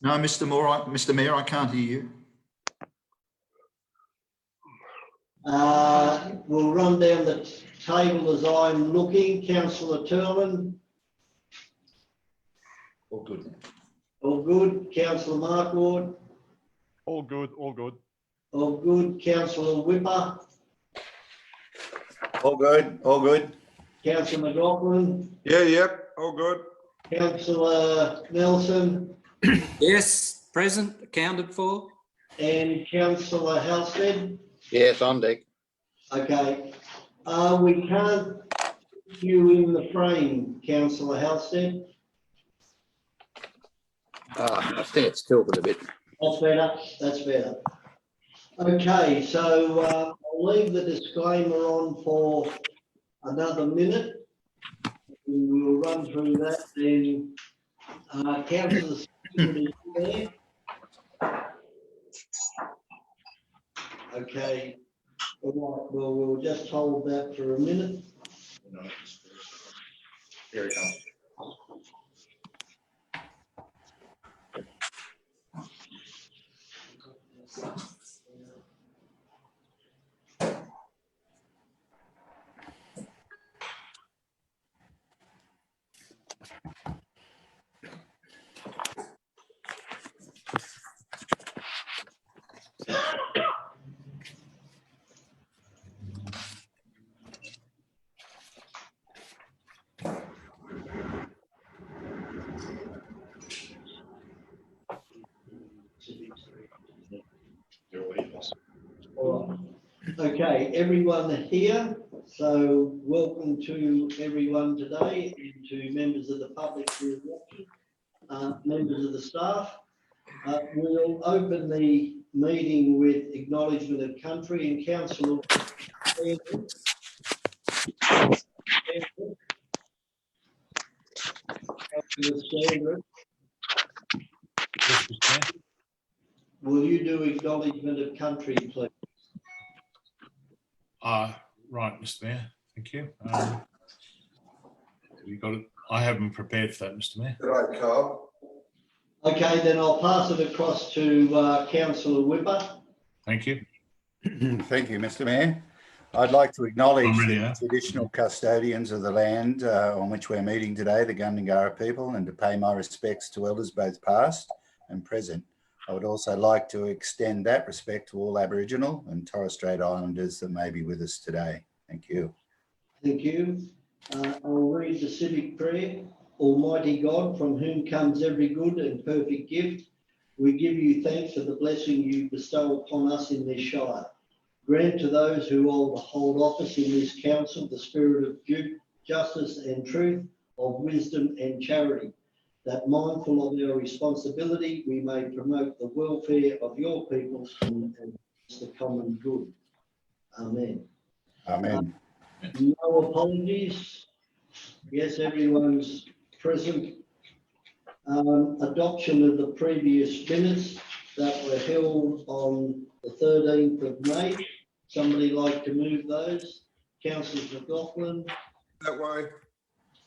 No, Mr. Mayor, I can't hear you. We'll run down the table as I'm looking. Councillor Turman. All good. All good. Councillor Markward. All good, all good. All good. Councillor Whipper. All good, all good. Councillor McLaughlin. Yeah, yep, all good. Councillor Nelson. Yes, present, accounted for. And Councillor Halstead. Yes, on deck. Okay. We can't put you in the frame, Councillor Halstead. I think it's tilted a bit. That's better. That's better. Okay, so I'll leave the disclaimer on for another minute. We will run through that then. Councillor Stephen, is there? Okay. All right. Well, we'll just hold that for a minute. There we go. All right. Okay, everyone here. So welcome to everyone today and to members of the public who are watching, members of the staff. We'll open the meeting with acknowledgement of country and Councillor Sandra. Will you do acknowledgement of country, please? Right, Mr. Mayor, thank you. Have you got it? I haven't prepared for that, Mr. Mayor. Right, Carl. Okay, then I'll pass it across to Councillor Whipper. Thank you. Thank you, Mr. Mayor. I'd like to acknowledge Already, the traditional custodians of the land on which we're meeting today, the Gundungurra people, and to pay my respects to elders both past and present. I would also like to extend that respect to all Aboriginal and Torres Strait Islanders that may be with us today. Thank you. Thank you. I'll read the civic prayer. Almighty God, from whom comes every good and perfect gift, we give you thanks for the blessing you bestow upon us in this Shire. Grant to those who hold office in this council the spirit of justice and truth, of wisdom and charity, that mindful of our responsibility, we may promote the welfare of your people and the common good. Amen. Amen. No apologies. Yes, everyone's present. Adoption of the previous minutes that were held on the 13th of May. Somebody like to move those? Councillor McLaughlin. That way.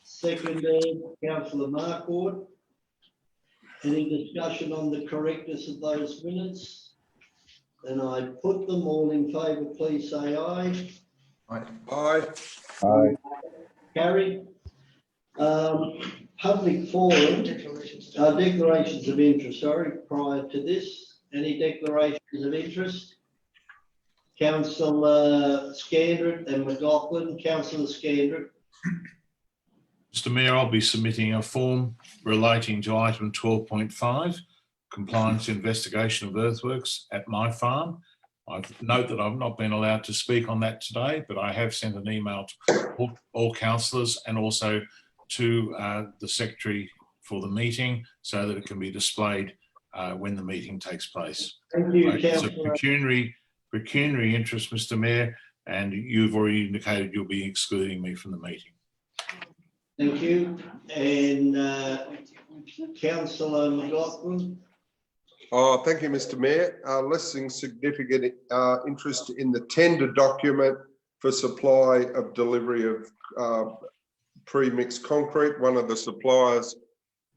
Seconded, Councillor Markward. Any discussion on the correctness of those minutes? And I put them all in favour, please say aye. Aye. Aye. Carried. Public forum, declarations of interest, sorry, prior to this. Any declarations of interest? Councillor Scandrett and McLaughlin. Councillor Scandrett. Mr. Mayor, I'll be submitting a form relating to item 12.5, compliance investigation of earthworks at my farm. I note that I've not been allowed to speak on that today, but I have sent an email to all councillors and also to the secretary for the meeting so that it can be displayed when the meeting takes place. Thank you, It's a Councillor. pecuniary interest, Mr. Mayor, and you've already indicated you'll be excluding me from the meeting. Thank you. And Councillor McLaughlin. Oh, thank you, Mr. Mayor. Listing significant interest in the tender document for supply of delivery of pre-mixed concrete. One of the suppliers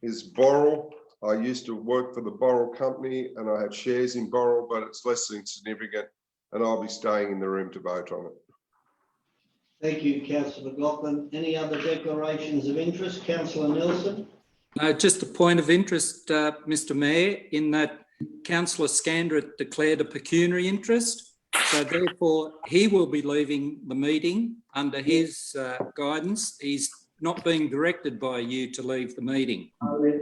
is Boral. I used to work for the Boral company and I have shares in Boral, but it's less than significant, and I'll be staying in the room to vote on it. Thank you, Councillor McLaughlin. Any other declarations of interest? Councillor Nelson? Just a point of interest, Mr Mayor, in that Councillor Scandrett declared a pecuniary interest. So therefore, he will be leaving the meeting under his guidance. He's not being directed by you to leave the meeting.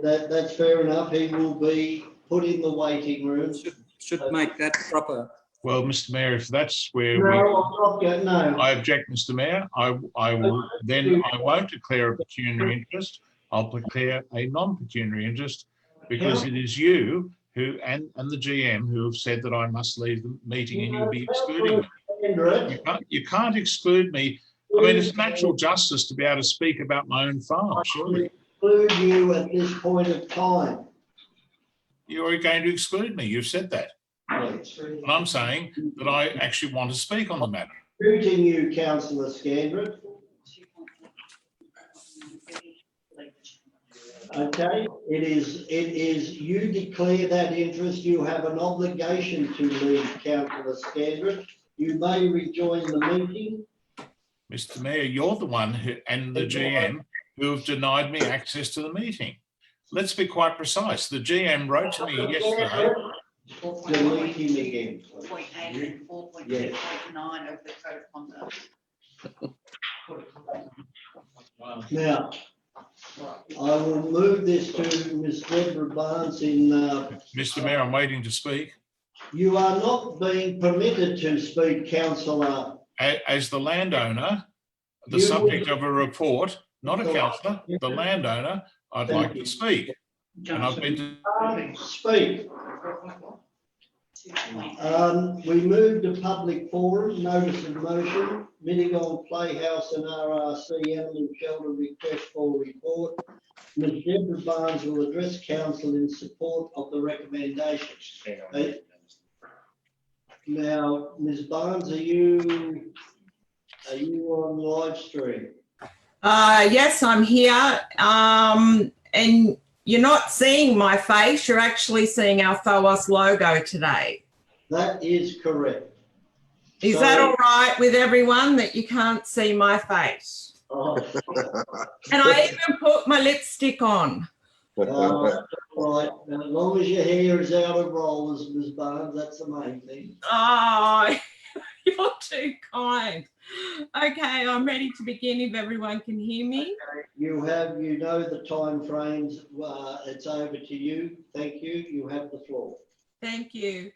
That's fair enough. He will be put in the waiting room. Should make that proper. Well, Mr Mayor, if that's where No, I'm not going, no. I object, Mr Mayor, I won't declare a pecuniary interest. I'll declare a non-pecuniary interest, because it is you who and the GM who have said that I must leave the meeting and you'll be excluding me. You can't exclude me. I mean, it's natural justice to be able to speak about my own farm, surely. Exclude you at this point of time. You're going to exclude me. You've said that. And I'm saying that I actually want to speak on the matter. Excluding you, Councillor Scandrett. Okay, it is you declare that interest. You have an obligation to leave, Councillor Scandrett. You may rejoin the meeting. Mr Mayor, you're the one who, and the GM who have denied me access to the meeting. Let's be quite precise. The GM wrote to me yesterday. Delete him again. 4.8 and 4.2.9 of the code of conduct. Now, I will move this to Ms. Deborah Barnes in. Mr Mayor, I'm waiting to speak. You are not being permitted to speak, Councillor. As the landowner, the subject of a report, not a councillor, the landowner, I'd like to speak. And I've been to Speak. We moved to public forum, notice of motion, Mittagong Playhouse and RRC Animal Shelter request for report. Ms. Deborah Barnes will address council in support of the recommendation. Now, Ms. Barnes, are you on live stream? Yes, I'm here. And you're not seeing my face, you're actually seeing our FOAS logo today. That is correct. Is that all right with everyone, that you can't see my face? Oh. And I even put my lipstick on. Right, and as long as your hair is out of rollers, Ms. Barnes, that's the main thing. Oh, you're too kind. Okay, I'm ready to begin if everyone can hear me. You know the time frames. It's over to you. Thank you. You have the floor. Thank you.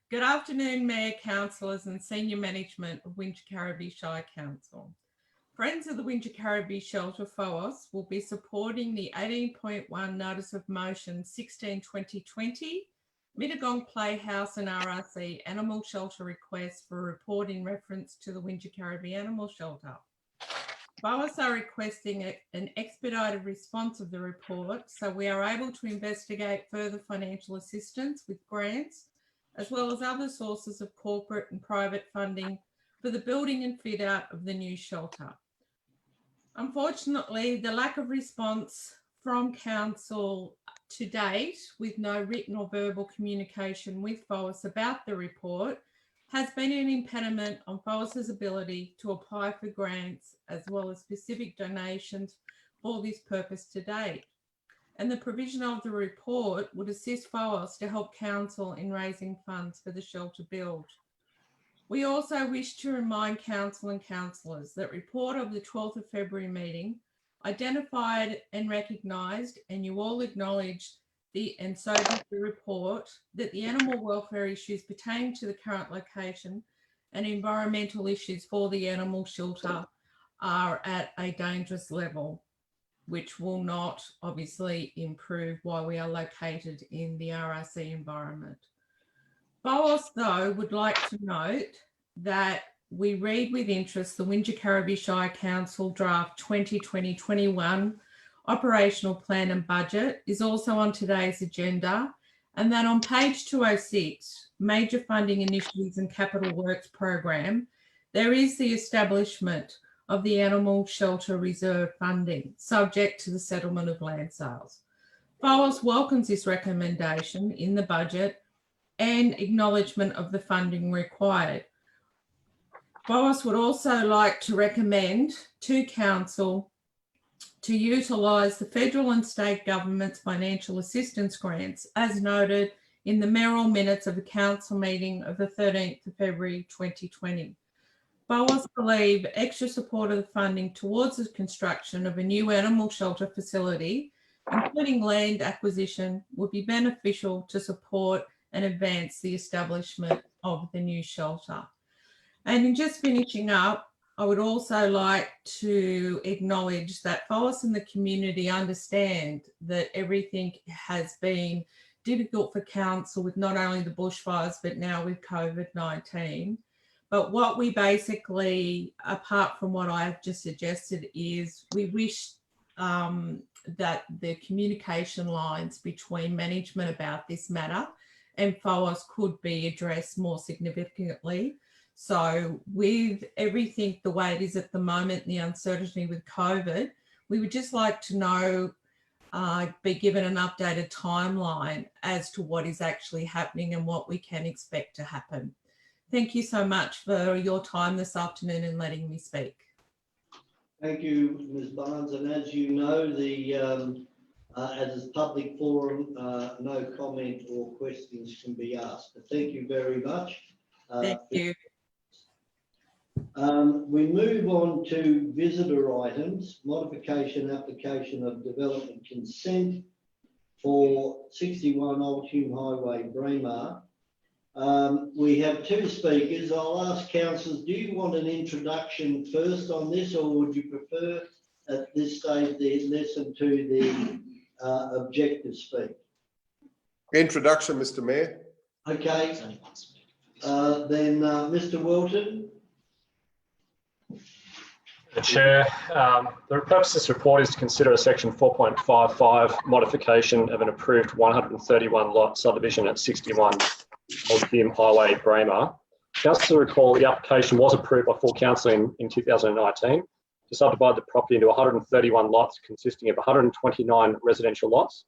Good afternoon, Mayor, councillors and senior management of Wingecarribee Shire Council. Friends of the Wingecarribee Shelter FOAS will be supporting the 18.1 Notice of Motion 16/2020 Mittagong Playhouse and RRC Animal Shelter request for a report in reference to the Wingecarribee Animal Shelter. FOAS are requesting an expedited response of the report so we are able to investigate further financial assistance with grants, as well as other sources of corporate and private funding for the building and fit out of the new shelter. Unfortunately, the lack of response from council to date, with no written or verbal communication with FOAS about the report, has been an impediment on FOAS's ability to apply for grants as well as specific donations for this purpose to date. And the provision of the report would assist FOAS to help council in raising funds for the shelter build. We also wish to remind council and councillors that report of the 12th of February meeting identified and recognised, and you all acknowledged and so did the report, that the animal welfare issues pertaining to the current location and environmental issues for the animal shelter are at a dangerous level, which will not obviously improve while we are located in the RRC environment. FOAS, though, would like to note that we read with interest the Wingecarribee Shire Council Draft 2020-21 Operational Plan and Budget is also on today's agenda, and that on page 206, Major Funding Initiatives and Capital Works Program, there is the establishment of the Animal Shelter Reserve funding, subject to the settlement of land sales. FOAS welcomes this recommendation in the budget and acknowledgement of the funding required. FOAS would also like to recommend to Council to utilise the federal and state government's financial assistance grants as noted in the mayoral minutes of the council meeting of the 13th of February 2020. FOAS believe extra support of the funding towards the construction of a new animal shelter facility, including land acquisition, would be beneficial to support and advance the establishment of the new shelter. And in just finishing up, I would also like to acknowledge that FOAS and the community understand that everything has been difficult for council with not only the bushfires, but now with COVID-19. But what we basically, apart from what I've just suggested, is we wish that the communication lines between management about this matter and FOAS could be addressed more significantly. So with everything the way it is at the moment, the uncertainty with COVID, we would just like to know, be given an updated timeline as to what is actually happening and what we can expect to happen. Thank you so much for your time this afternoon and letting me speak. Thank you, Ms Barnes. And as you know, as a public forum, no comment or questions can be asked. But thank you very much. Thank you. We move on to visitor items, modification application of development consent for 61 Old Hume Highway, Braemar. We have two speakers. I'll ask councillors, do you want an introduction first on this, or would you prefer at this stage to listen to the objective speak? Introduction, Mr Mayor. Okay. Then Mr Wilton. The Chair, the purpose of this report is to consider a section 4.55 modification of an approved 131 lot subdivision at 61 Old Hume Highway, Braemar. Council recall the application was approved by full council in 2019 to subdivide the property into 131 lots consisting of 129 residential lots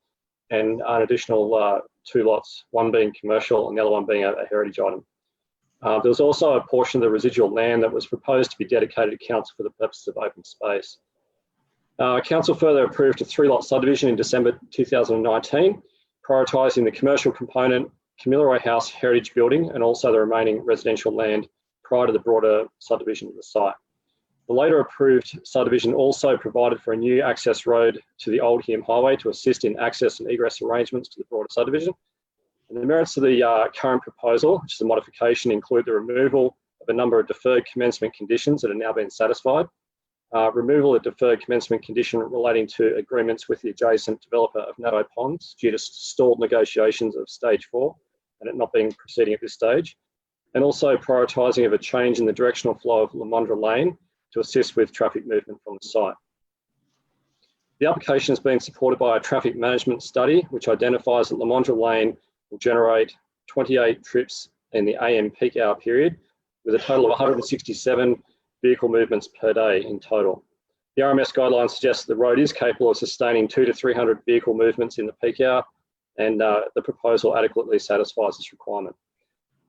and an additional 2 lots, one being commercial and the other one being a heritage item. There was also a portion of the residual land that was proposed to be dedicated to council for the purposes of open space. Council further approved a 3-lot subdivision in December 2019, prioritising the commercial component, Camilla House heritage building, and also the remaining residential land prior to the broader subdivision of the site. The later approved subdivision also provided for a new access road to the Old Hume Highway to assist in access and egress arrangements to the broader subdivision. And the merits of the current proposal, which is a modification, include the removal of a number of deferred commencement conditions that are now being satisfied, removal of deferred commencement condition relating to agreements with the adjacent developer of Naddo Ponds due to stalled negotiations of stage 4 and it not being proceeding at this stage, and also prioritising of a change in the directional flow of Lamondra Lane to assist with traffic movement from the site. The application has been supported by a traffic management study which identifies that Lamondra Lane will generate 28 trips in the AM peak hour period with a total of 167 vehicle movements per day in total. The RMS guidelines suggest that the road is capable of sustaining 200 to 300 vehicle movements in the peak hour, and the proposal adequately satisfies this requirement.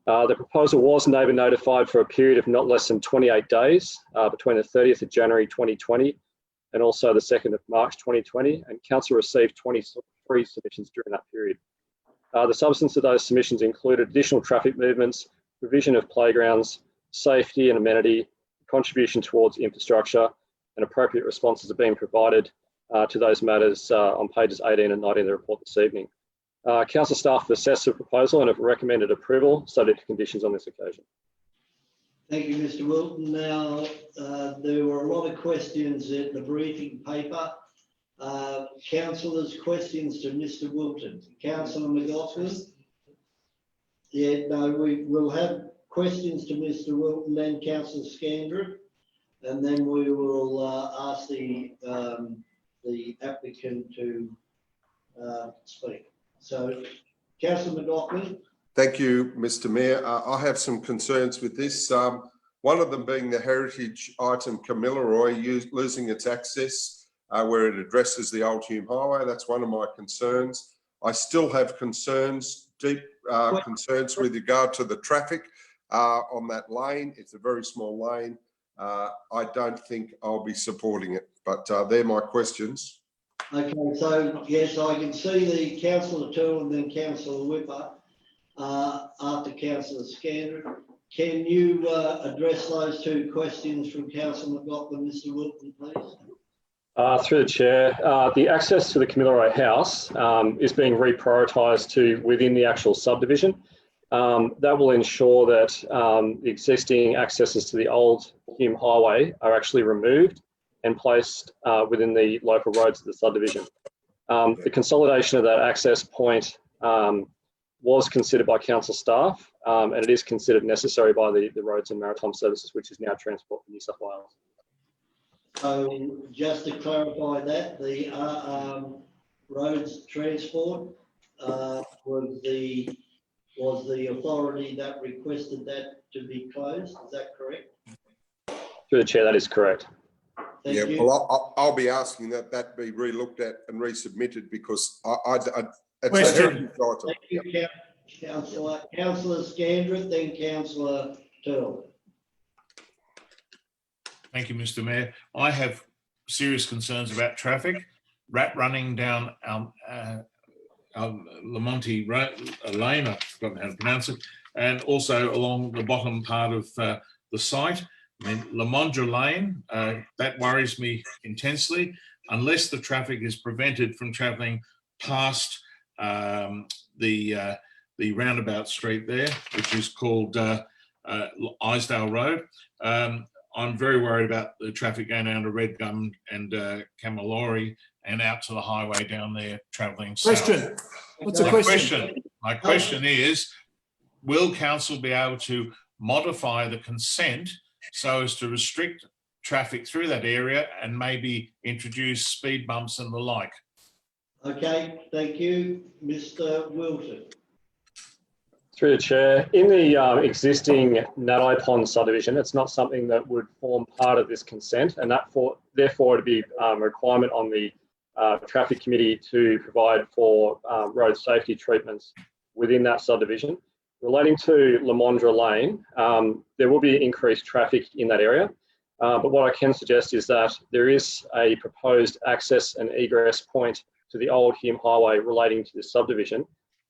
The proposal was neighbour notified for a period of not less than 28 days between the 30th of January 2020 and also the 2nd of March 2020, and council received 23 submissions during that period. The substance of those submissions included additional traffic movements, provision of playgrounds, safety and amenity, contribution towards infrastructure, and appropriate responses are being provided to those matters on pages 18 and 19 of the report this evening. Council staff have assessed the proposal and have recommended approval subject to conditions on this occasion. Thank you, Mr Wilton. Now, there were a lot of questions in the briefing paper. Councillors, questions to Mr Wilton. Councillor McLaughlin? Yeah, no, we will have questions to Mr Wilton, then Councillor Scandrett, and then we will ask the applicant to speak. So, Councillor McLaughlin? Thank you, Mr Mayor. I have some concerns with this. One of them being the heritage item Kamilaroi losing its access where it addresses the Old Hume Highway. That's one of my concerns. I still have concerns, deep concerns with regard to the traffic on that lane. It's a very small lane. I don't think I'll be supporting it, but they're my questions. Okay, so yes, I can see the councillor Toole and then councillor Whipper after councillor Scandrett. Can you address those two questions from councillor McLaughlin, Mr. Wilton, please? Through the chair, the access to the Kamilaroi House is being reprioritised to within the actual subdivision. That will ensure that the existing accesses to the Old Hume Highway are actually removed and placed within the local roads of the subdivision. The consolidation of that access point was considered by council staff and it is considered necessary by the Roads and Maritime Services, which is now Transport for New South Wales. So just to clarify that, the roads transport was the authority that requested that to be closed. Is that correct? Through the chair, that is correct. Thank Yeah, you. well, I'll be asking that be re-looked at and resubmitted because it's a Question. heritage item. Thank you, Councillor Scandrett, then councillor Toole. Thank you, Mr. Mayor. I have serious concerns about traffic. Rat running down Lamonti Lane, I've forgotten how to pronounce it, and also along the bottom part of the site. I mean, Lamondra Lane, that worries me intensely, unless the traffic is prevented from travelling past the roundabout street there, which is called Isdale Road. I'm very worried about the traffic going down to Red Gum and Kamilaroi and out to the highway down there travelling south. Question. What's the question? My question is, will council be able to modify the consent so as to restrict traffic through that area and maybe introduce speed bumps and the like? Okay, thank you. Mr. Wilton. Through the chair, in the existing Nadi Pond subdivision, it's not something that would form part of this consent, and therefore it'd be a requirement on the traffic committee to provide for road safety treatments within that subdivision. Relating to Lamondra Lane, there will be increased traffic in that area, but what I can suggest is that there is a proposed access and egress point to the Old Hume Highway relating to this subdivision.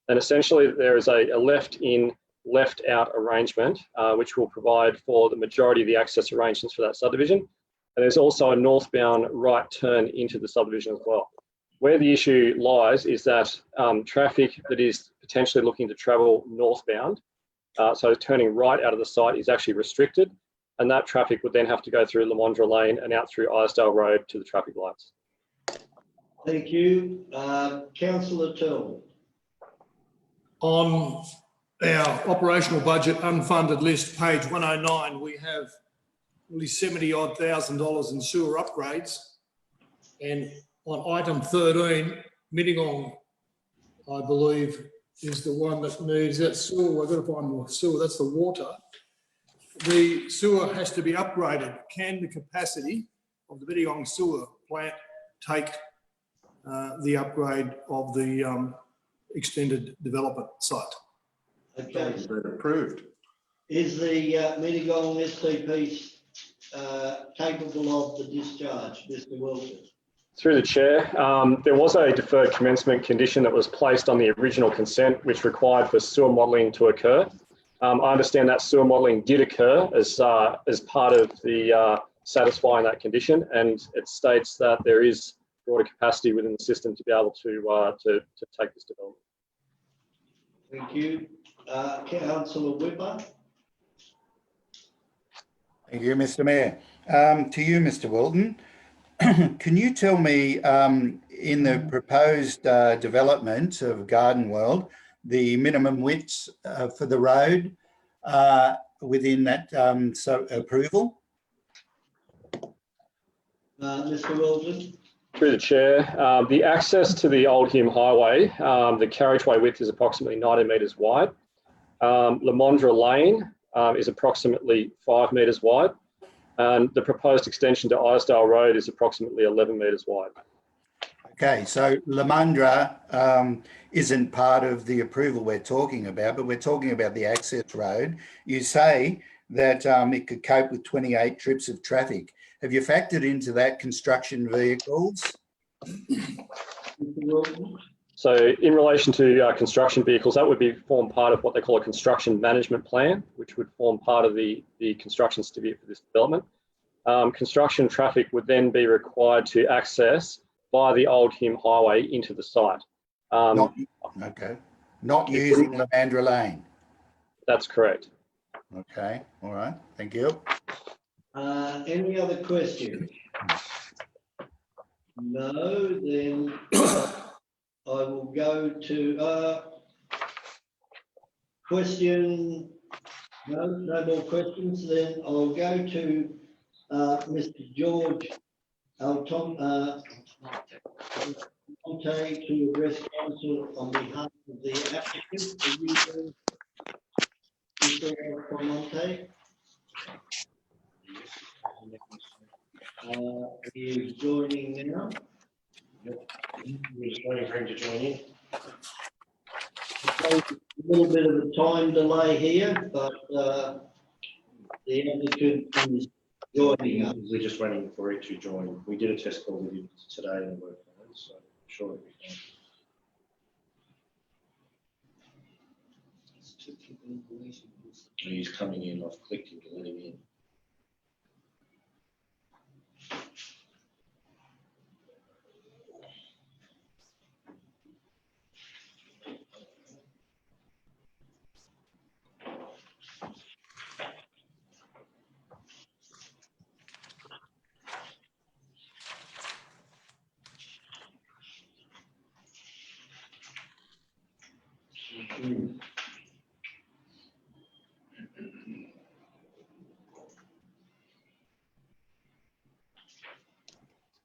And essentially there is a left in, left out arrangement, which will provide for the majority of the access arrangements for that subdivision. And there's also a northbound right turn into the subdivision as well. Where the issue lies is that traffic that is potentially looking to travel northbound, so turning right out of the site, is actually restricted. And that traffic would then have to go through Lamondra Lane and out through Isdale Road to the traffic lights. Thank you. Councillor Toole. On our operational budget unfunded list, page 109, we have nearly $70,000 odd in sewer upgrades. And on item 13, Mittagong, I believe, is the one that needs that sewer. I've got to find more sewer. That's the water. The sewer has to be upgraded. Can the capacity of the Mittagong sewer plant take the upgrade of the extended development site? Okay. It's been approved. Is the Mittagong STP capable of the discharge, Mr. Wilson? Through the chair, there was a deferred commencement condition that was placed on the original consent, which required for sewer modelling to occur. I understand that sewer modelling did occur as part of the satisfying that condition, and it states that there is broader capacity within the system to be able to take this development. Thank you. Councillor Whipper. Thank you, Mr. Mayor. To you, Mr. Wilton, can you tell me, in the proposed development of Garden World, the minimum widths for the road within that approval? Mr. Wilton. Through the chair, the access to the Old Hume Highway, the carriageway width is approximately 90 metres wide. Lamondra Lane is approximately 5 metres wide, and the proposed extension to Isdale Road is approximately 11 metres wide. Okay, so Lamundra isn't part of the approval we're talking about, but we're talking about the access road. You say that it could cope with 28 trips of traffic. Have you factored into that construction vehicles? So in relation to construction vehicles, that would form part of what they call a construction management plan, which would form part of the construction certificate for this development. Construction traffic would then be required to access via the Old Hume Highway into the site. Not using Lamundra Lane. That's correct. Okay, all right, thank you. Any other questions? No, then I will go to question. No more questions. Then I'll go to Mr. George Altonte to address council on behalf of the applicant. Are you, Mr. Altonte? He is joining now. We're just waiting for him to join in. A little bit of a time delay here, but the applicant is joining us. We're just waiting for it to join. We did a test call with him today and it worked fine, so I'm sure it'll be fine. He's coming in. I've clicked him to let him in.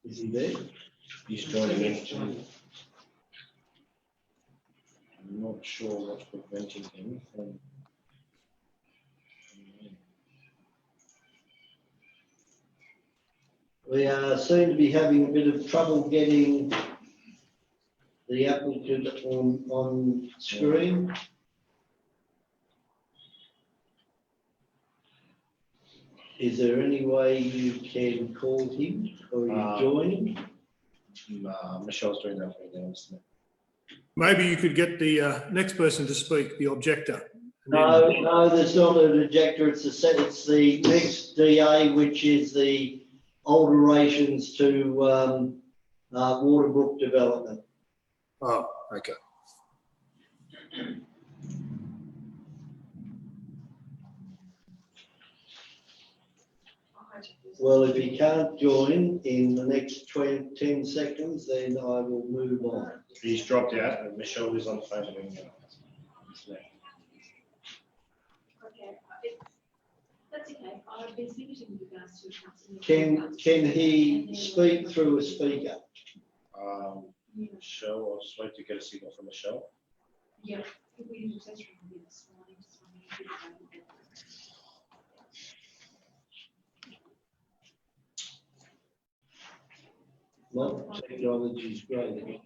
Is he there? He's joining in. I'm not sure what's preventing him from. We seem to be having a bit of trouble getting the applicant on screen. Is there any way you can call him or you join him? Michelle's doing that for me now, isn't it? Maybe you could get the next person to speak, the objector. No, there's not an objector. It's the next DA, which is the alterations to Waterbrook development. Oh, okay. Well, if he can't join in the next 10 seconds, then I will move on. He's dropped out and Michelle is on the phone to him now. Okay, that's okay. I've been speaking with regards to council. Can he speak through a speaker? Michelle, I'll just wait to get a signal from Michelle. Yeah, if we can test run this morning, just Well, technology's great.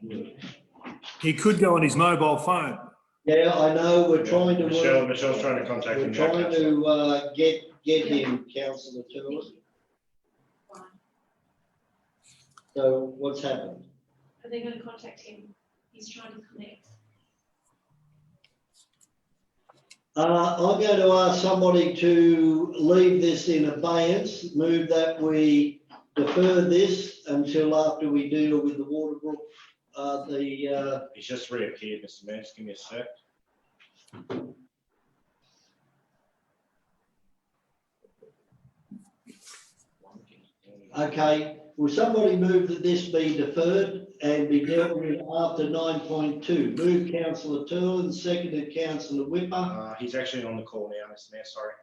He could go on his mobile phone. Yeah, I know. We're trying to Michelle's trying to contact him. We're trying to get him, Councillor Turner. So what's happened? Are they going to contact him? He's trying to connect. I'm going to ask somebody to leave this in abeyance, move that we defer this until after we deal with the Waterbrook. He's just reappeared, Mr. Mayor. Just give me a sec. Okay, will somebody move that this be deferred and be dealt with after 9.2? Move Councillor Turlin, seconded Councillor Whipper. He's actually on the call now, Mr. Mayor. Sorry.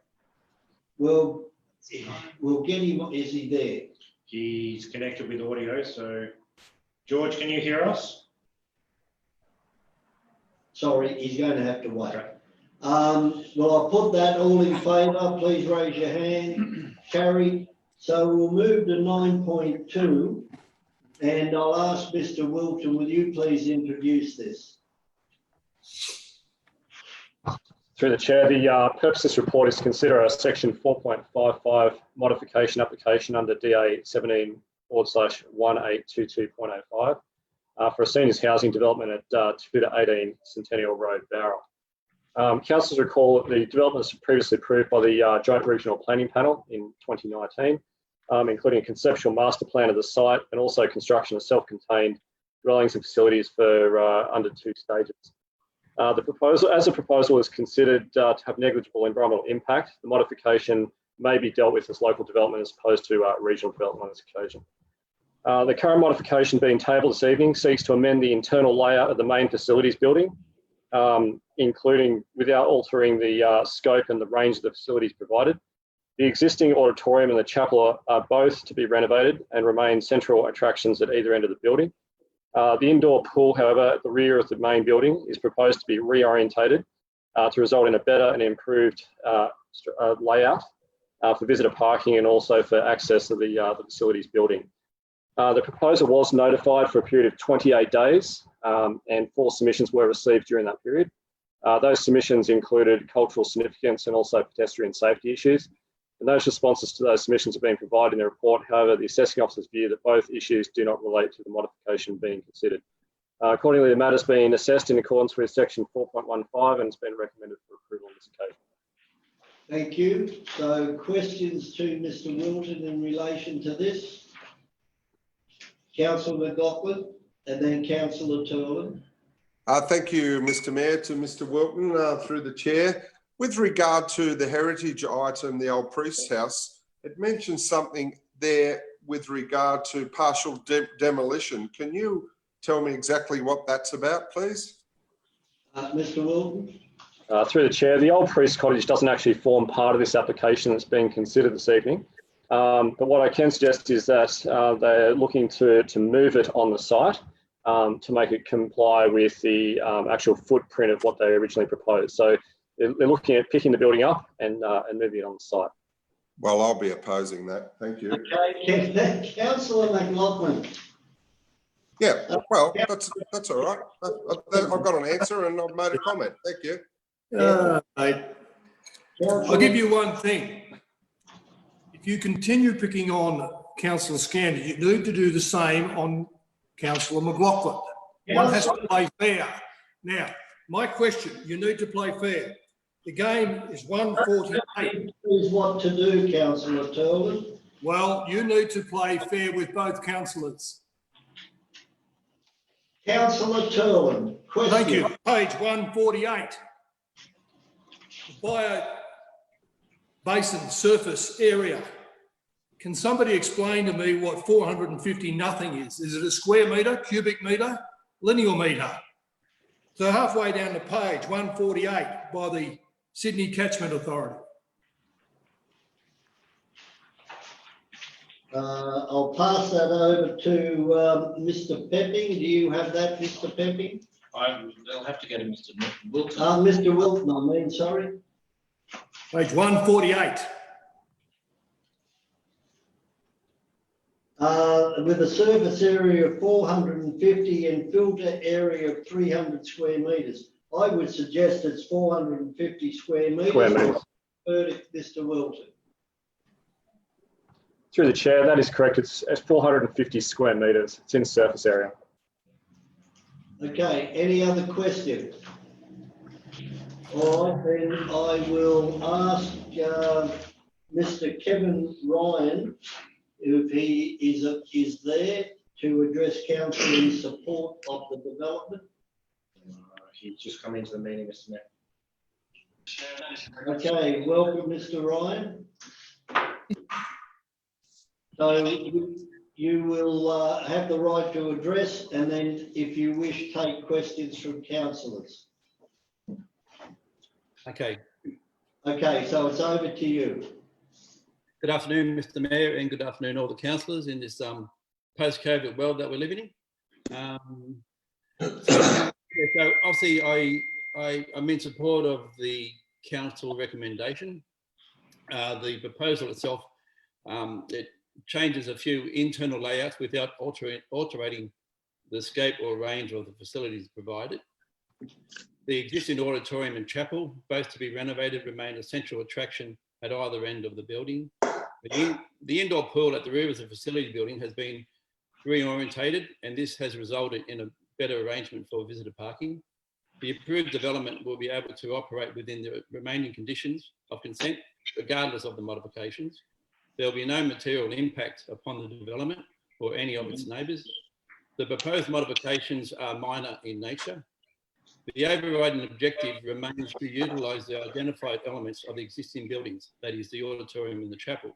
Well, we'll get him. Is he there? He's connected with audio. So, George, can you hear us? Sorry, he's going to have to wait. Okay. Well, I'll put that all in favour. Please raise your hand. Carried. So we'll move to 9.2. And I'll ask Mr. Wilton, will you please introduce this? Through the chair, the purpose of this report is to consider a section 4.55 modification application under DA 17/1822.05 for a seniors housing development at 2 to 18 Centennial Road, Barrow. Councillors recall that the development was previously approved by the Joint Regional Planning Panel in 2019, including a conceptual master plan of the site and also construction of self-contained dwellings and facilities for under 2 stages. The proposal is considered to have negligible environmental impact, the modification may be dealt with as local development as opposed to regional development on this occasion. The current modification being tabled this evening seeks to amend the internal layout of the main facilities building, including without altering the scope and the range of the facilities provided. The existing auditorium and the chapel are both to be renovated and remain central attractions at either end of the building. The indoor pool, however, at the rear of the main building is proposed to be reorientated to result in a better and improved layout for visitor parking and also for access to the facilities building. The proposal was notified for a period of 28 days and 4 submissions were received during that period. Those submissions included cultural significance and also pedestrian safety issues. And those responses to those submissions have been provided in the report. However, the assessing officer's view that both issues do not relate to the modification being considered. Accordingly, the matter has been assessed in accordance with section 4.15 and has been recommended for approval on this occasion. Thank you. So questions to Mr. Wilton in relation to this? Councillor McLaughlin and then Councillor Turlin. Thank you, Mr. Mayor. To Mr. Wilton, through the chair. With regard to the heritage item, the old priest's house, it mentions something there with regard to partial demolition. Can you tell me exactly what that's about, please? Mr. Wilton. Through the chair, the old priest cottage doesn't actually form part of this application that's being considered this evening. But what I can suggest is that they're looking to move it on the site to make it comply with the actual footprint of what they originally proposed. So they're looking at picking the building up and moving it on the site. Well, I'll be opposing that. Thank you. Okay, Councillor McLaughlin. Yeah, well, that's all right. I've got an answer and I've made a comment. Thank you. Mate, I'll give you one thing. If you continue picking on Councillor Scander, you need to do the same on Councillor McLaughlin. One has to play fair. Now, my question, you need to play fair. The game is 148. Is what to do, Councillor Turlin. Well, you need to play fair with both councillors. Councillor Turlin, question. Thank you. Page 148. The bio basin surface area. Can somebody explain to me what 450 nothing is? Is it a square metre, cubic metre, linear metre? So halfway down the page, 148 by the Sydney Catchment Authority. I'll pass that over to Mr. Pepping. Do you have that, Mr. Pepping? They'll have to go to Mr. Wilton. Mr. Wilton, I mean, sorry. Page 148. With a surface area of 450 and filter area of 300 square metres. I would suggest it's 450 square metres. Mr. Wilton. Through the chair, that is correct. It's 450 square metres. It's in surface area. Okay, any other questions? All right, then I will ask Mr. Kevin Ryan if he is there to address council in support of the development. He's just come into the meeting, Mr. Mayor. Okay, welcome, Mr. Ryan. So you will have the right to address, and then if you wish, take questions from councillors. Okay. Okay, so it's over to you. Good afternoon, Mr. Mayor, and good afternoon, all the councillors in this post-COVID world that we're living in. So obviously, I I'm in support of the council recommendation. The proposal itself, it changes a few internal layouts without altering the scope or range of the facilities provided. The existing auditorium and chapel, both to be renovated, remain a central attraction at either end of the building. The indoor pool at the rear of the facility building has been reorientated, and this has resulted in a better arrangement for visitor parking. The approved development will be able to operate within the remaining conditions of consent, regardless of the modifications. There will be no material impact upon the development or any of its neighbours. The proposed modifications are minor in nature. The overriding objective remains to utilise the identified elements of the existing buildings, that is the auditorium and the chapel,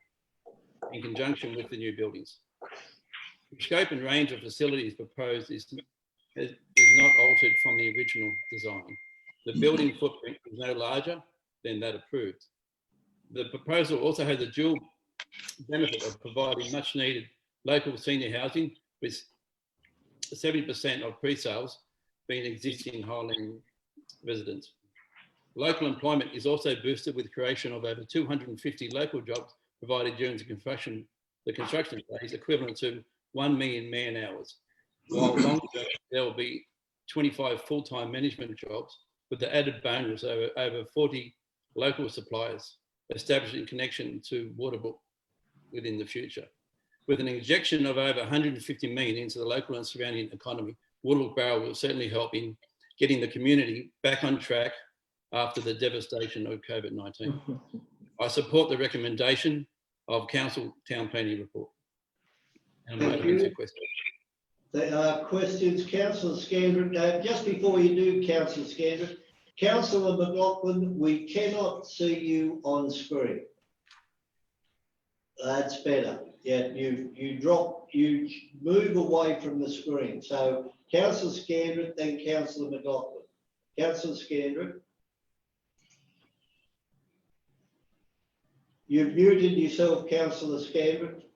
in conjunction with the new buildings. The scope and range of facilities proposed is not altered from the original design. The building footprint is no larger than that approved. The proposal also has a dual benefit of providing much needed local senior housing, with 70% of pre-sales being existing Highland residents. Local employment is also boosted with creation of over 250 local jobs provided during the construction phase, equivalent to 1 million man hours. While long term, there will be 25 full-time management jobs with the added bonus over 40 local suppliers established in connection to Waterbrook within the future. With an injection of over 150 million into the local and surrounding economy, Waterbrook Borough will certainly help in getting the community back on track after the devastation of COVID-19. I support the recommendation of Council Town Planning Report. And I'm open to questions. There are questions. Councillor Scandrett, just before you do, Councillor Scandrett, Councillor McLaughlin, we cannot see you on screen. That's better. Yeah, you move away from the screen. So Councillor Scandrett, then Councillor McLaughlin. Councillor Scandrett. You've muted yourself, Councillor Scandrett.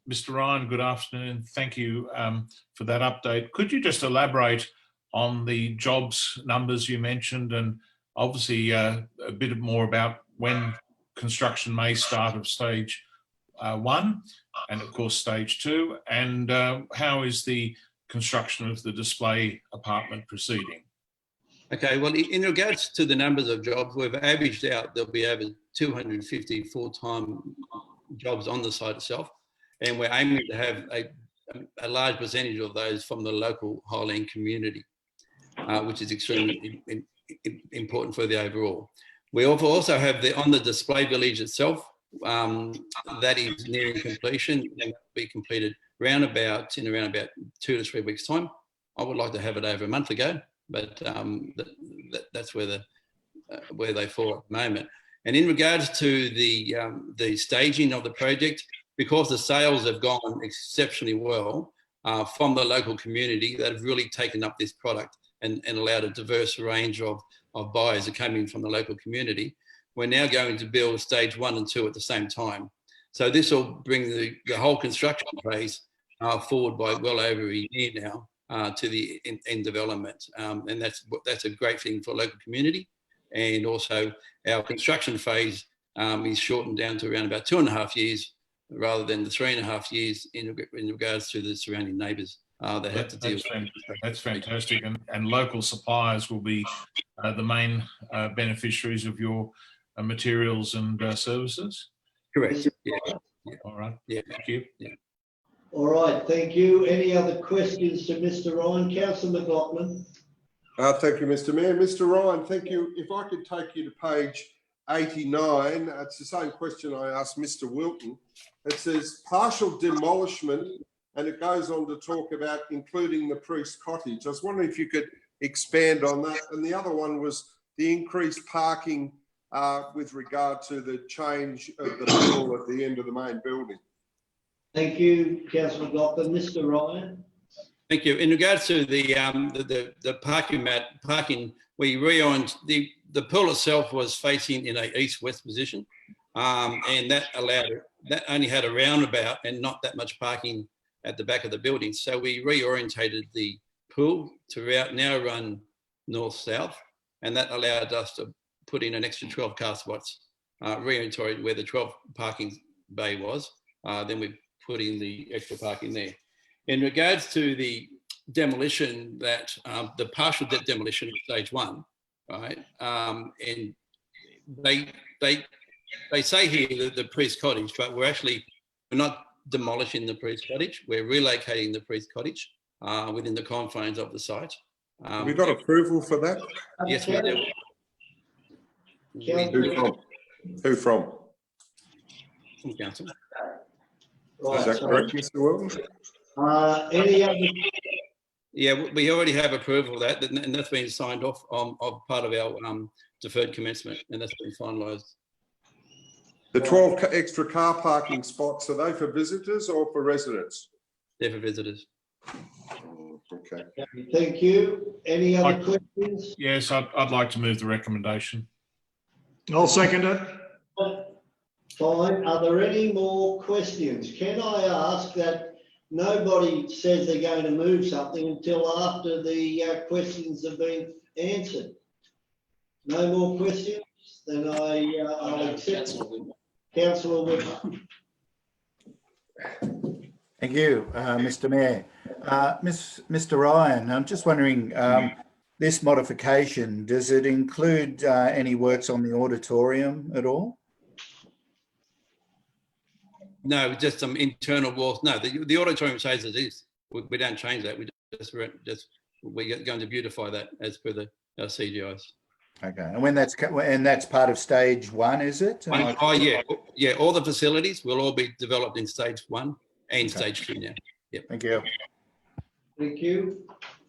Mr. Ryan, good afternoon. Thank you for that update. Could you just elaborate on the jobs numbers you mentioned, and obviously a bit more about when construction may start of stage 1 and of course stage 2, and how is the construction of the display apartment proceeding? Okay, well, in regards to the numbers of jobs, we've averaged out there'll be over 250 full-time jobs on the site itself, and we're aiming to have a large percentage of those from the local Highland community, which is extremely important for the overall. We also have on the display village itself, that is nearing completion and will be completed in around about 2 to 3 weeks' time. I would like to have it over a month ago, but that's where they fall at the moment. And in regards to the staging of the project, because the sales have gone exceptionally well from the local community that have really taken up this product and allowed a diverse range of buyers that came in from the local community, we're now going to build stage 1 and 2 at the same time. So this will bring the whole construction phase forward by well over a year now to the end development. And that's a great thing for local community. And also our construction phase is shortened down to around about 2.5 years rather than the 3.5 years in regards to the surrounding neighbours. They have to deal with. That's fantastic. And local suppliers will be the main beneficiaries of your materials and services? Correct. Yeah. All right. Yeah. Thank you. Yeah. All right, thank you. Any other questions to Mr. Ryan? Councillor McLaughlin. Thank you, Mr. Mayor. Mr. Ryan, thank you. If I could take you to page 89, it's the same question I asked Mr. Wilton. It says partial demolishment, and it goes on to talk about including the priest cottage. I was wondering if you could expand on that. And the other one was the increased parking with regard to the change of the pool at the end of the main building. Thank you, Councillor McLaughlin. Mr. Ryan. Thank you. In regards to the parking, we reoriented the pool itself was facing in a east-west position, and that only had a roundabout and not that much parking at the back of the building. So we reorientated the pool to now run north-south, and that allowed us to put in an extra 12 car spots, re-inventory where the 12 parking bay was. Then we put in the extra parking there. In regards to the demolition, that the partial demolition of stage 1, right? And they say here the priest cottage, but we're not demolishing the priest cottage. We're relocating the priest cottage within the confines of the site. Have we got approval for that? Yes, we do. Who from? From council. Is that correct, Mr. Wilton? Any other? Yeah, we already have approval of that, and that's been signed off of part of our deferred commencement, and that's been finalised. The 12 extra car parking spots, are they for visitors or for residents? They're for visitors. Okay. Thank you. Any other questions? Yes, I'd like to move the recommendation. I'll second it. Fine. Are there any more questions? Can I ask that nobody says they're going to move something until after the questions have been answered? No more questions? Then I'll accept. Councillor Whitmer. Thank you, Mr. Mayor. Mr. Ryan, I'm just wondering, this modification, does it include any works on the auditorium at all? No, just some internal walls. No, the auditorium stays as is. We don't change that. We're going to beautify that as per our CGIs. Okay, and that's part of stage 1, is it? Oh yeah. All the facilities will all be developed in stage 1 and stage 2 now. Yep. Thank you. Thank you.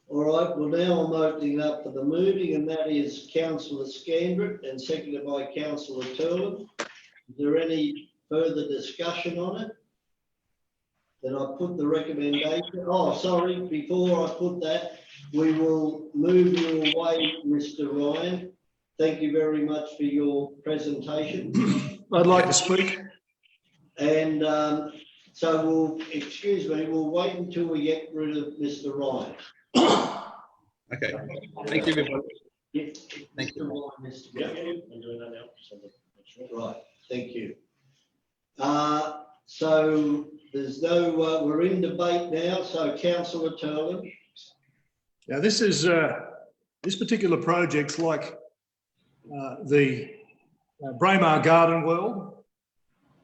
All right. Well, now I'm opening up for the moving, and that is Councillor Scandrett and seconded by Councillor Turlin. Is there any further discussion on it? Then I put the recommendation. Oh, sorry. Before I put that, we will move you away, Mr. Ryan. Thank you very much for your presentation. I'd like to speak. And so we'll wait until we get rid of Mr. Ryan. Okay. Thank you, everybody. Thank you. Yeah, I'm doing that now. Right. Thank you. So there's no, we're in debate now. So Councillor Turlin. Now, this particular project's like the Braemar Garden World,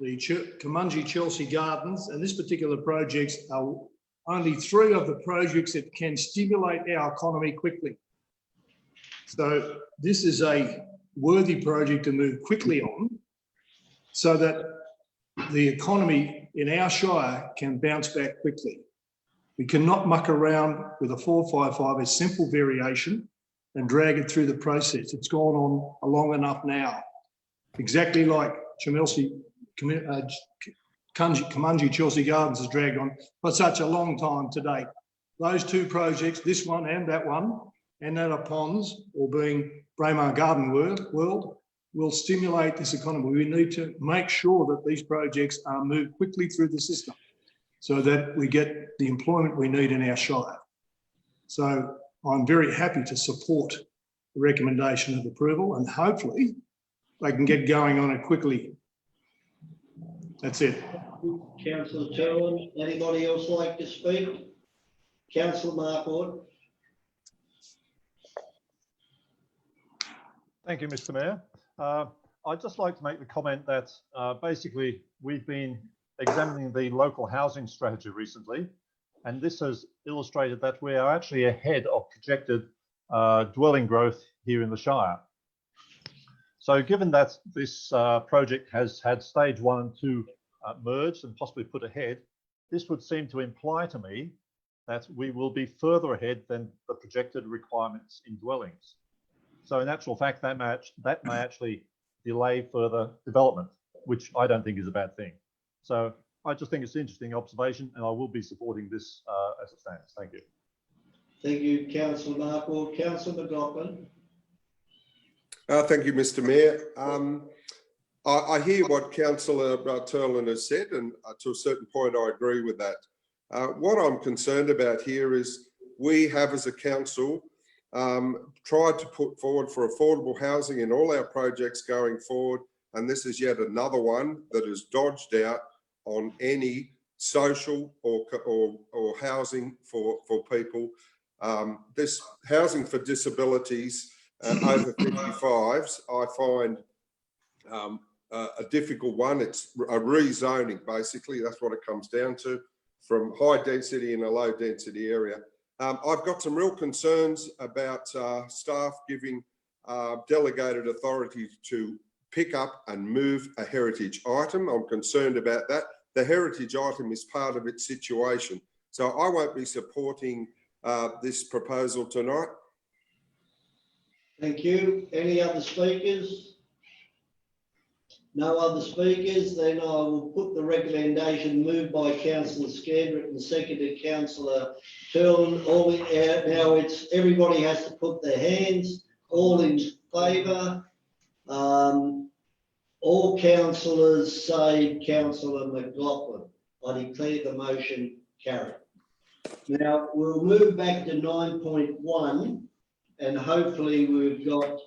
the Kumunji Chelsea Gardens, and this particular project are only 3 of the projects that can stimulate our economy quickly. So this is a worthy project to move quickly on so that the economy in our shire can bounce back quickly. We cannot muck around with a 455, a simple variation, and drag it through the process. It's gone on long enough now. Exactly like Kumunji Chelsea Gardens has dragged on for such a long time to date. Those 2 projects, this one and that one, and Nana Ponds, or being Braemar Garden World, will stimulate this economy. We need to make sure that these projects are moved quickly through the system so that we get the employment we need in our shire. So I'm very happy to support the recommendation of approval, and hopefully they can get going on it quickly. That's it. Councillor Turlin. Anybody else like to speak? Councillor Markward. Thank you, Mr. Mayor. I'd just like to make the comment that basically we've been examining the local housing strategy recently, and this has illustrated that we are actually ahead of projected dwelling growth here in the Shire. So given that this project has had stage 1 and 2 merged and possibly put ahead, this would seem to imply to me that we will be further ahead than the projected requirements in dwellings. So in actual fact, that may actually delay further development, which I don't think is a bad thing. So I just think it's an interesting observation, and I will be supporting this as it stands. Thank you. Thank you, Councillor Markward. Councillor McLaughlin. Thank you, Mr. Mayor. I hear what Councillor Turlin has said, and to a certain point, I agree with that. What I'm concerned about here is we have, as a council, tried to put forward for affordable housing in all our projects going forward. And this is yet another one that has dodged out on any social or housing for people. This housing for disabilities over 55s, I find a difficult one. It's a rezoning, basically. That's what it comes down to, from high density in a low density area. I've got some real concerns about staff giving delegated authority to pick up and move a heritage item. I'm concerned about that. The heritage item is part of its situation. So I won't be supporting this proposal tonight. Thank you. Any other speakers? No other speakers, then I will put the recommendation moved by councillor Scandrett and seconded councillor Turlin. Now it's everybody has to put their hands, all in favour. All councillors save councillor McLaughlin. I declare the motion carried. Now we'll move back to 9.1 and hopefully we've got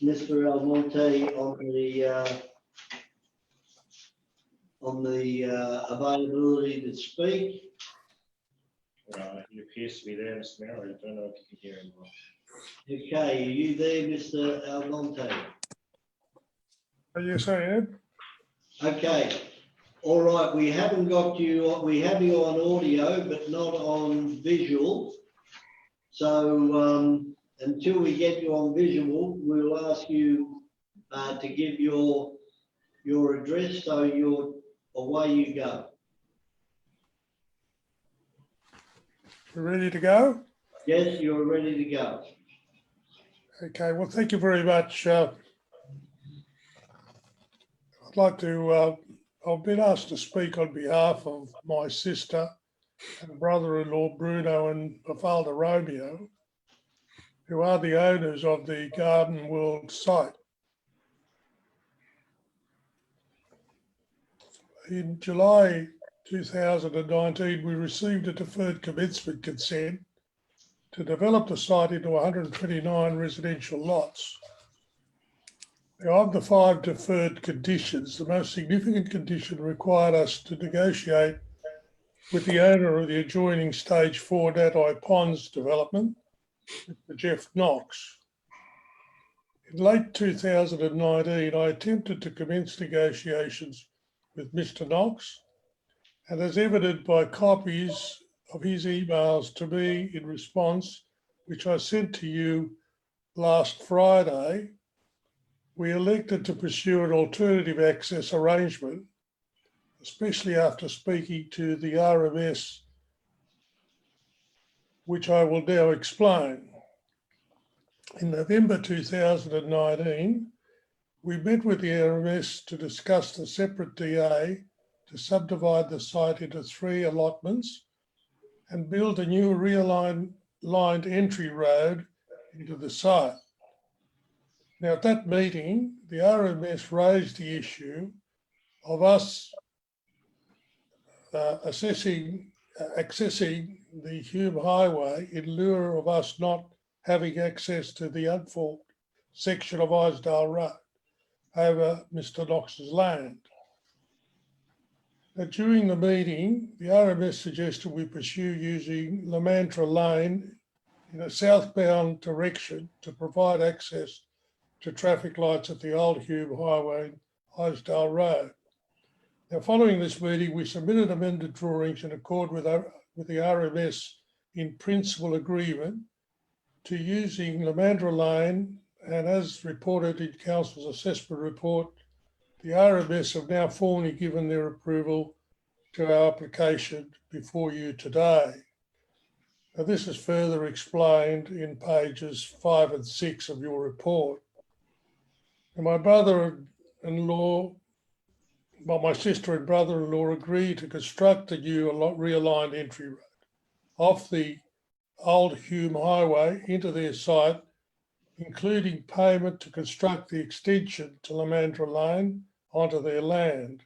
Mr. Almonte on the availability to speak. He appears to be there, Mr. Mayor. I don't know if you can hear him. Okay, are you there, Mr. Almonte? Yes, I am. Okay, all right, we haven't got you, we have you on audio, but not on visual. So until we get you on visual, we'll ask you to give your address, so away you go. You ready to go? Yes, you're ready to go. Okay, well, thank you very much. I'd like to, I've been asked to speak on behalf of my sister and brother-in-law Bruno and my father Romeo, who are the owners of the Garden World site. In July 2019, we received a deferred commencement consent to develop the site into 129 residential lots. Now, of the 5 deferred conditions, the most significant condition required us to negotiate with the owner of the adjoining Stage 4 Natai Ponds development, Mr. Jeff Knox. In late 2019, I attempted to commence negotiations with Mr. Knox, and as evident by copies of his emails to me in response, which I sent to you last Friday, we elected to pursue an alternative access arrangement, especially after speaking to the RMS, which I will now explain. In November 2019, we met with the RMS to discuss the separate DA to subdivide the site into 3 allotments and build a new realigned entry road into the site. Now, at that meeting, the RMS raised the issue of us accessing the Hume Highway in lieu of us not having access to the unforked section of Isdale Road over Mr. Knox's land. Now, during the meeting, the RMS suggested we pursue using Lamantra Lane in a southbound direction to provide access to traffic lights at the old Hume Highway, Isdale Road. Now, following this meeting, we submitted amended drawings in accord with the RMS in principle agreement to using Lamantra Lane, and as reported in Council's assessment report, the RMS have now formally given their approval to our application before you today. Now, this is further explained in pages 5 and 6 of your report. And my sister and brother-in-law agreed to construct a new realigned entry road off the old Hume Highway into their site, including payment to construct the extension to Lamantra Lane onto their land.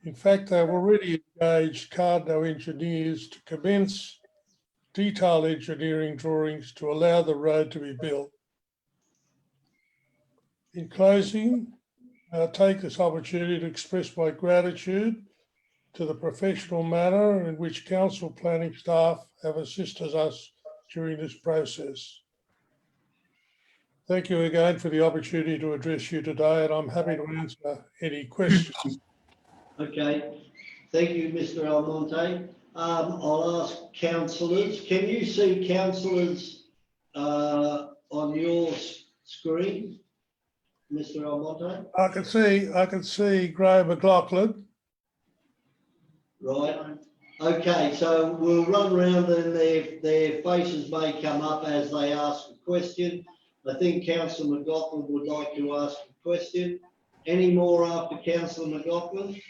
In fact, they've already engaged Cardno engineers to commence detailed engineering drawings to allow the road to be built. In closing, I take this opportunity to express my gratitude to the professional manner in which council planning staff have assisted us during this process. Thank you again for the opportunity to address you today, and I'm happy to answer any questions. Okay, thank you, Mr Almonte. I'll ask councillors, can you see councillors on your screen, Mr Almonte? I can see Graham McLaughlin. Right, okay, so we'll run round and their faces may come up as they ask a question. I think Councillor McLaughlin would like to ask a question. Any more after Councillor McLaughlin?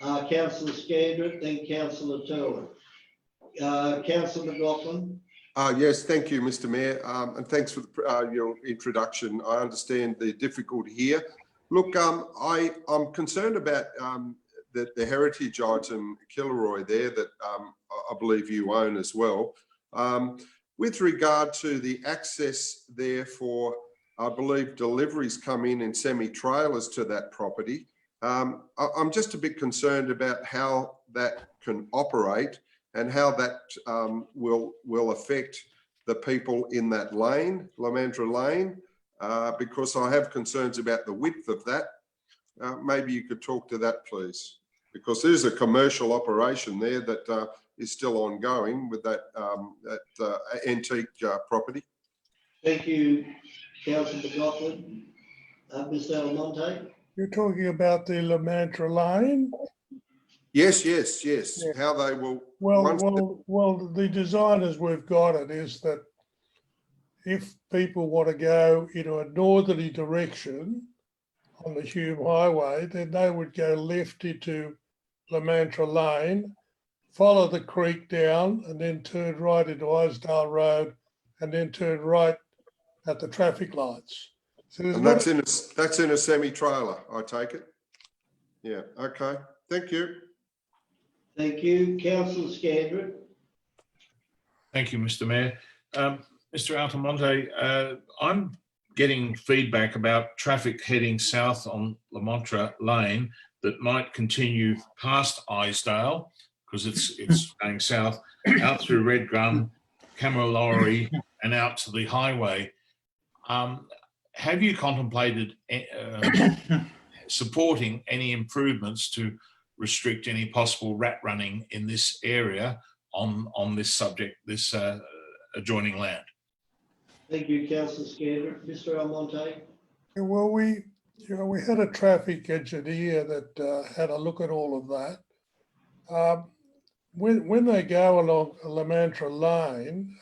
Councillor Scandrett, then Councillor Turler. Councillor McLaughlin. Yes, thank you, Mr Mayor, and thanks for your introduction. I understand the difficulty here. Look, I'm concerned about the heritage item Kilroy there that I believe you own as well. With regard to the access there for, I believe, deliveries come in semi-trailers to that property. I'm just a bit concerned about how that can operate and how that will affect the people in that lane, Lamandra Lane, because I have concerns about the width of that. Maybe you could talk to that, please, because there's a commercial operation there that is still ongoing with that, antique property. Thank you, Councillor McLaughlin. Mr Almonte. You're talking about the Lamandra Lane? Yes. How they will. Well, the design as we've got it is that if people want to go in a northerly direction on the Hume Highway, then they would go left into Lamandra Lane, follow the creek down, and then turn right into Isdale Road, and then turn right at the traffic lights. So and that's in a semi-trailer, I take it. Yeah. Okay. Thank you. Thank you, Councillor Scandrett. Thank you, Mr Mayor. Mr Almonte, I'm getting feedback about traffic heading south on Lamandra Lane that might continue past Isdale, because it's going south, out through Redgun, Cameralorry, and out to the highway. Have you contemplated supporting any improvements to restrict any possible rat running in this area on this subject, this adjoining land? Thank you, Councillor Scandrett. Mr Almonte. Well, we had a traffic engineer that had a look at all of that. When they go along Lamandra Lane,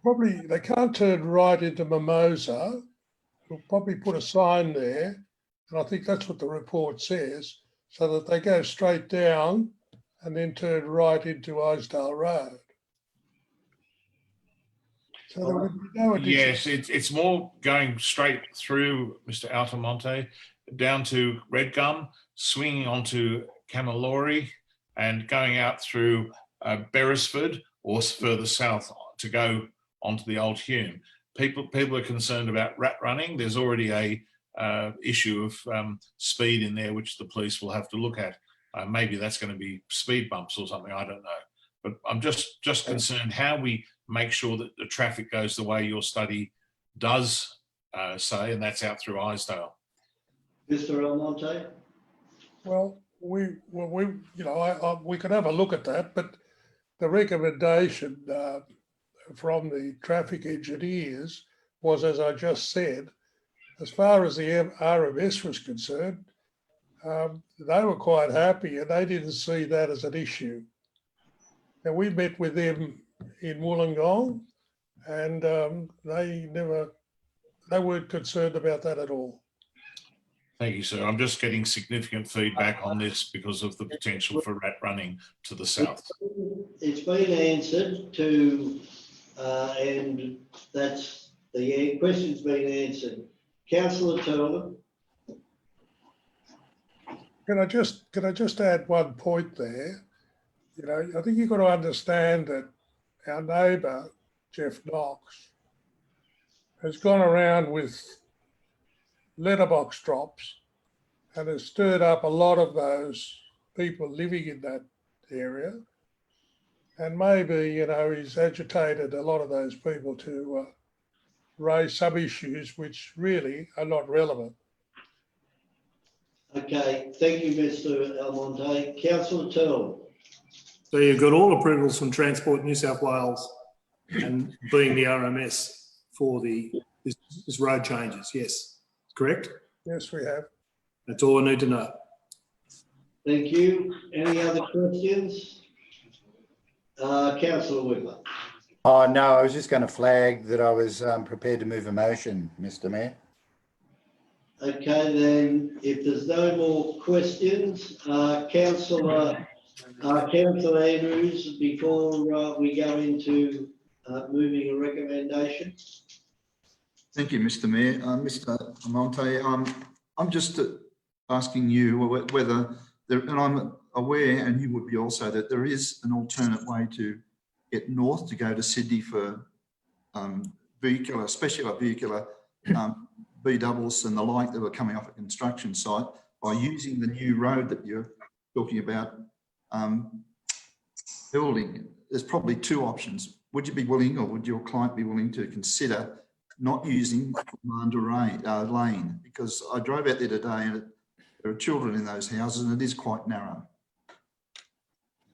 probably they can't turn right into Mimosa. We'll probably put a sign there, and I think that's what the report says, so that they go straight down and then turn right into Isdale Road. So there would be no addition. Yes, it's more going straight through, Mr Almonte, down to Redgum, swinging onto Cameralorry, and going out through Beresford or further south to go onto the Old Hume. People are concerned about rat running. There's already a issue of speed in there, which the police will have to look at. Maybe that's going to be speed bumps or something, I don't know. But I'm just concerned how we make sure that the traffic goes the way your study does say, and that's out through Isdale. Mr Almonte. Well, we could have a look at that, but the recommendation from the traffic engineers was, as I just said, as far as the RMS was concerned, they were quite happy and they didn't see that as an issue. And we met with them in Wollongong, and they weren't concerned about that at all. Thank you, sir. I'm just getting significant feedback on this because of the potential for rat running to the south. It's been answered and that's the question's been answered. Councillor Turner. Can I just add one point there? You know, I think you've got to understand that our neighbour, Jeff Knox, has gone around with letterbox drops and has stirred up a lot of those people living in that area. And maybe, you know, he's agitated a lot of those people to raise some issues which really are not relevant. Okay, thank you, Mr Almonte. Councillor Turl. So you've got all approvals from Transport New South Wales and being the RMS for this road changes, yes, correct? Yes, we have. That's all I need to know. Thank you. Any other questions? Councillor Whipper. Oh, no, I was just going to flag that I was prepared to move a motion, Mr. Mayor. Okay, then, if there's no more questions, Councillor Andrews, before we go into moving a recommendation. Thank you, Mr. Mayor. Mr. Almonte, I'm just asking you whether there, and I'm aware, and you would be also, that there is an alternate way to get north to go to Sydney for vehicular, special vehicular B doubles and the like that were coming off a construction site by using the new road that you're talking about building. There's probably two options. Would you be willing, or would your client be willing to consider not using Commander Lane? Because I drove out there today and there are children in those houses and it is quite narrow.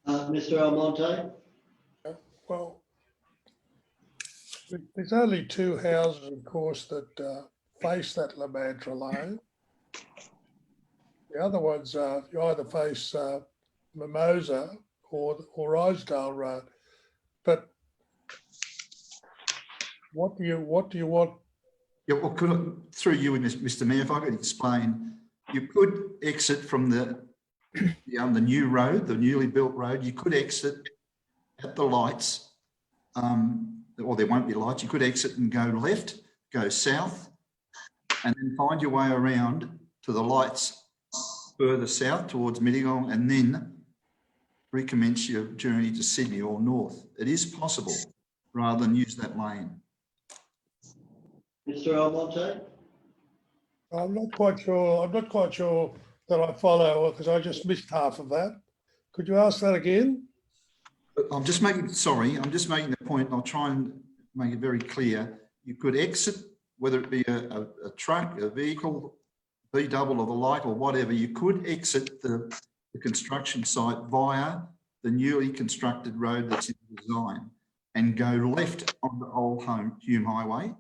Mr Almonte? Well, there's only two houses, of course, that face that Lamandra Lane. The other ones you either face Mimosa or Rosedale Road. But what do you want? Yeah, well, through you, Mr. Mayor, if I could explain, you could exit from the new road, the newly built road. You could exit at the lights, or there won't be lights. You could exit and go left, go south, and then find your way around to the lights further south towards Mittagong, and then recommence your journey to Sydney or north. It is possible, rather than use that lane. Mr Almonte? I'm not quite sure that I follow, because I just missed half of that. Could you ask that again? I'm just making the point, and I'll try and make it very clear. You could exit, whether it be a truck, a vehicle, B double or the like or whatever, you could exit the construction site via the newly constructed road that's in design and go left on the old Hume Highway,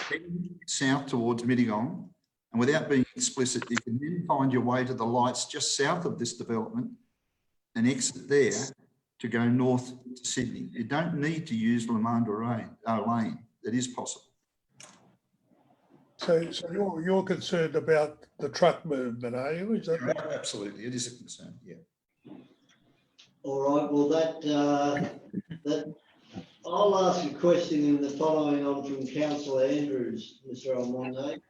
heading south towards Mittagong, and without being explicit, you can then find your way to the lights just south of this development and exit there to go north to Sydney. You don't need to use Lamandra Lane. It is possible. So you're concerned about the truck movement, are you? Is that right? Absolutely, it is a concern, yeah. All right, well, that I'll ask a question in the following on from Councillor Andrews, Mr Almonte.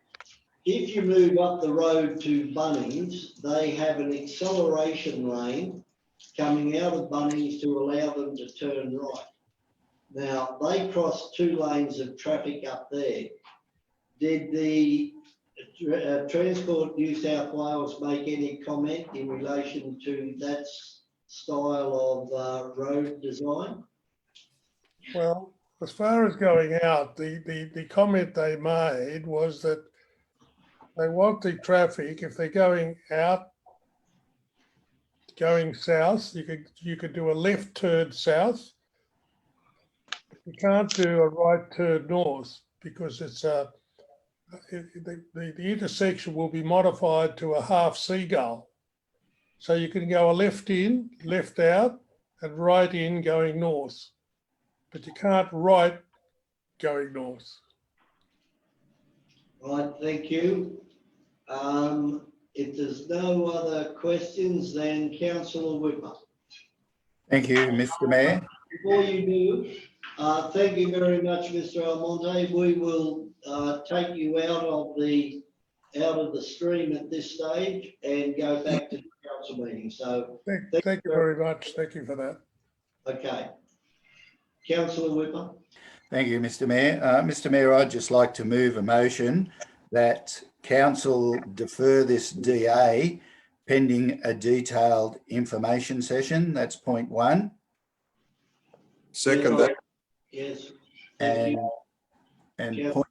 If you move up the road to Bunnings, they have an acceleration lane coming out of Bunnings to allow them to turn right. Now, they cross two lanes of traffic up there. Did the Transport New South Wales make any comment in relation to that style of road design? Well, as far as going out, the comment they made was that they want the traffic, if they're going out, going south, you could do a left turn south. You can't do a right turn north because it's the intersection will be modified to a half seagull. So you can go a left in, left out, and right in going north. But you can't right going north. Right, thank you. If there's no other questions, then Councillor Whipper. Thank you, Mr. Mayor. Before you do, thank you very much, Mr Almonte. We will take you out of the stream at this stage and go back to the council meeting. So, Thank you very much. Thank you for that. okay. Councillor Whipper. Thank you, Mr. Mayor. Mr. Mayor, I'd just like to move a motion that council defer this DA pending a detailed information session. That's point one. Second that. Yes. Thank you. And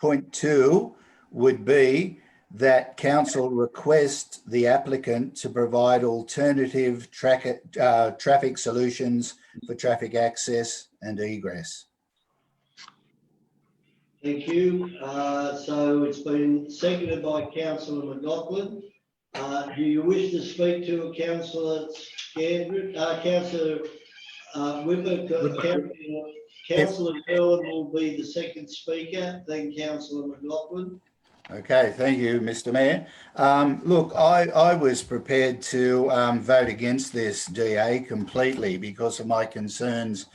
point two would be that council request the applicant to provide alternative traffic solutions for traffic access and egress. Thank you. So it's been seconded by Councillor McLaughlin. Do you wish to speak to Councillor Scandrett? Councillor Whipper, Councillor Curlin will be the second speaker, then Councillor McLaughlin. Okay, thank you, Mr. Mayor. Look, I was prepared to vote against this DA completely because of my concerns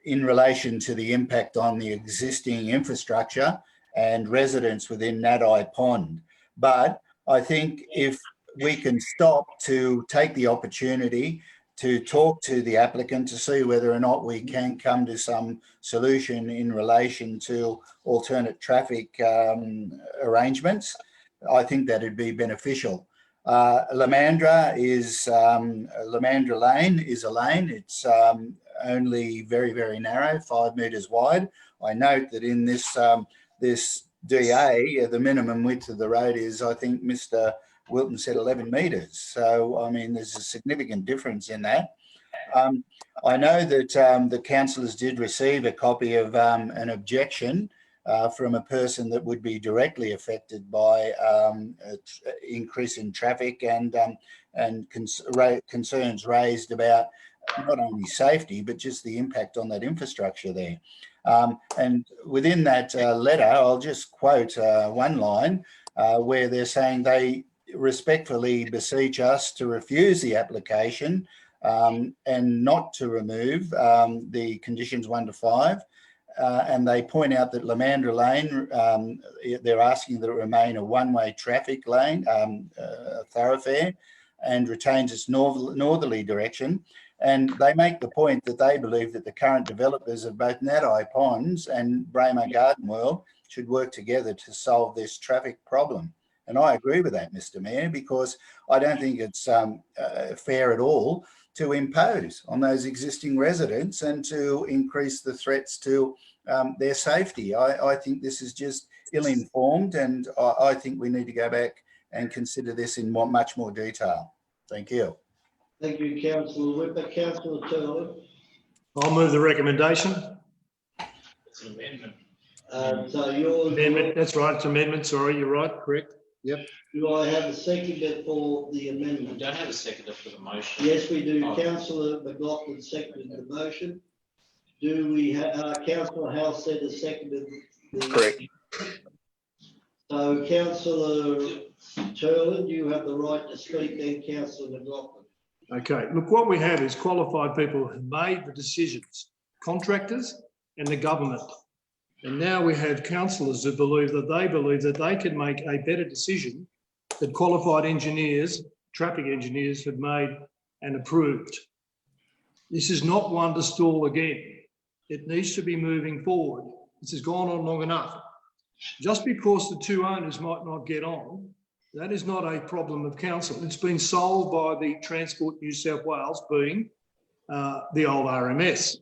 in relation to the impact on the existing infrastructure and residents within Nadai Pond. But I think if we can stop to take the opportunity to talk to the applicant to see whether or not we can come to some solution in relation to alternate traffic arrangements, I think that would be beneficial. Lamandra Lane is a lane. It's only very, very narrow, 5 metres wide. I note that in this this DA, the minimum width of the road is, I think Mr. Wilton said 11 metres. So, I mean, there's a significant difference in that. I know that the councillors did receive a copy of an objection from a person that would be directly affected by increase in traffic and concerns raised about not only safety, but just the impact on that infrastructure there. And within that letter, I'll just quote one line where they're saying they respectfully beseech us to refuse the application and not to remove the conditions 1 to 5. And they point out that Lamandra Lane, they're asking that it remain a one-way traffic lane, thoroughfare, and retains its northerly direction. And they make the point that they believe that the current developers of both Nadai Ponds and Braemar Garden World should work together to solve this traffic problem. And I agree with that, Mr. Mayor, because I don't think it's fair at all to impose on those existing residents and to increase the threats to their safety. I think this is just ill-informed, and I think we need to go back and consider this in much more detail. Thank you. Thank you, Councillor Whipper. Councillor Turner. I'll move the recommendation. It's an amendment. So yours. Amendment, that's right, it's amendment, sorry, you're right, correct. Yep. Do I have a seconder for the amendment? We don't have a seconder for the motion. Yes, we do. Oh. Councillor McLaughlin seconded the motion. Do we have, Councillor House said a seconded the. Correct. So Councillor Turlin, you have the right to speak, then Councillor McLaughlin. Okay, look, what we have is qualified people who made the decisions, contractors and the government. And now we have councillors who believe that they can make a better decision that qualified engineers, traffic engineers have made and approved. This is not one to stall again. It needs to be moving forward. This has gone on long enough. Just because the two owners might not get on, that is not a problem of council. It's been solved by the Transport New South Wales, being the old RMS.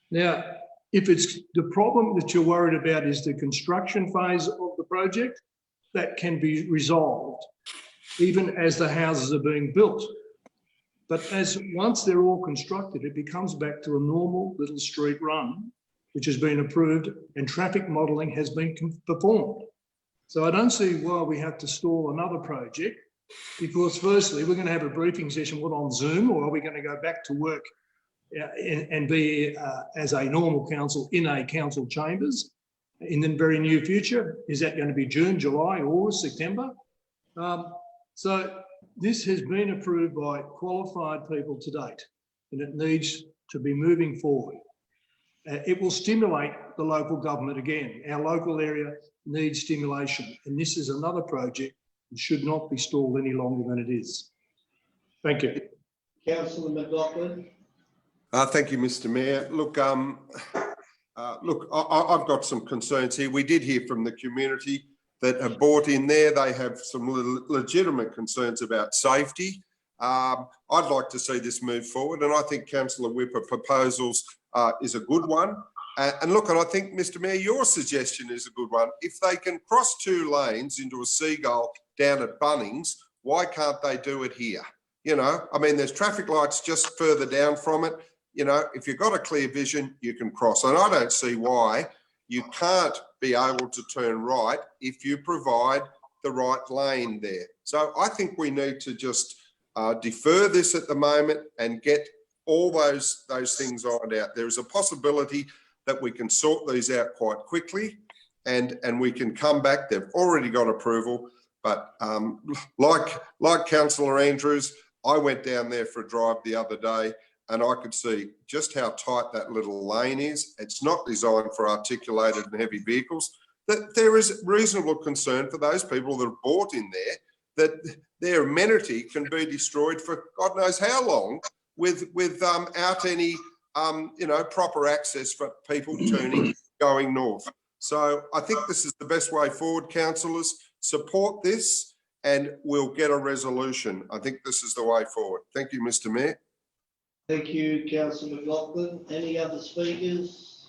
Now, if it's the problem that you're worried about is the construction phase of the project, that can be resolved, even as the houses are being built. But once they're all constructed, it becomes back to a normal little street run, which has been approved and traffic modelling has been performed. So I don't see why we have to stall another project, because firstly, we're going to have a briefing session on Zoom, or are we going to go back to work and be as a normal council in a council chambers in the very near future? Is that going to be June, July, August, September? So this has been approved by qualified people to date, and it needs to be moving forward. It will stimulate the local government again. Our local area needs stimulation, and this is another project It should not be stalled any longer than it is. Thank you. Councillor McLaughlin. Thank you, Mr. Mayor. Look, I've got some concerns here. We did hear from the community that have bought in there. They have some legitimate concerns about safety. I'd like to see this move forward, and I think Councillor Whipper proposals is a good one. And look, and I think, Mr. Mayor, your suggestion is a good one. If they can cross 2 lanes into a seagull down at Bunnings, why can't they do it here? You know, I mean, there's traffic lights just further down from it. You know, if you've got a clear vision, you can cross. And I don't see why you can't be able to turn right if you provide the right lane there. So I think we need to just defer this at the moment and get all those things ironed out. There is a possibility that we can sort these out quite quickly and we can come back. They've already got approval, but like Councillor Andrews, I went down there for a drive the other day and I could see just how tight that little lane is. It's not designed for articulated and heavy vehicles. That there is reasonable concern for those people that have bought in there that their amenity can be destroyed for God knows how long without any proper access for people going north. So I think this is the best way forward, councillors. Support this and we'll get a resolution. I think this is the way forward. Thank you, Mr. Mayor. Thank you, Councillor McLaughlin. Any other speakers?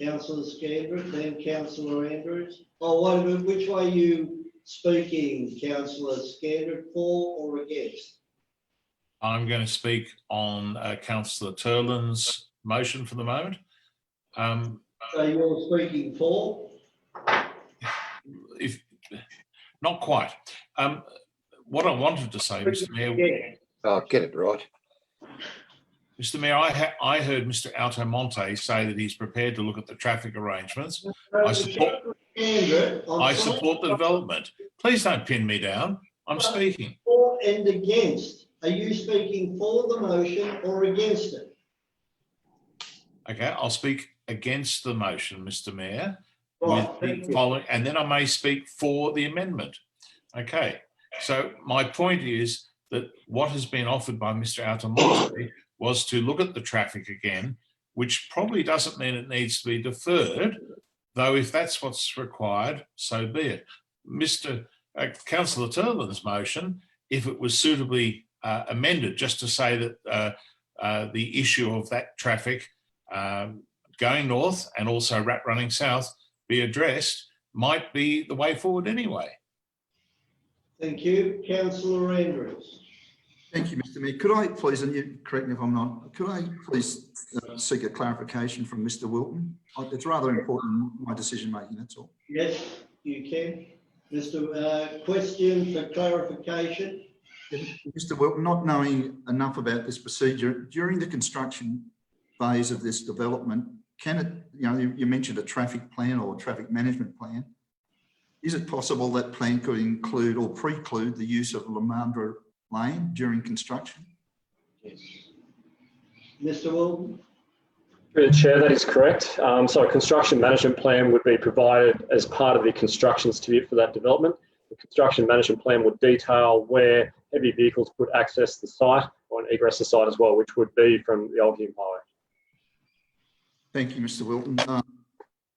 Councillor Scandrett, then Councillor Andrews. Oh, wait a minute. Which way are you speaking, Councillor Scandrett, for or against? I'm going to speak on Councillor Turlin's motion for the moment. So you're speaking for? If not quite. What I wanted to say, Mr. Mayor. Oh, get it right. Mr. Mayor, I heard Mr. Altomonte say that he's prepared to look at the traffic arrangements. I support the development. Please don't pin me down. I'm speaking. For and against. Are you speaking for the motion or against it? Okay, I'll speak against the motion, Mr. Mayor, Right, with the following, and then I may speak for the amendment. Okay, so my point is that what has been offered by Mr. Altomonte was to look at the traffic again, which probably doesn't mean it needs to be deferred, though if that's what's required, so be it. Councillor Turlin's motion, if it was suitably amended, just to say that the issue of that traffic going north and also running south be addressed, might be the way forward anyway. Thank you. Councillor Andrews. Thank you, Mr. Mayor. Could I please, and you correct me if I'm not, could I please seek a clarification from Mr. Wilton? It's rather important in my decision making, that's all. Yes, you can. Mr. Question for clarification. Mr. Wilton, not knowing enough about this procedure, during the construction phase of this development, can it, you mentioned a traffic plan or a traffic management plan. Is it possible that plan could include or preclude the use of Lamandra Lane during construction? Yes. Mr. Wilton. Through the Chair, that is correct. So a construction management plan would be provided as part of the construction certificate for that development. The construction management plan would detail where heavy vehicles could access the site or egress the site as well, which would be from the Old Hume Highway. Thank you, Mr. Wilton.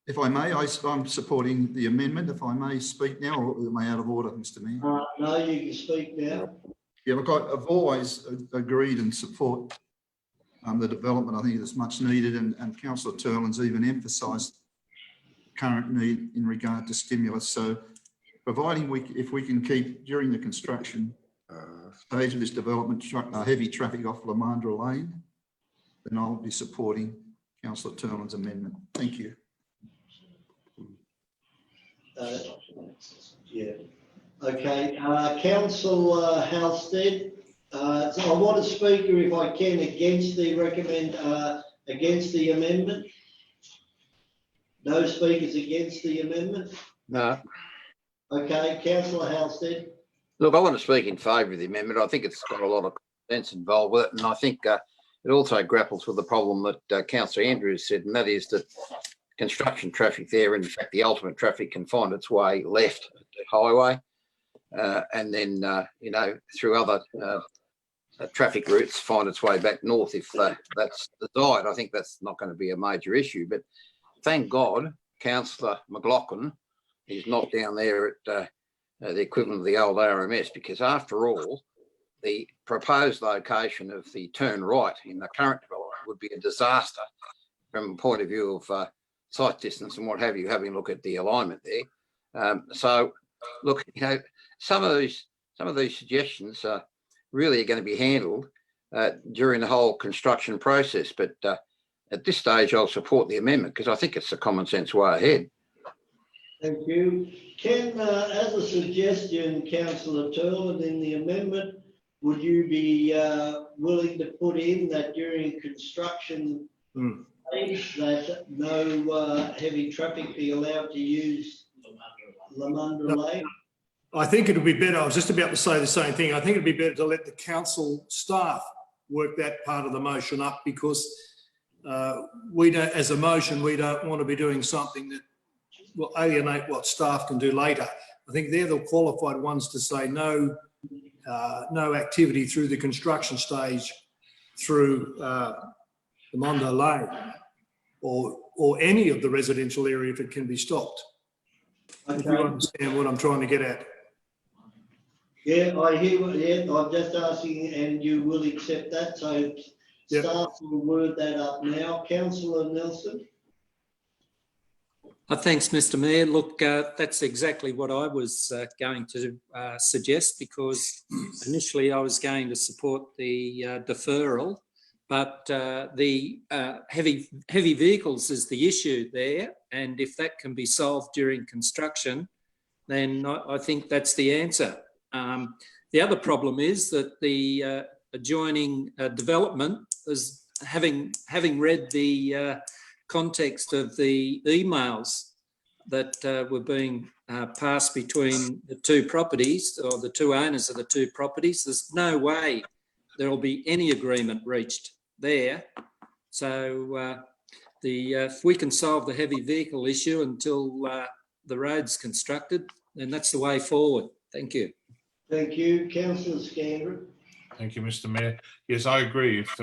If I may, I'm supporting the amendment. If I may speak now, or am I out of order, Mr. Mayor? No, you can speak now. Yeah, look, I've always agreed and support the development. I think it's much needed, and Councillor Turlin's even emphasised current need in regard to stimulus. So, providing if we can keep during the construction stage of this development heavy traffic off Lamandra Lane, then I'll be supporting Councillor Turlin's amendment. Thank you. Yeah. Okay. Councillor Halstead. So I want a speaker, if I can, against the amendment. No speakers against the amendment. No. Okay, Councillor Halstead. Look, I want to speak in favour of the amendment. I think it's got a lot of sense involved with it, and I think it also grapples with the problem that Councillor Andrews said, and that is that construction traffic there, in fact, the ultimate traffic can find its way left at the highway. and then, through other traffic routes find its way back north if that's desired. I think that's not going to be a major issue. But thank God, Councillor McLaughlin is not down there at the equivalent of the old RMS, because after all, the proposed location of the turn right in the current development would be a disaster from a point of view of sight distance and what have you, having a look at the alignment there. So, look, some of these suggestions really are going to be handled during the whole construction process. But at this stage, I'll support the amendment because I think it's a common sense way ahead. Thank you. Can, as a suggestion, Councillor Turlin, in the amendment, would you be willing to put in that during construction stage that no heavy traffic be allowed to use Lamunda Lane? I think it would be better, I was just about to say the same thing, I think it'd be better to let the council staff work that part of the motion up, because we don't, as a motion, we don't want to be doing something that will alienate what staff can do later. I think they're the qualified ones to say no activity through the construction stage through the Mondo Lane or any of the residential area if it can be stopped. Okay. If you understand what I'm trying to get at. Yeah, I hear what, yeah, I'm just asking, and you will accept that, so yep. Staff will word that up now. Councillor Nelson? Thanks, Mr Mayor. Look, that's exactly what I was going to suggest, because initially I was going to support the deferral, but the heavy vehicles is the issue there, and if that can be solved during construction, then I think that's the answer. The other problem is that the adjoining development is having read the context of the emails that were being passed between the two properties, or the two owners of the two properties. There's no way there will be any agreement reached there. So if we can solve the heavy vehicle issue until the road's constructed, then that's the way forward. Thank you. Thank you. Councillor Scandra? Thank you, Mr Mayor. Yes, I agree. If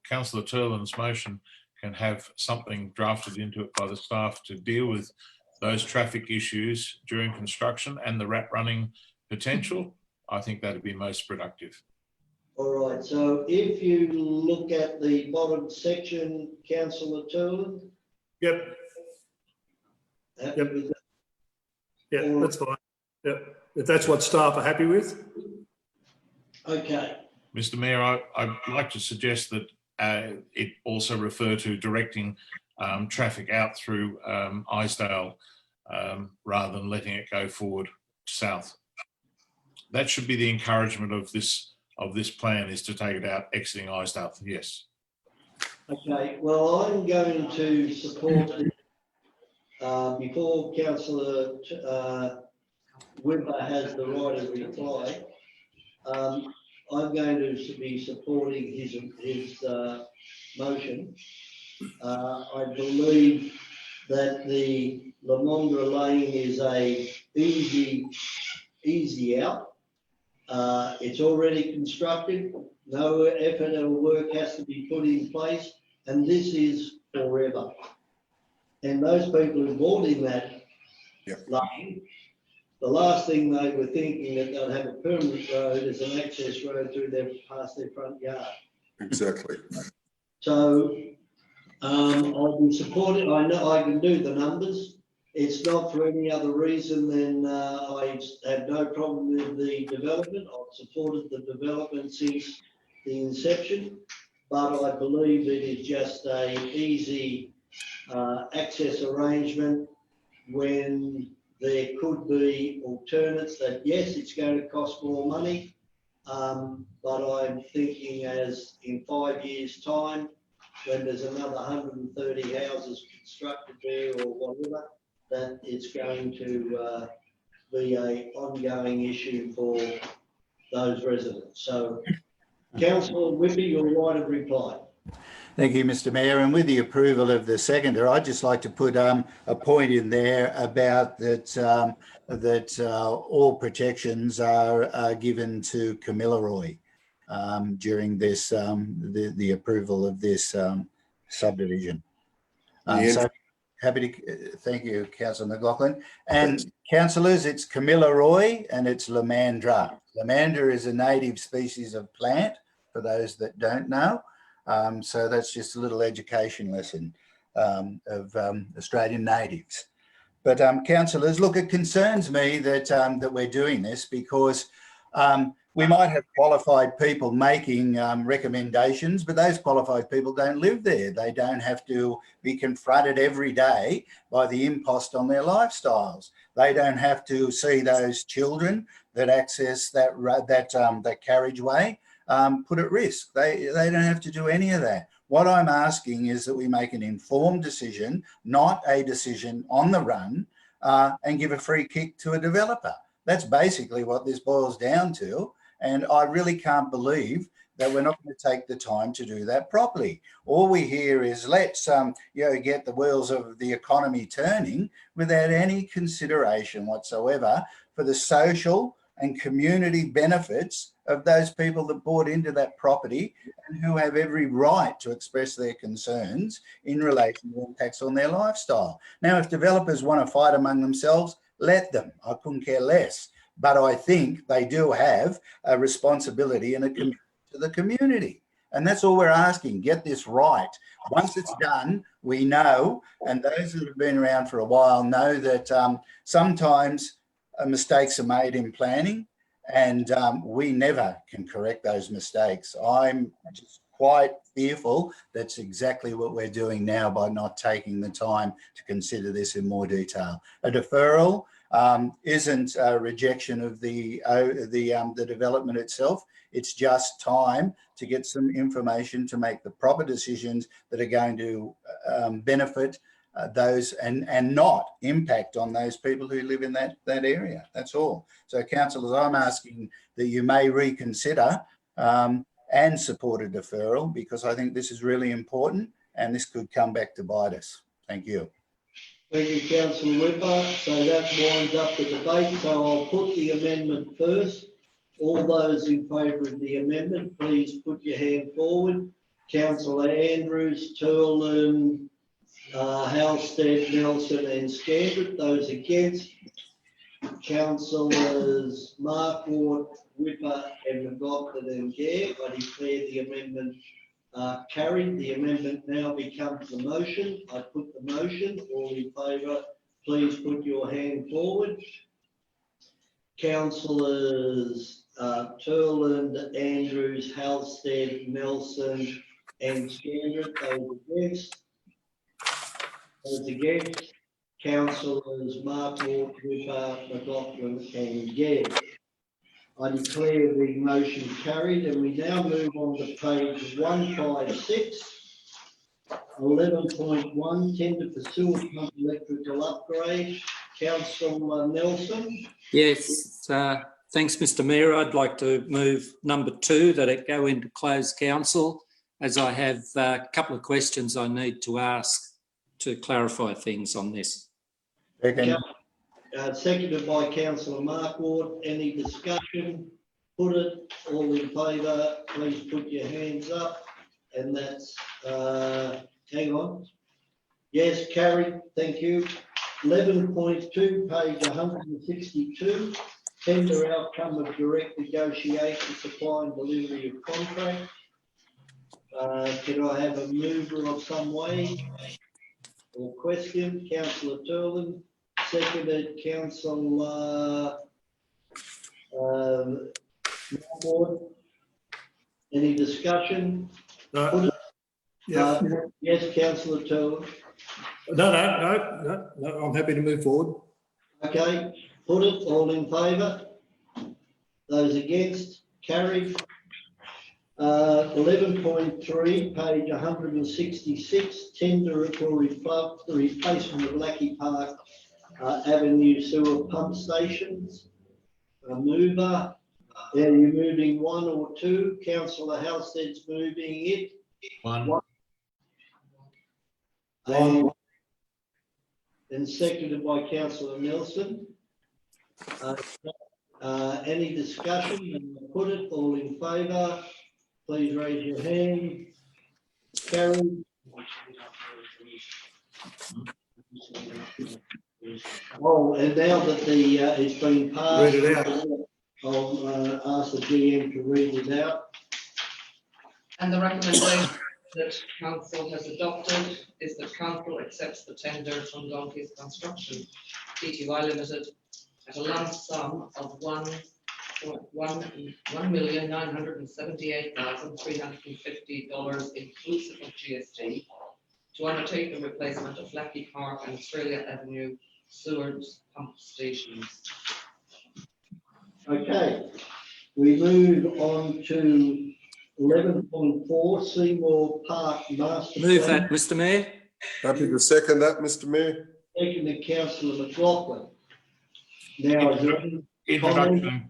Councillor Turlin's motion can have something drafted into it by the staff to deal with those traffic issues during construction and the rat running potential, I think that would be most productive. All right, so if you look at the bottom section, Councillor Turlin? Yep. Happy yep. with that? Yeah, that's fine. Yep. If that's what staff are happy with. Okay. Mr Mayor, I'd like to suggest that it also refer to directing traffic out through Isdale rather than letting it go forward south. That should be the encouragement of this plan, is to take it out exiting Isdale. Yes. Okay, well, I'm going to support before Councillor Wimber has the right of reply. I'm going to be supporting his motion. I believe that the Lamondra Lane is a easy out. It's already constructed. No effort or work has to be put in place, and this is forever. And those people who bought in that lane, the last thing they were thinking that they'll have a permanent road as an access road past their front yard. Exactly. So I'll be supporting. I know I can do the numbers. It's not for any other reason than I have no problem with the development. I've supported the development since the inception, but I believe it is just a easy access arrangement when there could be alternates that, yes, it's going to cost more money, but I'm thinking as in 5 years' time, when there's another 130 houses constructed there or whatever, that it's going to be an ongoing issue for those residents. So, Councillor Whippy, your right of reply. Thank you, Mr Mayor. And with the approval of the seconder, I'd just like to put a point in there about that all protections are given to Kamilaroi during this the approval of this subdivision. So happy to thank you, Councillor McLaughlin. And councillors, it's Kamilaroi and it's Lamandra. Lamandra is a native species of plant, for those that don't know. So that's just a little education lesson of Australian natives. But councillors, look, it concerns me that that we're doing this because we might have qualified people making recommendations, but those qualified people don't live there. They don't have to be confronted every day by the impost on their lifestyles. They don't have to see those children that access that carriageway put at risk. They don't have to do any of that. What I'm asking is that we make an informed decision, not a decision on the run, and give a free kick to a developer. That's basically what this boils down to. And I really can't believe that we're not going to take the time to do that properly. All we hear is let's get the wheels of the economy turning without any consideration whatsoever for the social and community benefits of those people that bought into that property and who have every right to express their concerns in relation to impacts on their lifestyle. Now, if developers want to fight among themselves, let them. I couldn't care less. But I think they do have a responsibility and a commitment to the community. And that's all we're asking. Get this right. Once it's done, we know, and those that have been around for a while know that sometimes mistakes are made in planning, and we never can correct those mistakes. I'm just quite fearful that's exactly what we're doing now by not taking the time to consider this in more detail. A deferral isn't a rejection of the development itself. It's just time to get some information to make the proper decisions that are going to benefit those and not impact on those people who live in that area. That's all. So, councillors, I'm asking that you may reconsider and support a deferral, because I think this is really important and this could come back to bite us. Thank you. Thank you, Councillor Whipper. So that winds up the debate. So I'll put the amendment first. All those in favour of the amendment, please put your hand forward. Councillor Andrews, Turlin, Halstead, Nelson and Scandrett. Those against, Councillors Markwart, Whipper and McLaughlin and Gare. I declare the amendment carried. The amendment now becomes the motion. I put the motion. All in favour, please put your hand forward. Councillors Turland, Andrews, Halstead, Nelson and Scandrett. Those against. Those against, Councillors Markwart, Whipper, McLaughlin and Gare. I declare the motion carried, and we now move on to page 156, 11.1, tender for sewer pump electrical upgrade. Councillor Nelson. Yes, thanks, Mr Mayor. I'd like to move number 2, that it go into closed council, as I have a couple of questions I need to ask to clarify things on this. Seconded by Councillor Markwart. Any discussion? Put it. All in favour, please put your hands up. And that's, hang on. Yes, carried. Thank you. 11.2, page 162. Tender outcome of direct negotiation, supply and delivery of contract. Can I have a mover of some way or question? Councillor Turlin. Seconded, Councillor Markwart. Any discussion? Yes, Councillor Turlin. No, I'm happy to move forward. Okay, put it. All in favour? Those against? Carried. 11.3, page 166, tender for the replacement of Lackey Park Avenue sewer pump stations. A mover. Are you moving 1 or 2? Councillor Halstead's moving it. One. And seconded by councillor Nelson. Any discussion? Put it, all in favour, please raise your hand. Carried. Oh, and now that it's been passed, Read it out. I'll ask the GM to read it out. And the recommendation that council has adopted is that council accepts the tender from Donkey's Construction Pty Limited at a lump sum of $1,978,350 inclusive of GST to undertake the replacement of Levy Park and Australia Avenue sewers pump stations. Okay, we move on to 11.4 Seymour Park Master Plan. Move that, Mr Mayor. Happy to second that, Mr Mayor. Seconded councillor McLaughlin. Now, is there any comment?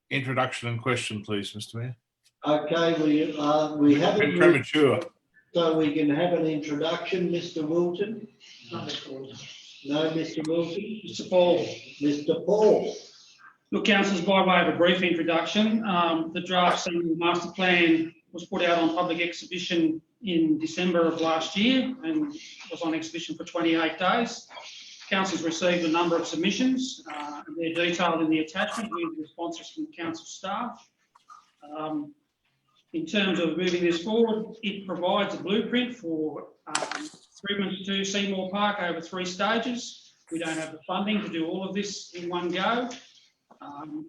Introduction and question, please, Mr Mayor. Okay, we have Been premature. so we can have an introduction, Mr. Wilton. No, Mr. Wilton. Mr. Paul. Mr. Paul. Look, councillors, by way of a brief introduction, the draft Seymour master plan was put out on public exhibition in December of last year and was on exhibition for 28 days. Council's received a number of submissions. They're detailed in the attachment with responses from council staff. In terms of moving this forward, it provides a blueprint for improvements to Seymour Park over 3 stages. We don't have the funding to do all of this in one go.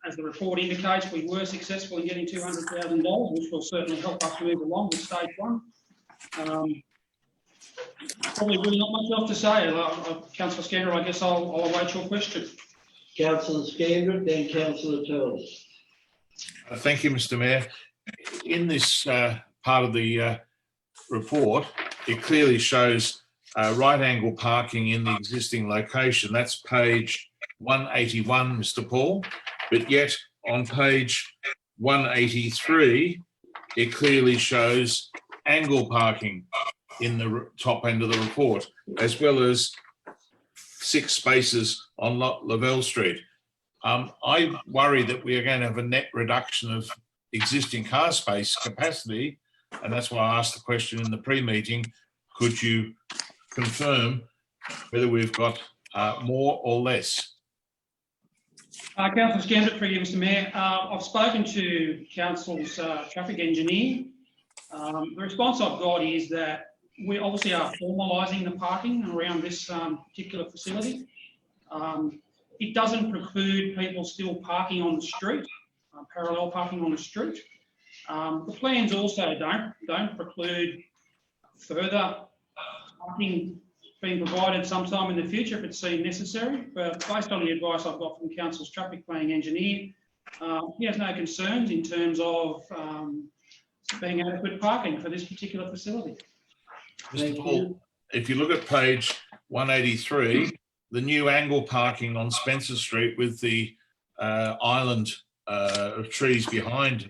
As the report indicates, we were successful in getting $200,000, which will certainly help us move along with stage 1. Probably really not much else to say. Councillor Scander, I guess I'll await your question. Councillor Scander, then councillor Turner. Thank you, Mr Mayor. In this part of the report, it clearly shows right angle parking in the existing location. That's page 181, Mr Paul, but yet on page 183, it clearly shows angle parking in the top end of the report, as well as 6 spaces on Lavelle Street. I worry that we are going to have a net reduction of existing car space capacity, and that's why I asked the question in the pre-meeting. Could you confirm whether we've got more or less? Councillor Scander, for you, Mr Mayor. I've spoken to Council's traffic engineer. The response I've got is that we obviously are formalising the parking around this particular facility. It doesn't preclude people still parking on the street, parallel parking on the street. The plans also don't preclude further parking being provided sometime in the future if it's seen necessary. But based on the advice I've got from Council's traffic planning engineer, he has no concerns in terms of being adequate parking for this particular facility. Mr Paul, if you look at page 183, the new angle parking on Spencer Street with the island of trees behind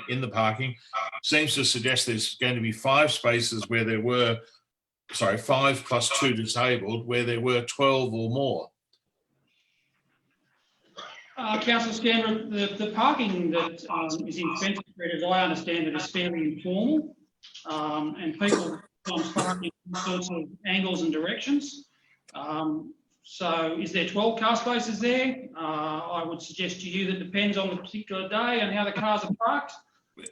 in the parking seems to suggest there's going to be 5 spaces where there were, 5 plus 2 disabled, where there were 12 or more. Councillor Scander, the parking that is in Spencer Street, as I understand it, is fairly informal, and people sometimes park in all sorts of angles and directions. So is there 12 car spaces there? I would suggest to you that depends on the particular day and how the cars are parked.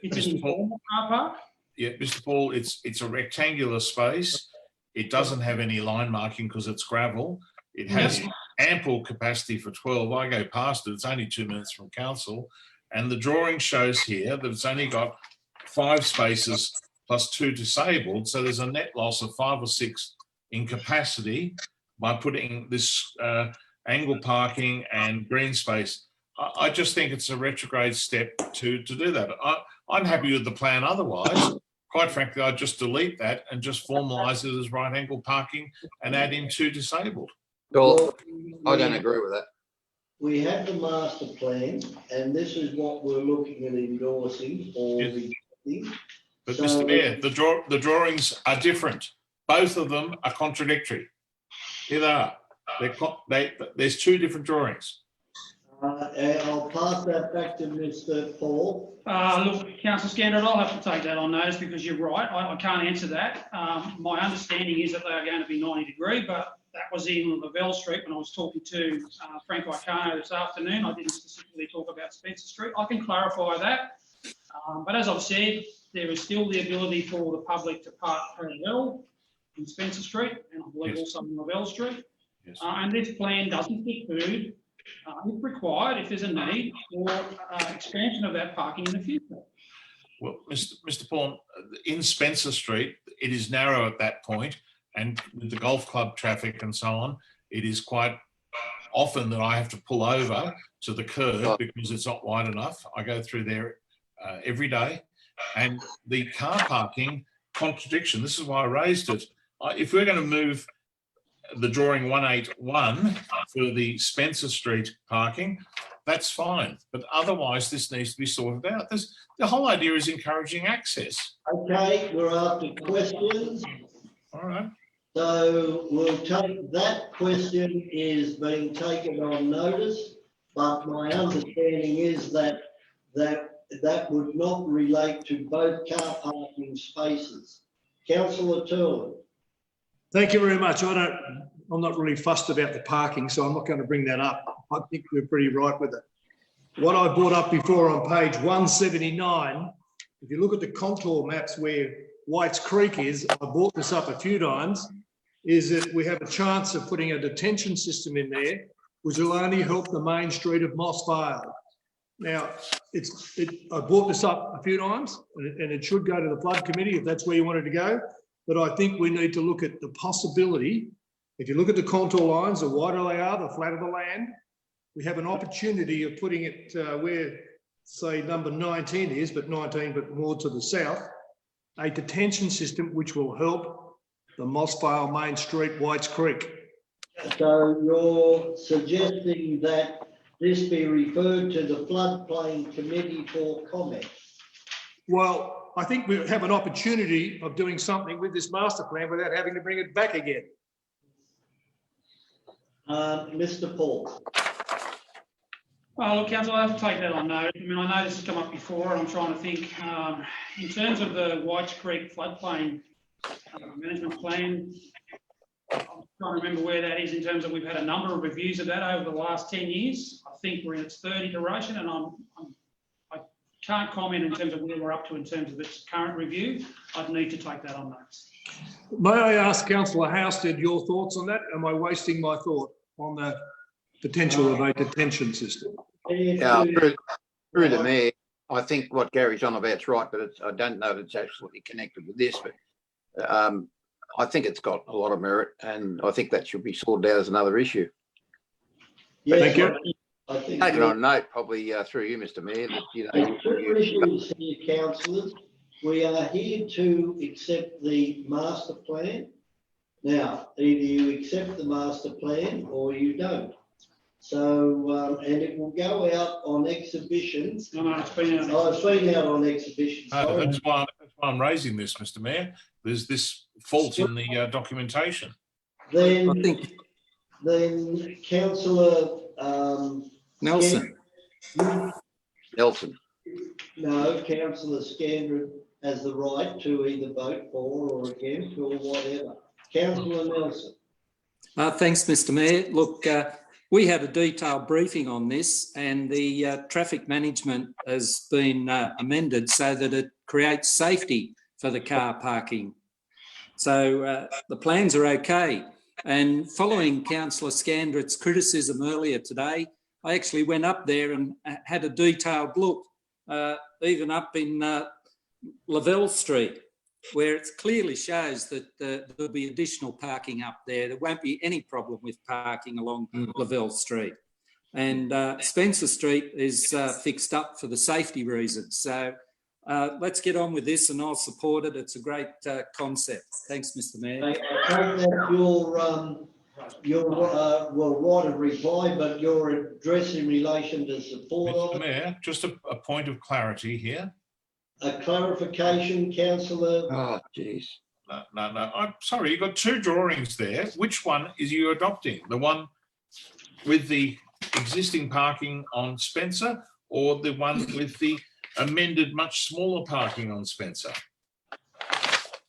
It's an informal car park. Yeah, Mr Paul, it's a rectangular space. It doesn't have any line marking because it's gravel. It has ample capacity for 12. I go past it. It's only 2 minutes from council. And the drawing shows here that it's only got 5 spaces plus 2 disabled. So there's a net loss of 5 or 6 in capacity by putting this angle parking and green space. I just think it's a retrograde step to do that. I'm happy with the plan otherwise. Quite frankly, I'd just delete that and just formalise it as right angle parking and add in 2 disabled. Well, I don't agree with that. We have the master plan, and this is what we're looking at endorsing or rejecting. But Mr Mayor, the drawings are different. both of them are contradictory. Here they are. There's two different drawings. And I'll pass that back to Mr. Paul. Look, Councillor Scandrett, I'll have to take that on notice because you're right. I can't answer that. My understanding is that they are going to be 90 degree, but that was in Lavelle Street when I was talking to Frank Icano this afternoon. I didn't specifically talk about Spencer Street. I can clarify that. But as I've said, there is still the ability for the public to park parallel in Spencer Street and I believe also in Lavelle Street. Yes. And this plan doesn't preclude, if required, if there's a need for expansion of that parking in the future. Well, Mr. Paul, in Spencer Street, it is narrow at that point, and with the golf club traffic and so on, it is quite often that I have to pull over to the curb because it's not wide enough. I go through there every day, and the car parking contradiction, this is why I raised it. If we're going to move the drawing 181 for the Spencer Street parking, that's fine. But otherwise, this needs to be sorted out. The whole idea is encouraging access. Okay, we're after questions. All right. So we'll take that question is being taken on notice, but my understanding is that would not relate to both car parking spaces. Councillor Turley. Thank you very much. I'm not really fussed about the parking, so I'm not going to bring that up. I think we're pretty right with it. What I brought up before on page 179, if you look at the contour maps where Whites Creek is, I brought this up a few times, is that we have a chance of putting a detention system in there, which will only help the main street of Moss Vale. Now, I brought this up a few times, and it should go to the flood committee if that's where you wanted to go. But I think we need to look at the possibility. If you look at the contour lines, the wider they are, the flatter the land, we have an opportunity of putting it where, say, number 19 is, but 19, but more to the south, a detention system which will help the Moss Vale Main Street, Whites Creek. So you're suggesting that this be referred to the floodplain committee for comment? Well, I think we have an opportunity of doing something with this master plan without having to bring it back again. Mr. Paul. Well, look, Council, I have to take that on notice. I mean, I know this has come up before, and I'm trying to think in terms of the Whites Creek floodplain management plan. I'm trying to remember where that is in terms of we've had a number of reviews of that over the last 10 years. I think we're in its third iteration, and I can't comment in terms of where we're up to in terms of its current review. I'd need to take that on notice. May I ask Councillor Housted your thoughts on that? Am I wasting my thought on the potential of a detention system? Yeah, through the Mayor, I think what Gary's on about is right, but I don't know if it's absolutely connected with this, but I think it's got a lot of merit, and I think that should be sorted out as another issue. Yes, thank you. I think Taken on note, probably through you, Mr. Mayor, that there's two issues here, councillors. We are here to accept the master plan. Now, either you accept the master plan or you don't. So, and it will go out on exhibitions. No, it's been out. Oh, it's been out on exhibition. Sorry. That's why I'm raising this, Mr. Mayor. There's this fault in the documentation. Then Councillor Nelson. Nelson. No, Councillor Scandrett has the right to either vote for or against or whatever. Councillor Nelson. Thanks, Mr. Mayor. Look, we had a detailed briefing on this, and the traffic management has been amended so that it creates safety for the car parking. So the plans are okay. And following Councillor Scandrett's criticism earlier today, I actually went up there and had a detailed look, even up in Lavelle Street, where it clearly shows that there'll be additional parking up there. There won't be any problem with parking along Lavelle Street. And Spencer Street is fixed up for the safety reasons. So let's get on with this, and I'll support it. It's a great concept. Thanks, Mr. Mayor. I hope that your right of reply, but your address in relation to support Mr. of it. Mayor, just a point of clarity here. A clarification, Councillor. Oh, geez. No. I'm sorry, you've got two drawings there. Which one is you adopting? The one with the existing parking on Spencer, or the one with the amended, much smaller parking on Spencer?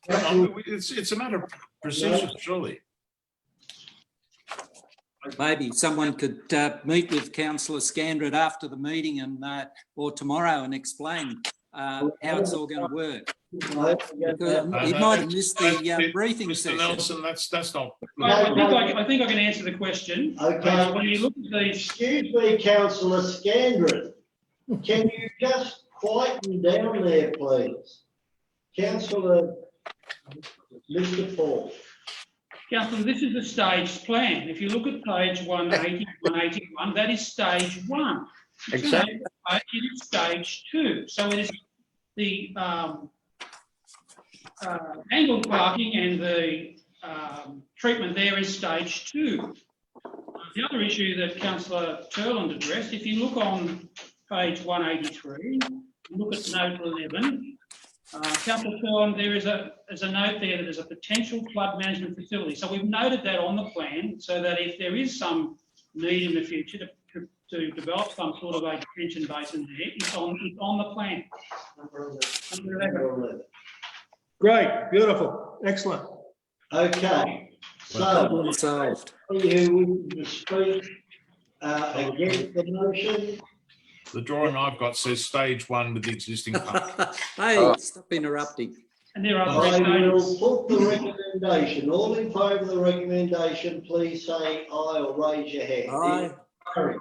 Come on, it's a matter of precision, surely. Maybe someone could meet with Councillor Scandrett after the meeting and or tomorrow and explain how it's all going to work. Because he might have missed the briefing Mr. session. Nelson, that's not. I think I can answer the question. Okay. When you look at these, Excuse me, councillor Scandrett. Can you just quieten down there, please? Councillor Mr. Paul. Councillor, this is a staged plan. If you look at page 180, 181, that is stage 1. Exactly. It is stage 2. So it is the angled parking and the treatment there is stage 2. The other issue that Councillor Turland addressed, if you look on page 183, look at note 11, Councillor Turland, there is a note there that there's a potential flood management facility. So we've noted that on the plan so that if there is some need in the future to develop some sort of a detention basin there, it's on the plan. Number 11. Great, beautiful, excellent. Okay, so Solved. you wish to speak against the motion? The drawing I've got says stage 1 with the existing parking. Hey, stop interrupting. And there are I three will stages. put the recommendation. All in favour of the recommendation, please say aye or raise your hand. Aye. Carried.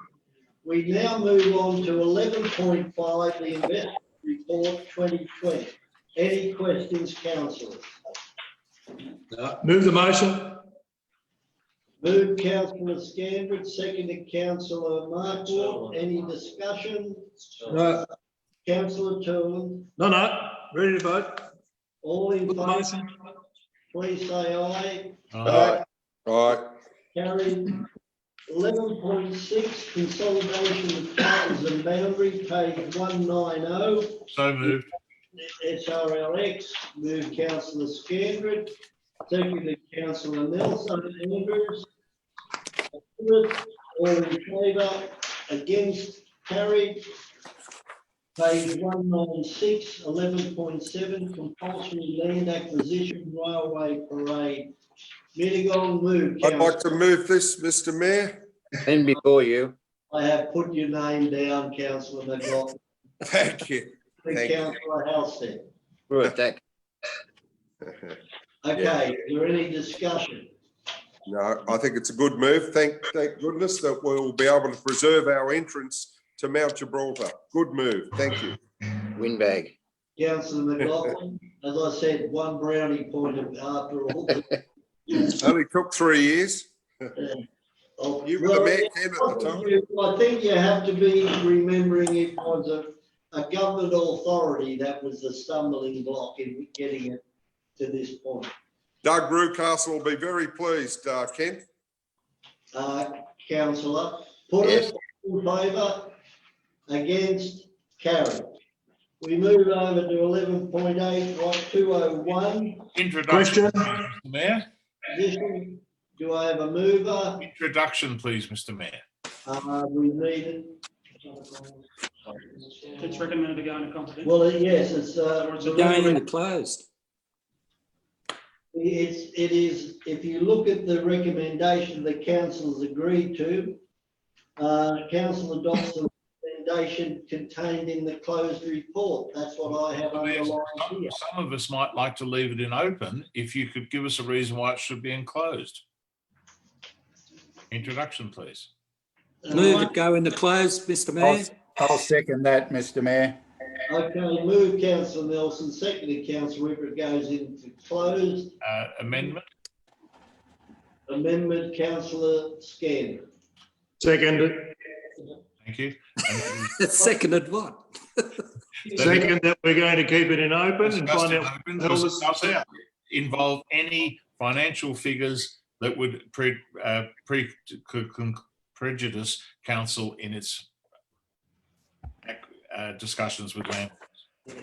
We now move on to 11.5, the investment report 2020. Any questions, councillors? Move the motion. Move councillor Scandrett, seconded councillor Markle. Any discussion? No, Councillor Turland, no, ready to vote. all in Put the favour, motion. please say aye. Aye. Aye. Carried. 11.6, consolidation of titles and boundary, page 190. So moved. SRLX, move councillor Scandrett, seconded councillor Nelson. Andrews. All in favour, against, carried. Page 196, 11.7, compulsory land acquisition railway parade. Mittagong, move. I'd like councillor. to move this, Mr. Mayor. And before you, I have put your name down, councillor McLaughlin. Thank you. Thank you. Councillor Halstead. we're at that. Okay, is there any discussion? No, I think it's a good move. Thank goodness that we'll be able to preserve our entrance to Mount Gibraltar. Good move. Thank you. Windbag. Councillor McLaughlin, as I said, one brownie point after all. Only took 3 years. Oh, You were the mayor, Ken, at the time. I think you have to be remembering it was a government authority that was the stumbling block in getting it to this point. Doug Rewcastle will be very pleased, Ken. Councillor, put Yes. it in favour, against, carried. We move over to 11.8, right, 201. Introduction, Question. Mr. Mayor. Position, do I have a mover? Introduction, please, Mr. Mayor. We need it. It's recommended to go into confidential. Well, yes, it's, Going into closed. it is, if you look at the recommendation that council has agreed to, council adopts the recommendation contained in the closed report. That's what I have underlined here. Some of us might like to leave it in open if you could give us a reason why it should be enclosed. Introduction, please. Move it go into closed, Mr. Mayor. I'll second that, Mr. Mayor. Okay, move councillor Nelson, seconded councillor Whipper, it goes into closed. Amendment. Amendment, councillor Scandrett. Second. Thank you. Seconded what? Second that we're going to keep it in open and find out. Open, does it involve any financial figures that would prejudice council in its discussions with land? It's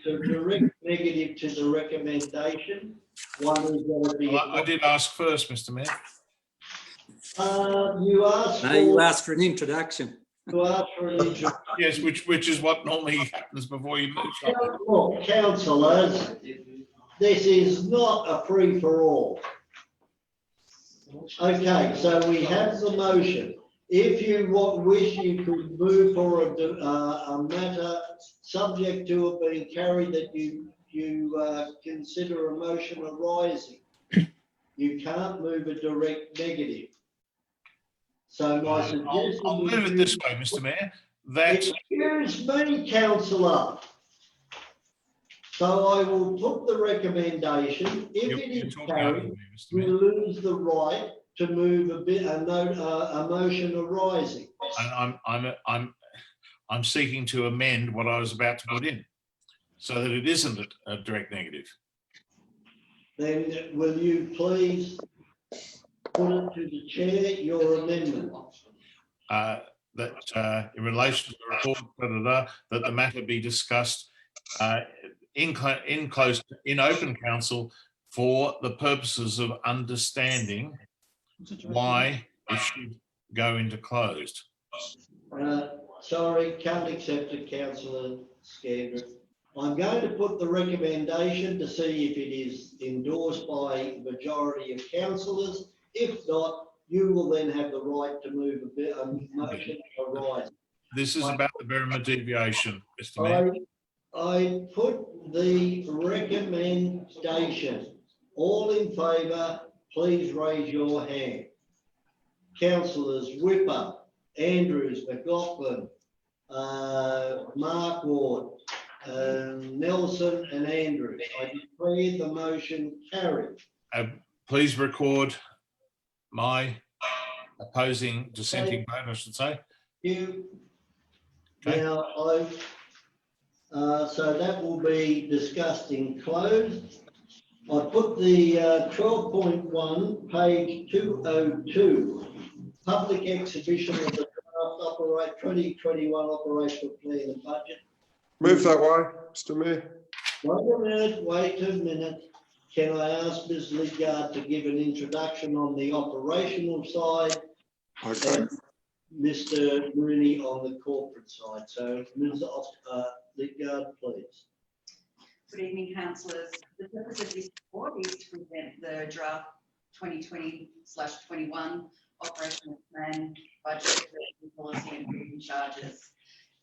a direct negative to the recommendation. One is going to be. I did ask first, Mr. Mayor. You asked No, you asked for an introduction. You asked for an introduction. Yes, which is what normally happens before you move something. Look, councillors, this is not a free-for-all. Okay, so we have the motion. If you wish, you could move for a matter subject to it being carried that you consider a motion arising. You can't move a direct negative. So my suggestion. I'll move it this way, Mr. Mayor. That excuse me, councillor. So I will put the recommendation. If it is carried, you lose the right to move a motion arising. And I'm seeking to amend what I was about to put in, so that it isn't a direct negative. Then will you please put it to the chair, your amendment? That in relation to the report, that the matter be discussed in open council for the purposes of understanding why it should go into closed. Sorry, can't accept it, councillor Scandrett. I'm going to put the recommendation to see if it is endorsed by the majority of councillors. If not, you will then have the right to move a motion arising. This is about the Berrimah deviation, Mr. Mayor. I put the recommendation. All in favour, please raise your hand. Councillors Whipper, Andrews, McLaughlin, Mark Ward, Nelson and Andrews. I declare the motion carried. Please record my opposing dissenting vote, I should say. You. Okay. Now, so that will be discussed in closed. I put the 12.1, page 202, public exhibition of the draft 2021 operational plan and budget. Move that way, Mr. Mayor. Wait a minute. Can I ask Ms. Lidgard to give an introduction on the operational side? Okay. And Mr. Rooney on the corporate side. So Ms. Lidgard, please. Good evening, councillors. The purpose of this report is to present the draft 2020/21 operational plan, budget, policy and moving charges,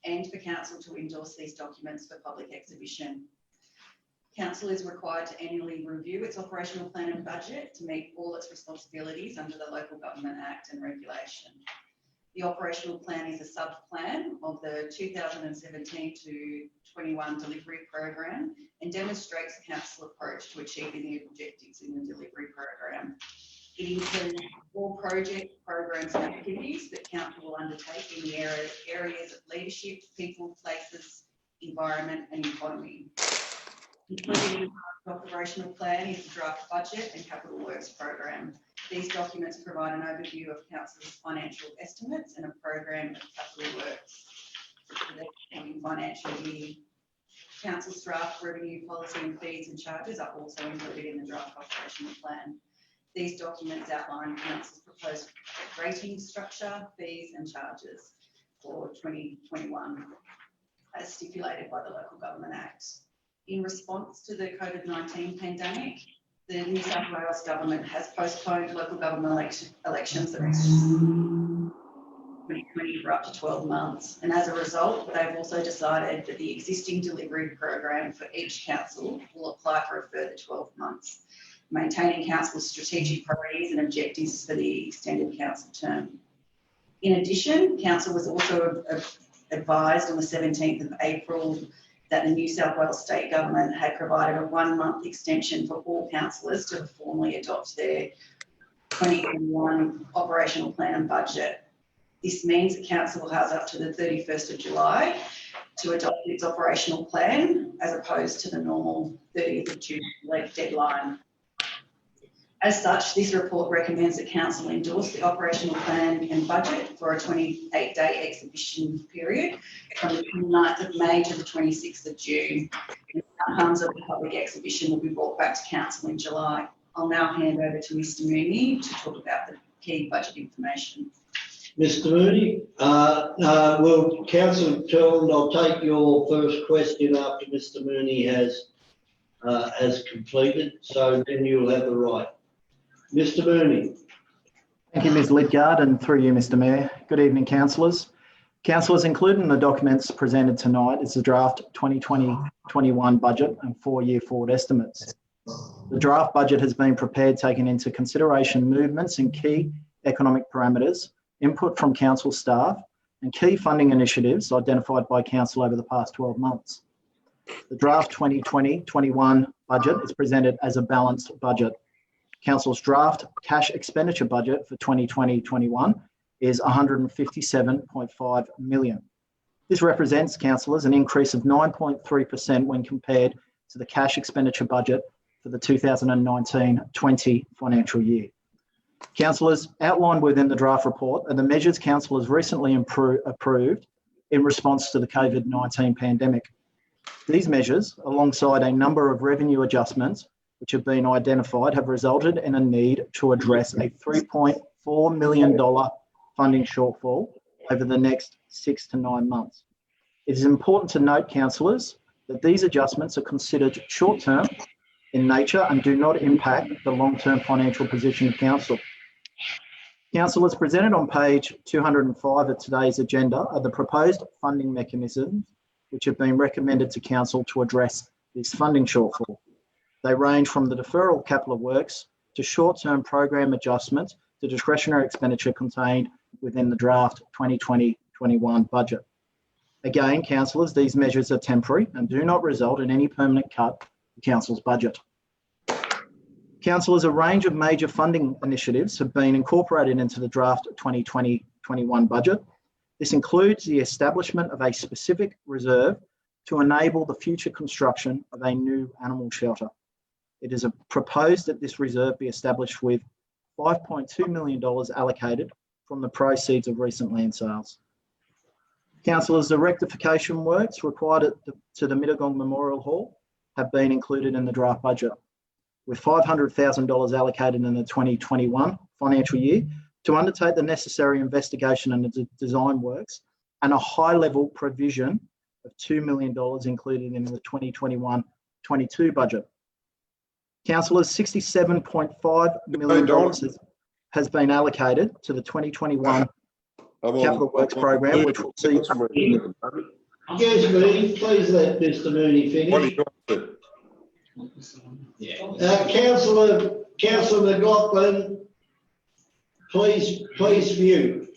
and for council to endorse these documents for public exhibition. Council is required to annually review its operational plan and budget to meet all its responsibilities under the Local Government Act and regulation. The operational plan is a sub-plan of the 2017 to 21 delivery program and demonstrates the council approach to achieving the objectives in the delivery program. It includes all projects, programs and activities that council will undertake in the areas of leadership, people, places, environment and economy. Including in the operational plan is the draft budget and capital works program. These documents provide an overview of council's financial estimates and a program of capital works for the coming financial year. Council's draft revenue policy and fees and charges are also included in the draft operational plan. These documents outline council's proposed rating structure, fees and charges for 2021 as stipulated by the Local Government Act. In response to the COVID-19 pandemic, the New South Wales government has postponed local government elections that are 2020 for up to 12 months. And as a result, they've also decided that the existing delivery program for each council will apply for a further 12 months, maintaining council's strategic priorities and objectives for the extended council term. In addition, council was also advised on the 17th of April that the New South Wales State Government had provided a 1-month extension for all councillors to formally adopt their 2021 operational plan and budget. This means that council has up to the 31st of July to adopt its operational plan as opposed to the normal 30th of June deadline. As such, this report recommends that council endorse the operational plan and budget for a 28-day exhibition period from the 29th of May to the 26th of June. The outcomes of the public exhibition will be brought back to council in July. I'll now hand over to Mr Mooney to talk about the key budget information. Mr Mooney, will Councillor Tyrrell, I'll take your first question after Mr Mooney has completed, so then you'll have the right. Mr Mooney. Thank you, Ms Lidgard, and through you, Mr Mayor. Good evening, councillors. Councillors, included in the documents presented tonight is the draft 2020-21 budget and 4-year forward estimates. The draft budget has been prepared taking into consideration movements in key economic parameters, input from council staff, and key funding initiatives identified by council over the past 12 months. The draft 2020-21 budget is presented as a balanced budget. Council's draft cash expenditure budget for 2020-21 is $157.5 million. This represents, councillors, an increase of 9.3% when compared to the cash expenditure budget for the 2019-20 financial year. Councillors, outlined within the draft report are the measures council has recently approved in response to the COVID-19 pandemic. These measures, alongside a number of revenue adjustments which have been identified, have resulted in a need to address a $3.4 million funding shortfall over the next 6 to 9 months. It is important to note, councillors, that these adjustments are considered short-term in nature and do not impact the long-term financial position of council. Councillors, presented on page 205 of today's agenda are the proposed funding mechanisms which have been recommended to council to address this funding shortfall. They range from the deferral capital works to short-term program adjustments to discretionary expenditure contained within the draft 2020-21 budget. Again, councillors, these measures are temporary and do not result in any permanent cut to council's budget. Councillors, a range of major funding initiatives have been incorporated into the draft 2020-21 budget. This includes the establishment of a specific reserve to enable the future construction of a new animal shelter. It is proposed that this reserve be established with $5.2 million allocated from the proceeds of recent land sales. Councillors, the rectification works required to the Mittagong Memorial Hall have been included in the draft budget, with $500,000 allocated in the 2021 financial year to undertake the necessary investigation and design works, and a high-level provision of $2 million included in the 2021-22 budget. Councillors, $67.5 million has been allocated to the 2021 Capital Works program, which will see... Excuse me, please let Mr Mooney finish. Councillor McLaughlin, please mute.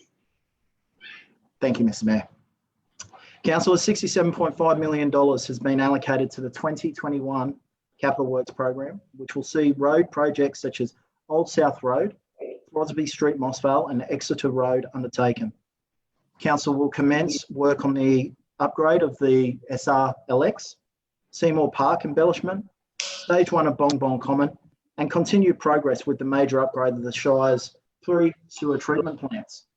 Thank you, Mr Mayor. Councillor, $67.5 million has been allocated to the 2021 Capital Works program, which will see road projects such as Old South Road, Crosby Street, Mossvale and Exeter Road undertaken. Council will commence work on the upgrade of the SRLX, Seymour Park embellishment, Stage 1 of Bong Bong Common, and continue progress with the major upgrade of the Shire's 3 sewer treatment plants.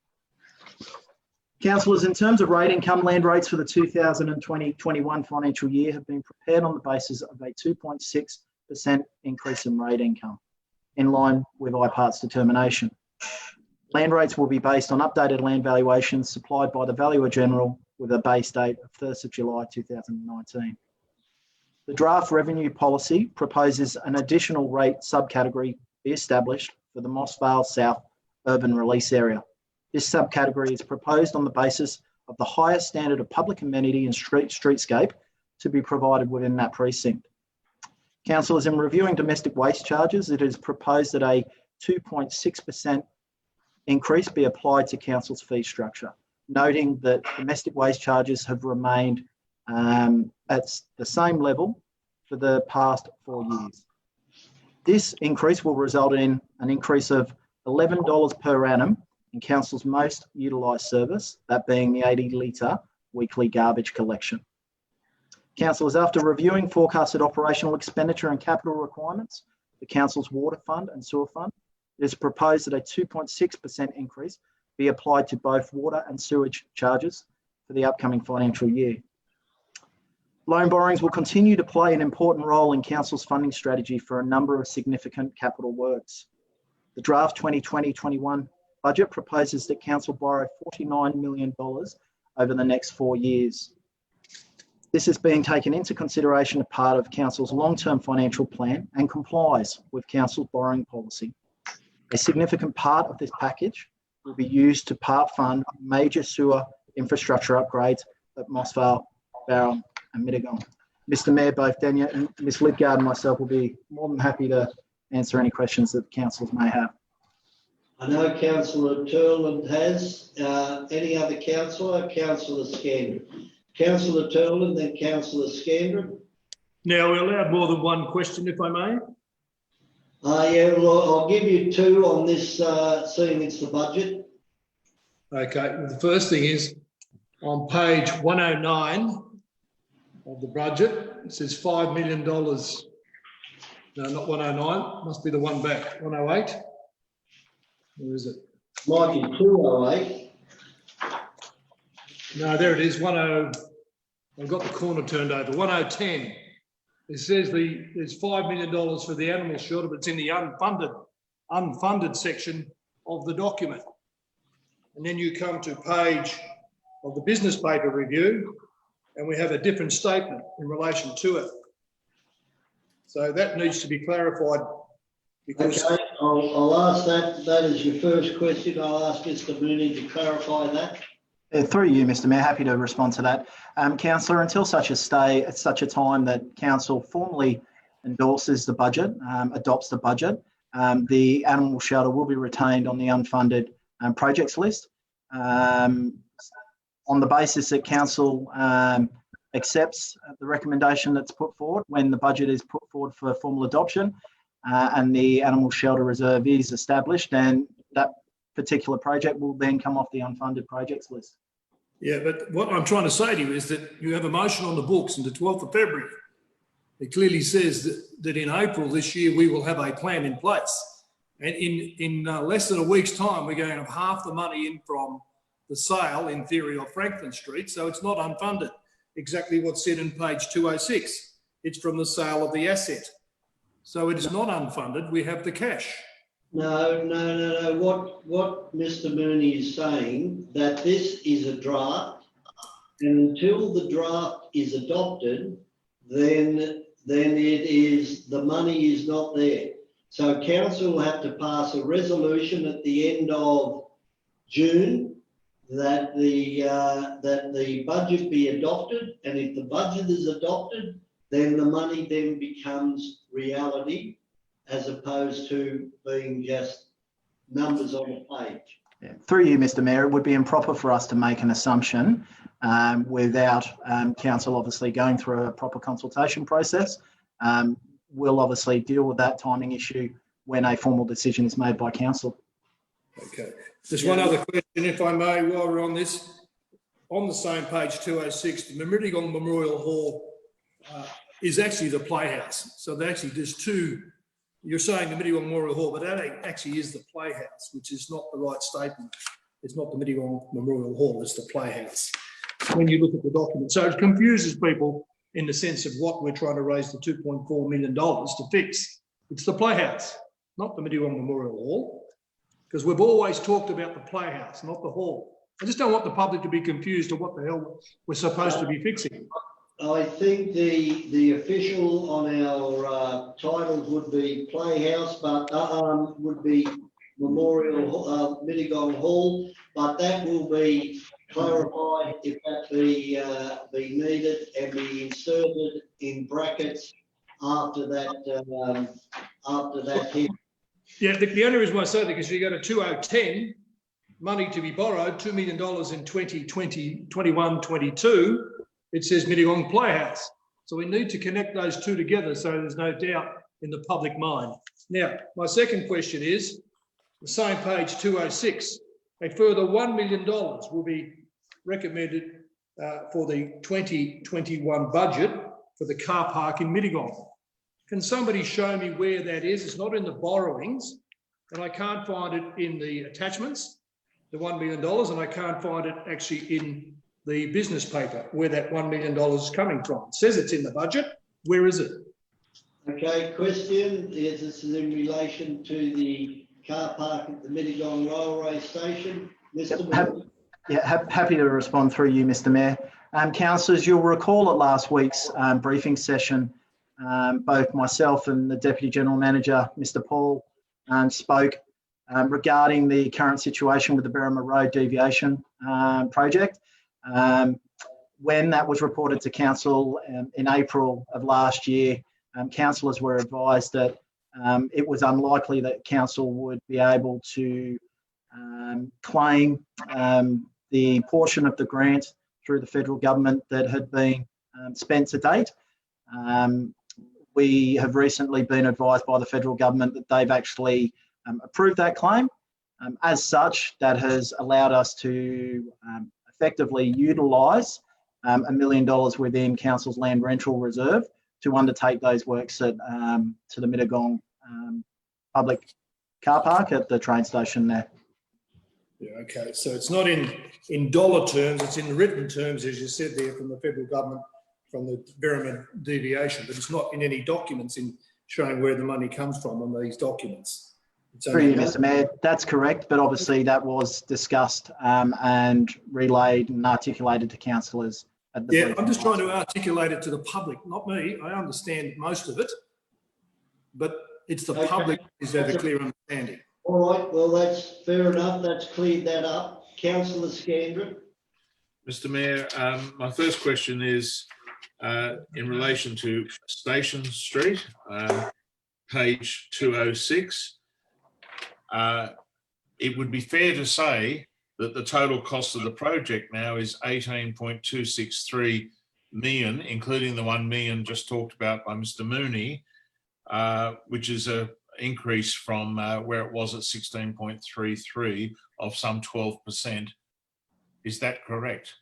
Councillors, in terms of rate income, land rates for the 2020-21 financial year have been prepared on the basis of a 2.6% increase in rate income, in line with IPART's determination. Land rates will be based on updated land valuations supplied by the Valuer General with a base date of 1st of July 2019. The draft revenue policy proposes an additional rate subcategory be established for the Mossvale South urban release area. This subcategory is proposed on the basis of the highest standard of public amenity and streetscape to be provided within that precinct. Councillors, in reviewing domestic waste charges, it is proposed that a 2.6% increase be applied to council's fee structure, noting that domestic waste charges have remained at the same level for the past 4 years. This increase will result in an increase of $11 per annum in council's most utilised service, that being the 80-litre weekly garbage collection. Councillors, after reviewing forecasted operational expenditure and capital requirements, the council's water fund and sewer fund. It is proposed that a 2.6% increase be applied to both water and sewage charges for the upcoming financial year. Loan borrowings will continue to play an important role in council's funding strategy for a number of significant capital works. The draft 2020-21 budget proposes that council borrow $49 million over the next 4 years. This is being taken into consideration as part of council's long-term financial plan and complies with council's borrowing policy. A significant part of this package will be used to part fund major sewer infrastructure upgrades at Mossvale, Barrow and Mittagong. Mr Mayor, both Daniel and Ms Lidgard and myself will be more than happy to answer any questions that councillors may have. I know Councillor Turland has. Any other councillor? Councillor Scandrett. Councillor Turland, then Councillor Scandrett. Now, we're allowed more than one question, if I may. Yeah, well, I'll give you two on this, seeing it's the budget. Okay, well, the first thing is on page 109 of the budget, it says $5 million. No, not 109, must be the one back, 108. Where is it? Might be 208. No, there it is, 10. I've got the corner turned over, 1010. It says there's $5 million for the animal shelter, but it's in the unfunded section of the document. And then you come to page of the business paper review, and we have a different statement in relation to it. So that needs to be clarified. Because okay, I'll ask that. That is your first question. I'll ask Mr Mooney to clarify that. Through you, Mr Mayor, happy to respond to that. Councillor, until such a time that council formally endorses the budget, adopts the budget, the animal shelter will be retained on the unfunded projects list. On the basis that council accepts the recommendation that's put forward when the budget is put forward for formal adoption and the animal shelter reserve is established, and that particular project will then come off the unfunded projects list. yeah, but what I'm trying to say to you is that you have a motion on the books on the 12th of February. It clearly says that in April this year, we will have a plan in place. And in less than a week's time, we're going to have half the money in from the sale, in theory, of Franklin Street. So it's not unfunded. Exactly what's said in page 206. It's from the sale of the asset. So it is not unfunded. We have the cash. No. What Mr Mooney is saying, that this is a draft, and until the draft is adopted, then it is, the money is not there. So council will have to pass a resolution at the end of June that the budget be adopted, and if the budget is adopted, then the money then becomes reality, as opposed to being just numbers on a page. Yeah. Through you, Mr Mayor, it would be improper for us to make an assumption without council obviously going through a proper consultation process. We'll obviously deal with that timing issue when a formal decision is made by council. Okay. Just one other question, if I may, while we're on this. On the same page 206, the Mittagong Memorial Hall is actually the playhouse. So there's two. You're saying the Mittagong Memorial Hall, but that actually is the playhouse, which is not the right statement. It's not the Mittagong Memorial Hall, it's the playhouse when you look at the document. So it confuses people in the sense of what we're trying to raise the $2.4 million to fix. It's the playhouse, not the Mittagong Memorial Hall, because we've always talked about the playhouse, not the hall. I just don't want the public to be confused of what the hell we're supposed to be fixing. I think the official on our titles would be Playhouse, but would be Memorial Mittagong Hall, but that will be clarified if that be needed and be inserted in brackets after that hit. Yeah, the only reason why I say that is because you go to 2010, money to be borrowed, $2 million in 2020, 21, 22. It says Mittagong Playhouse. So we need to connect those two together so there's no doubt in the public mind. Now, my second question is, the same page 206, a further $1 million will be recommended for the 2021 budget for the car park in Mittagong. Can somebody show me where that is? It's not in the borrowings, and I can't find it in the attachments, the $1 million, and I can't find it actually in the business paper where that $1 million is coming from. It says it's in the budget. Where is it? Okay, question is this is in relation to the car park at the Mittagong Railway Station. Mr. Moore. Happy to respond through you, Mr. Mayor. Councillors, you'll recall at last week's briefing session, both myself and the Deputy General Manager, Mr. Paul, spoke regarding the current situation with the Berrima Road deviation project. When that was reported to Council in April of last year, councillors were advised that it was unlikely that Council would be able to claim the portion of the grant through the federal government that had been spent to date. We have recently been advised by the federal government that they've actually approved that claim. As such, that has allowed us to effectively utilise $1 million within Council's land rental reserve to undertake those works at to the Mittagong public car park at the train station there. Yeah, okay. So it's not in dollar terms, it's in written terms, as you said there, from the federal government, from the Berrima deviation, but it's not in any documents in showing where the money comes from on these documents. Through you, Mr. Mayor, that's correct, but obviously that was discussed and relayed and articulated to councillors. Yeah, I'm just trying to articulate it to the public, not me. I understand most of it, but it's the public who's had a clear understanding. All right, well, that's fair enough. That's cleared that up. Councillor Scandrett. Mr. Mayor, my first question is in relation to Station Street, page 206. It would be fair to say that the total cost of the project now is 18.263 million, including the 1 million just talked about by Mr. Mooney, which is an increase from where it was at 16.33 of some 12%. Is that correct?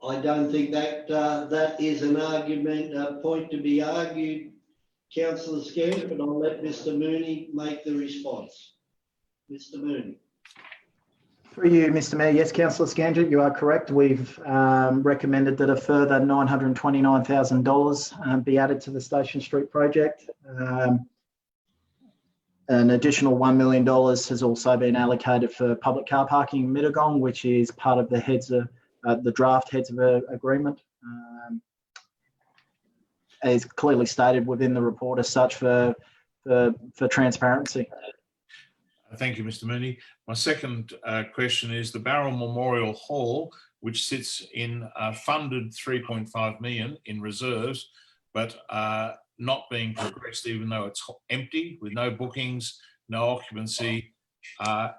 I don't think that that is an argument, point to be argued, Councillor Scandrett, but I'll let Mr. Mooney make the response. Mr. Mooney. Through you, Mr. Mayor. Yes, Councillor Scandrett, you are correct. We've recommended that a further $929,000 be added to the Station Street project. An additional $1 million has also been allocated for public car parking in Mittagong, which is part of the draft heads of agreement. Is clearly stated within the report as such for transparency. Thank you, Mr. Mooney. My second question is the Barrel Memorial Hall, which sits in funded 3.5 million in reserves, but not being progressed, even though it's empty with no bookings, no occupancy,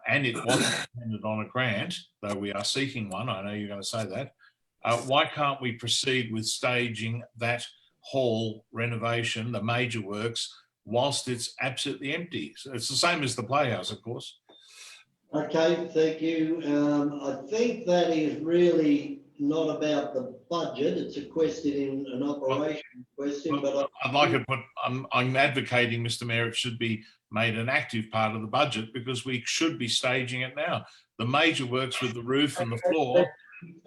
and it wasn't dependent on a grant, though we are seeking one. I know you're going to say that. Why can't we proceed with staging that hall renovation, the major works, whilst it's absolutely empty? So it's the same as the Playhouse, of course. Okay, thank you. I think that is really not about the budget. It's a question in an operation question, but I'd like it, but I'm advocating, Mr. Mayor, it should be made an active part of the budget because we should be staging it now. The major works with the roof and the floor.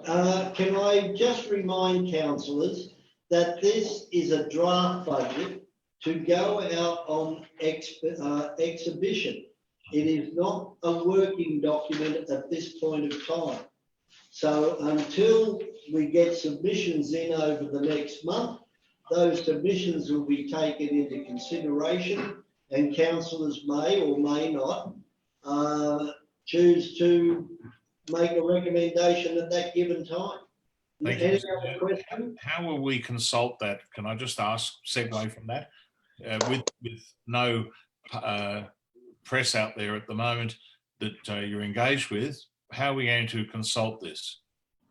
Can I just remind councillors that this is a draft budget to go out on exhibition. It is not a working document at this point of time. So until we get submissions in over the next month, those submissions will be taken into consideration and councillors may or may not choose to make a recommendation at that given time. Thank you, Mr. Mayor. How will we consult that? Can I just ask, segue from that? With no press out there at the moment that you're engaged with, how are we going to consult this?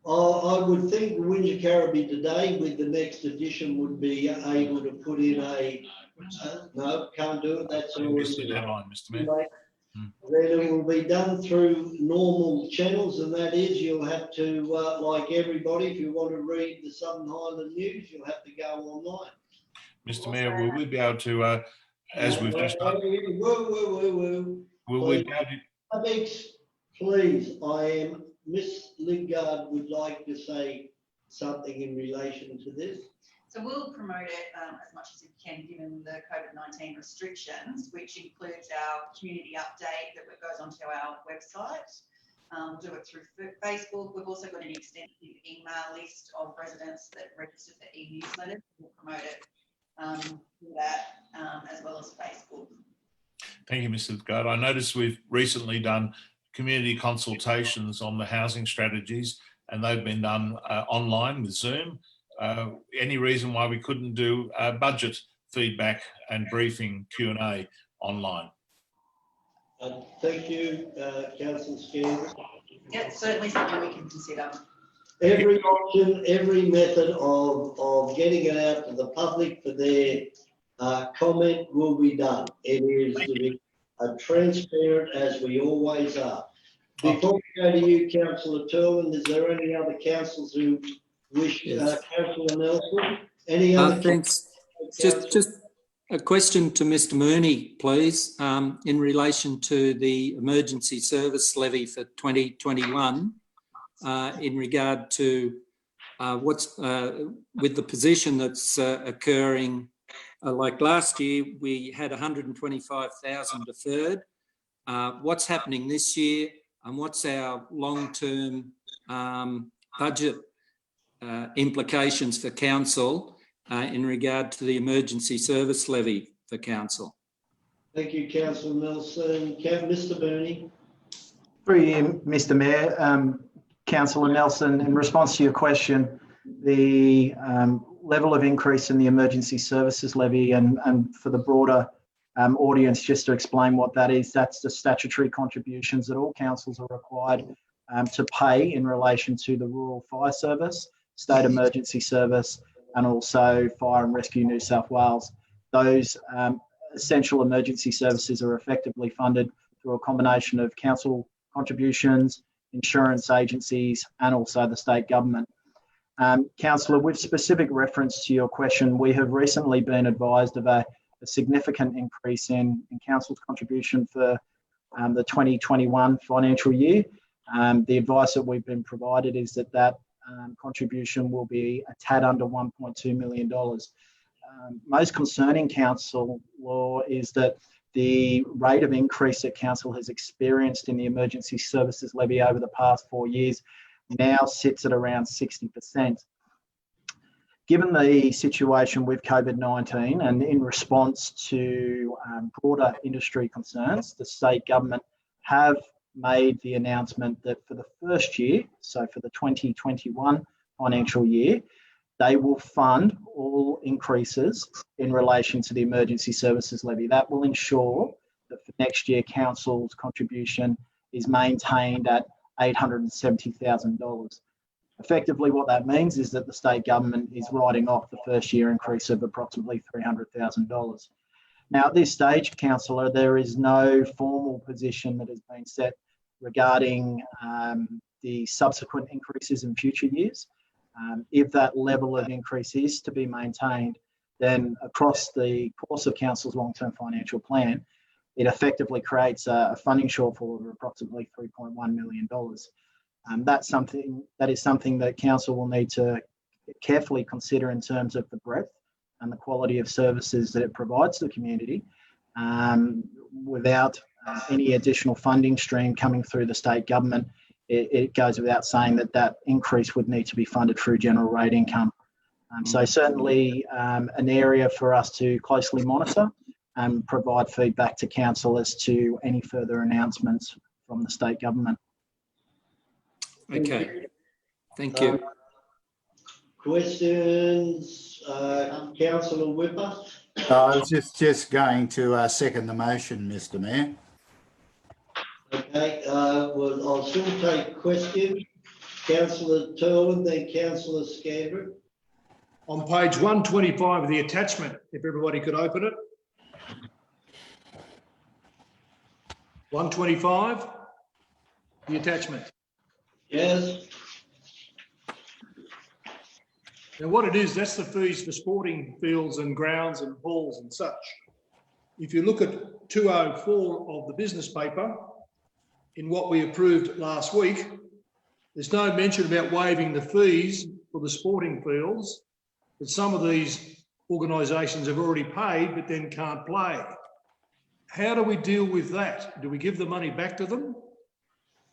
I would think Windsor Caribbean today with the next edition would be able to put in no, can't do it. That's always the deadline, Mr. Mayor. Then it will be done through normal channels, and that is you'll have to, like everybody, if you want to read the Southern Highland News, you'll have to go online. Mr. Mayor, will we be able to, as we've just done, Whoa. will we be able to? Alex, please, Miss Lingard would like to say something in relation to this. So we'll promote it as much as we can, given the COVID-19 restrictions, which includes our community update that goes onto our website. We'll do it through Facebook. We've also got an extensive email list of residents that register for e-newsletters. We'll promote it through that as well as Facebook. Thank you, Mr. Guard. I noticed we've recently done community consultations on the housing strategies, and they've been done online with Zoom. Any reason why we couldn't do budget feedback and briefing Q&A online? Thank you, Councillor Scandrett. Yeah, it's certainly something we can consider. Every option, every method of getting it out to the public for their comment will be done. It is to be transparent as we always are. Before we go to you, Councillor Turlin, is there any other councillors who wish, Councillor Nelson? Any other? Thanks. Just a question to Mr. Mooney, please, in relation to the emergency service levy for 2021, in regard to what's with the position that's occurring. Like last year, we had 125,000 deferred. What's happening this year, and what's our long-term budget implications for council in regard to the emergency service levy for council? Thank you, Councillor Nelson. Mr. Mooney. Through you, Mr. Mayor, Councillor Nelson, in response to your question, the level of increase in the emergency services levy, and for the broader audience, just to explain what that is, that's the statutory contributions that all councils are required to pay in relation to the Rural Fire Service, State Emergency Service, and also Fire and Rescue New South Wales. Those essential emergency services are effectively funded through a combination of council contributions, insurance agencies, and also the state government. Councillor, with specific reference to your question, we have recently been advised of a significant increase in council's contribution for the 2021 financial year. The advice that we've been provided is that contribution will be a tad under $1.2 million. Most concerning, council law, is that the rate of increase that council has experienced in the emergency services levy over the past 4 years now sits at around 60%. Given the situation with COVID-19 and in response to broader industry concerns, the state government have made the announcement that for the first year, so for the 2021 financial year, they will fund all increases in relation to the emergency services levy. That will ensure that for next year, council's contribution is maintained at $870,000. Effectively, what that means is that the state government is writing off the first year increase of approximately $300,000. Now, at this stage, councillor, there is no formal position that has been set regarding the subsequent increases in future years. If that level of increase is to be maintained, then across the course of council's long-term financial plan, it effectively creates a funding shortfall of approximately $3.1 million. That is something that council will need to carefully consider in terms of the breadth and the quality of services that it provides to the community, without any additional funding stream coming through the state government. It goes without saying that increase would need to be funded through general rate income. So certainly an area for us to closely monitor and provide feedback to council as to any further announcements from the state government. Okay, thank you. Questions, Councillor Whipper? I was just going to second the motion, Mr. Mayor. Okay, well, I'll still take questions. Councillor Turlin, then Councillor Scandrett. On page 125 of the attachment, if everybody could open it. 125, the attachment. Yes. Now, what it is, that's the fees for sporting fields and grounds and halls and such. If you look at 204 of the business paper, in what we approved last week, there's no mention about waiving the fees for the sporting fields, but some of these organisations have already paid but then can't play. How do we deal with that? Do we give the money back to them?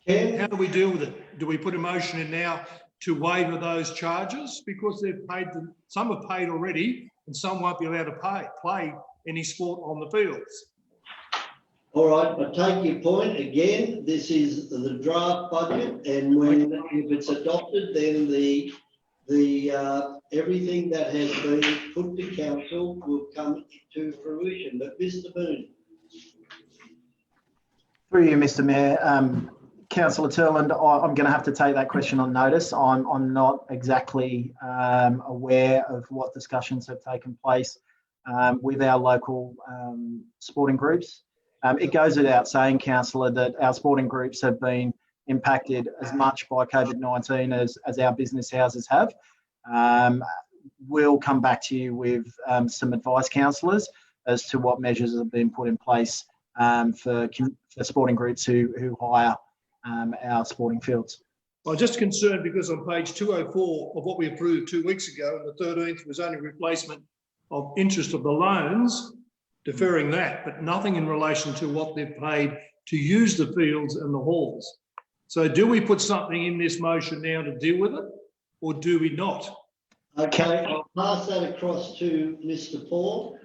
How do we deal with it? Do we put a motion in now to waiver those charges? Because they've paid them, some have paid already and some won't be allowed to play any sport on the fields. All right, I take your point. Again, this is the draft budget, and when, if it's adopted, then the everything that has been put to council will come to fruition. But Mr. Moon. Through you, Mr. Mayor. Councillor Turland, I'm going to have to take that question on notice. I'm not exactly aware of what discussions have taken place with our local sporting groups. It goes without saying, Councillor, that our sporting groups have been impacted as much by COVID-19 as our business houses have. We'll come back to you with some advice, councillors, as to what measures have been put in place for sporting groups who hire our sporting fields. I'm just concerned because on page 204 of what we approved 2 weeks ago, and the 13th was only replacement of interest of the loans, deferring that, but nothing in relation to what they've paid to use the fields and the halls. So do we put something in this motion now to deal with it, or do we not? Okay, I'll pass that across to Mr. Paul.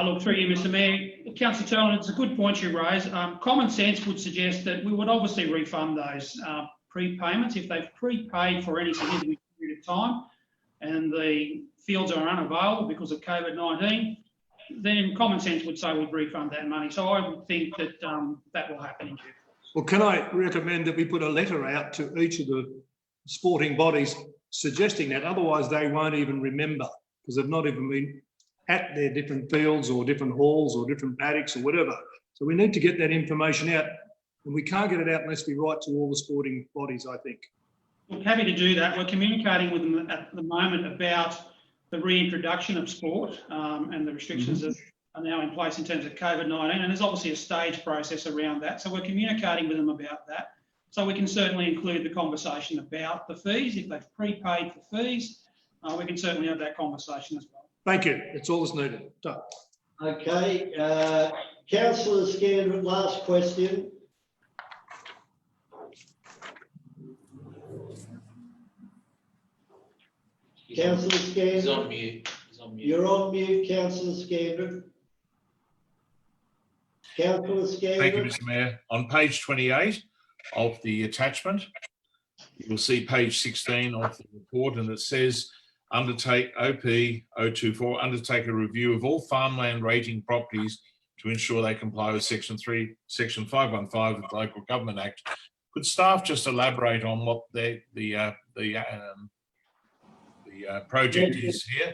Look, through you, Mr. Mayor. Councillor Turland, it's a good point you raise. Common sense would suggest that we would obviously refund those prepayments if they've prepaid for any significant period of time and the fields are unavailable because of COVID-19. Then common sense would say we'd refund that money. So I would think that that will happen in due course. Well, can I recommend that we put a letter out to each of the sporting bodies suggesting that? Otherwise, they won't even remember because they've not even been at their different fields or different halls or different paddocks or whatever. So we need to get that information out, and we can't get it out unless we write to all the sporting bodies, I think. We're happy to do that. We're communicating with them at the moment about the reintroduction of sport and the restrictions that are now in place in terms of COVID-19, and there's obviously a stage process around that. So we're communicating with them about that. So we can certainly include the conversation about the fees. If they've prepaid for fees, we can certainly have that conversation as well. Thank you. That's all that's needed. Done. Okay, Councillor Scandrett, last question. Councillor Scandrett. He's on mute. You're on mute, Councillor Scandrett. Councillor Scandrett. Thank you, Mr. Mayor. On page 28 of the attachment, you'll see page 16 of the report, and it says, undertake OP 024, undertake a review of all farmland rating properties to ensure they comply with section 515 of the Local Government Act. Could staff just elaborate on what the project is here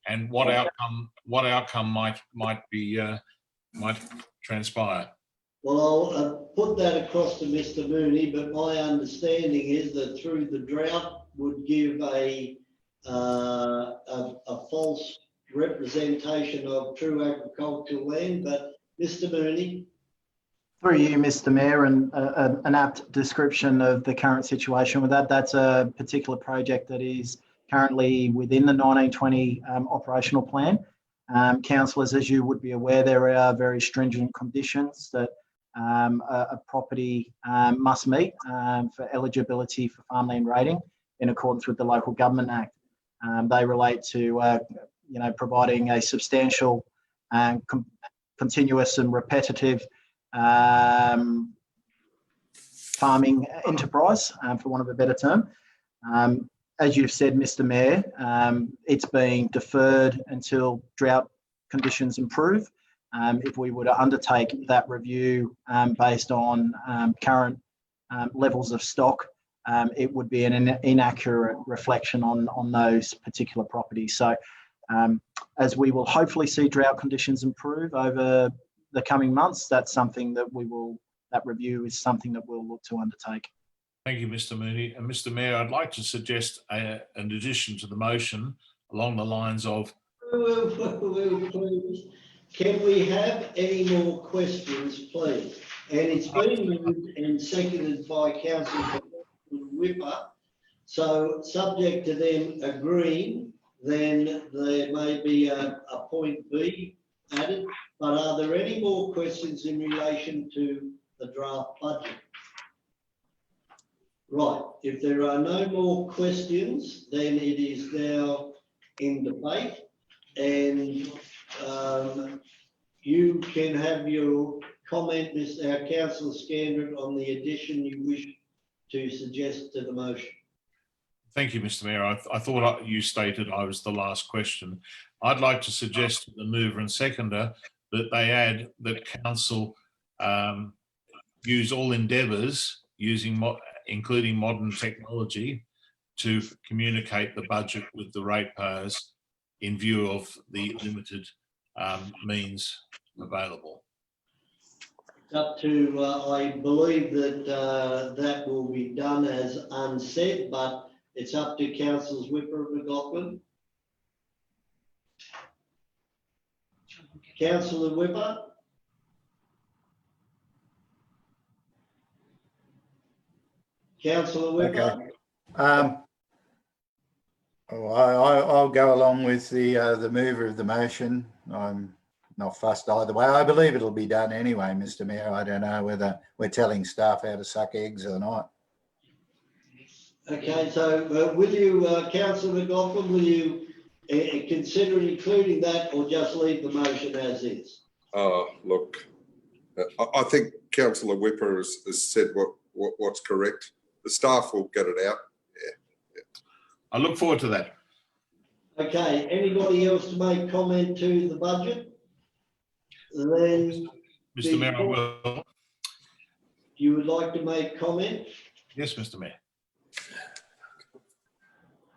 and what outcome might transpire? Well, I'll put that across to Mr. Mooney, but my understanding is that through the drought would give a false representation of true agricultural land. But Mr. Mooney. Through you, Mr. Mayor, and an apt description of the current situation with that. That's a particular project that is currently within the 1920 operational plan. Councillors, as you would be aware, there are very stringent conditions that a property must meet for eligibility for farmland rating in accordance with the Local Government Act. They relate to providing a substantial and continuous and repetitive farming enterprise, for want of a better term. As you've said, Mr. Mayor, it's being deferred until drought conditions improve. If we were to undertake that review based on current levels of stock, it would be an inaccurate reflection on those particular properties. So as we will hopefully see drought conditions improve over the coming months, that's something that that review is something that we'll look to undertake. Thank you, Mr. Mooney. And Mr. Mayor, I'd like to suggest an addition to the motion along the lines of, Please, can we have any more questions, please? And it's been moved and seconded by Councillor Whipper. So subject to them agreeing, then there may be a point B added. But are there any more questions in relation to the draft budget? Right, if there are no more questions, then it is now in debate, and you can have your comment, Mr. Councillor Scandrett, on the addition you wish to suggest to the motion. thank you, Mr. Mayor. I thought you stated I was the last question. I'd like to suggest to the mover and seconder that they add that council use all endeavours including modern technology to communicate the budget with the ratepayers in view of the limited means available. It's up to, I believe that that will be done as unsaid, but it's up to Councillors Whipper and McLaughlin. Councillor Whipper? Councillor Whipper? Okay. I'll go along with the mover of the motion. I'm not fussed either way. I believe it'll be done anyway, Mr. Mayor. I don't know whether we're telling staff how to suck eggs or not. Okay, so will you, Councillor McLaughlin, will you consider including that or just leave the motion as is? Look, I think Councillor Whipper has said what's correct. The staff will get it out. Yeah. I look forward to that. Okay, anybody else to make comment to the budget? Then, Mr. Mayor, I will. you would like to make comment? Yes, Mr. Mayor.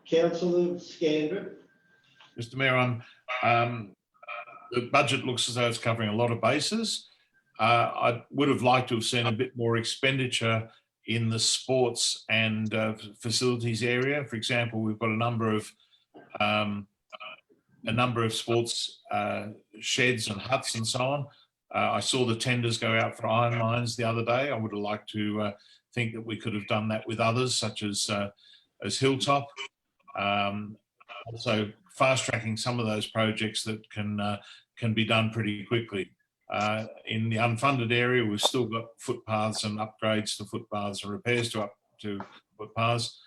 Councillor Scandrett? Mr. Mayor, the budget looks as though it's covering a lot of bases. I would have liked to have seen a bit more expenditure in the sports and facilities area. For example, we've got a number of sports sheds and huts and so on. I saw the tenders go out for iron mines the other day. I would have liked to think that we could have done that with others, such as Hilltop. Also, fast tracking some of those projects that can be done pretty quickly. In the unfunded area, we've still got footpaths and upgrades to footpaths and repairs to footpaths.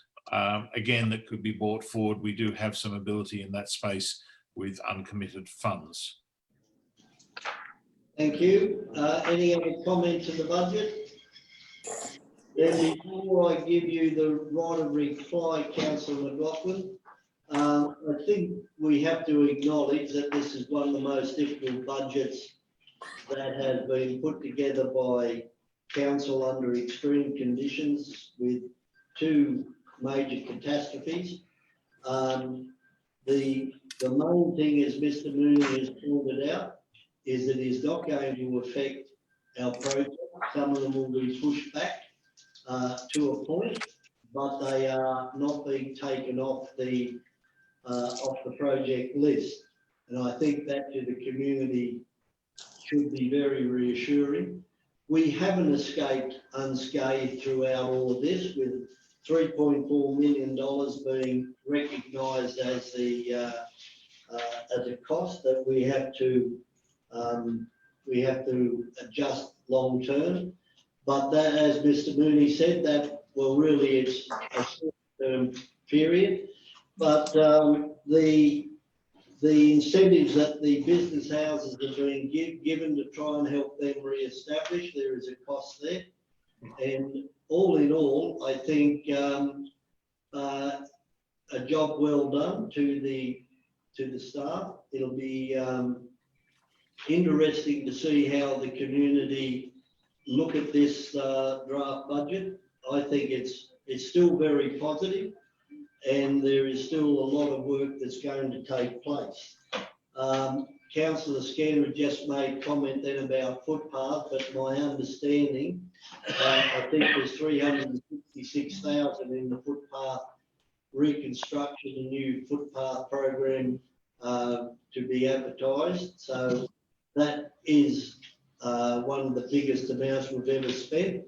Again, that could be brought forward. We do have some ability in that space with uncommitted funds. Thank you. Any other comment to the budget? Then before I give you the right of reply, Councillor McLaughlin, I think we have to acknowledge that this is one of the most difficult budgets that has been put together by council under extreme conditions with two major catastrophes. The main thing, as Mr. Mooney has pointed out, is that it is not going to affect our project. Some of them will be pushed back to a point, but they are not being taken off the project list. And I think that to the community should be very reassuring. We haven't escaped unscathed throughout all of this, with $3.4 million being recognised as a cost that we have to adjust long term. But that, as Mr. Mooney said, that well, really it's a short-term period. But the incentives that the business houses are being given to try and help them re-establish, there is a cost there. And all in all, I think a job well done to the staff. It'll be interesting to see how the community look at this draft budget. I think it's still very positive, and there is still a lot of work that's going to take place. Councillor Scanner just made comment then about footpath, but my understanding, I think there's 366,000 in the footpath reconstruction, a new footpath program to be advertised. So that is one of the biggest amounts we've ever spent.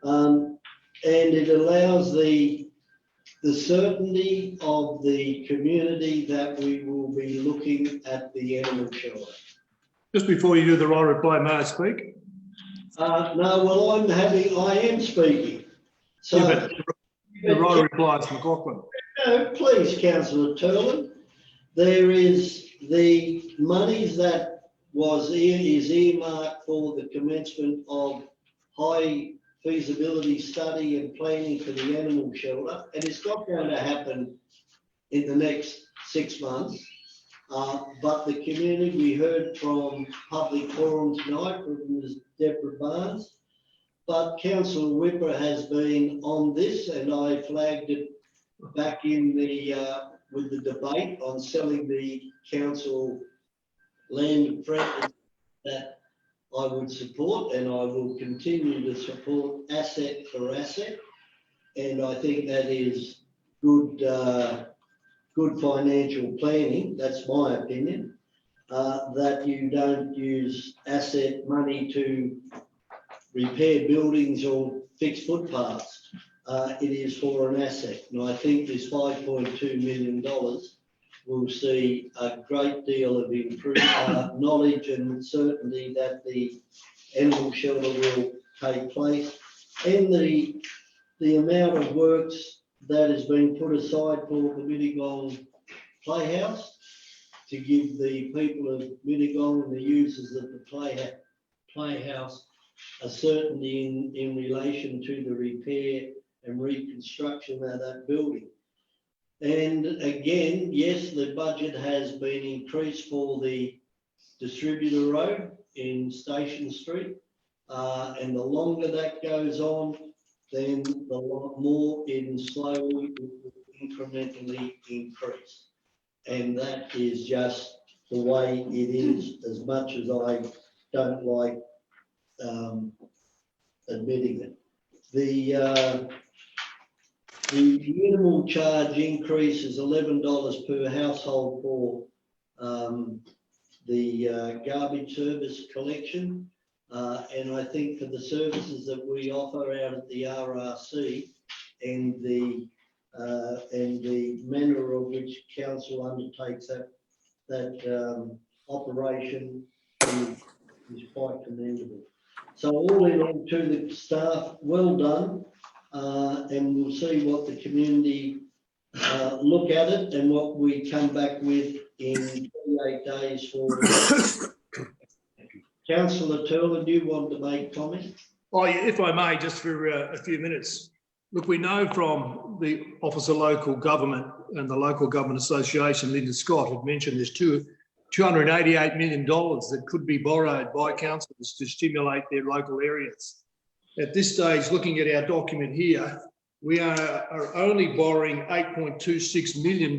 And it allows the certainty of the community that we will be looking at the animal shelter. Just before you do the right reply, may I speak? No, well, I am speaking. So yeah, the right reply is McLaughlin. No, please, Councillor Turlin. There is the monies that is earmarked for the commencement of high feasibility study and planning for the animal shelter, and it's not going to happen in the next 6 months. But the community, we heard from public forum tonight from Ms. Deborah Barnes, but Councillor Whipper has been on this, and I flagged it back in the with the debate on selling the council land that I would support, and I will continue to support asset for asset, and I think that is good good financial planning. That's my opinion, that you don't use asset money to repair buildings or fix footpaths. It is for an asset. And I think this $5.2 million will see a great deal of improved knowledge and certainty that the animal shelter will take place. And the amount of works that has been put aside for the Mittagong Playhouse to give the people of Mittagong and the users of the playhouse a certainty in relation to the repair and reconstruction of that building. And again, yes, the budget has been increased for the distributor road in Station Street. And the longer that goes on, then the more it slowly incrementally increase. And that is just the way it is, as much as I don't like admitting it. The minimal charge increase is $11 per household for the garbage service collection. And I think for the services that we offer out at the RRC and the manner of which council undertakes that operation is quite commendable. So all in all, to the staff, well done, and we'll see what the community look at it and what we come back with in 28 days for. Councillor Turlin, do you want to make comment? Oh, yeah, if I may, just for a few minutes. Look, we know from the Office of Local Government and the Local Government Association, Linda Scott had mentioned there's $288 million that could be borrowed by councils to stimulate their local areas. At this stage, looking at our document here, we are only borrowing $8.26 million,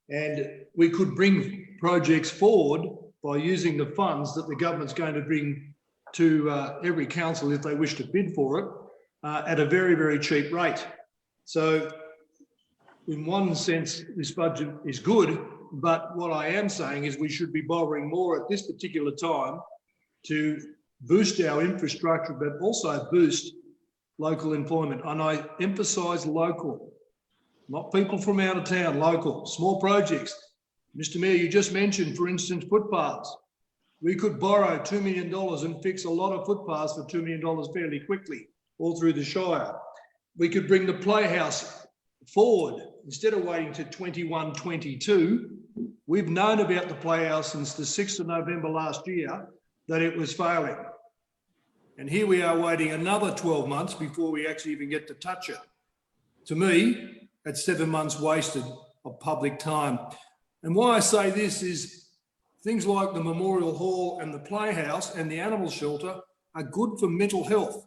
and we could bring projects forward by using the funds that the government's going to bring to every council if they wish to bid for it at a very, very cheap rate. So in one sense, this budget is good, but what I am saying is we should be borrowing more at this particular time to boost our infrastructure, but also boost local employment. And I emphasise local, not people from out of town, local, small projects. Mr. Mayor, you just mentioned, for instance, footpaths. We could borrow $2 million and fix a lot of footpaths for $2 million fairly quickly, all through the Shire. We could bring the playhouse forward instead of waiting to 21-22. We've known about the playhouse since the 6th of November last year that it was failing. And here we are waiting another 12 months before we actually even get to touch it. To me, that's 7 months wasted of public time. And why I say this is things like the Memorial Hall and the Playhouse and the animal shelter are good for mental health.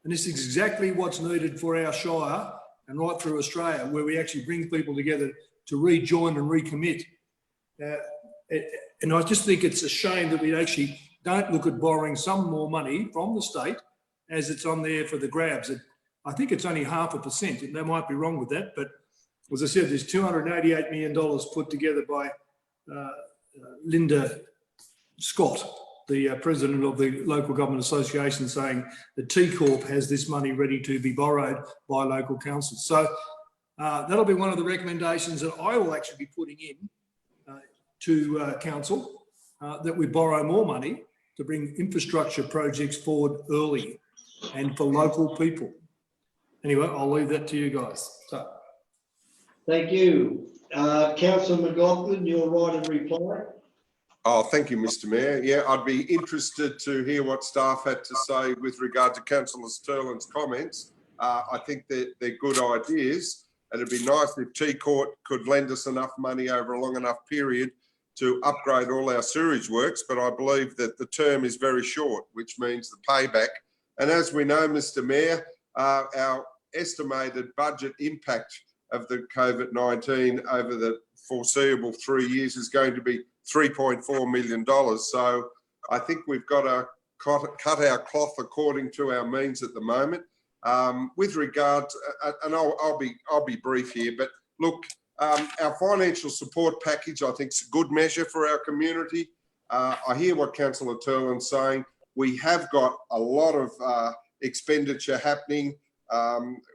And this is exactly what's needed for our Shire and right through Australia, where we actually bring people together to rejoin and recommit. And I just think it's a shame that we actually don't look at borrowing some more money from the state as it's on there for the grabs. I think it's only 0.5%, and they might be wrong with that, but As I said, there's $288 million put together by Linda Scott, the president of the Local Government Association, saying the T Corp has this money ready to be borrowed by local councils. So that'll be one of the recommendations that I will actually be putting in to council, that we borrow more money to bring infrastructure projects forward early and for local people. Anyway, I'll leave that to you guys. So. Thank you. Councillor McLaughlin, your right of reply. Oh, thank you, Mr. Mayor. Yeah, I'd be interested to hear what staff had to say with regard to Councillor Sterling's comments. I think that they're good ideas, and it'd be nice if T Court could lend us enough money over a long enough period to upgrade all our sewerage works, but I believe that the term is very short, which means the payback. And as we know, Mr. Mayor, our estimated budget impact of the COVID-19 over the foreseeable 3 years is going to be $3.4 million. So I think we've got to cut our cloth according to our means at the moment. With regard to, and I'll be brief here, but look, our financial support package, I think, is a good measure for our community. I hear what Councillor Turlin's saying. We have got a lot of expenditure happening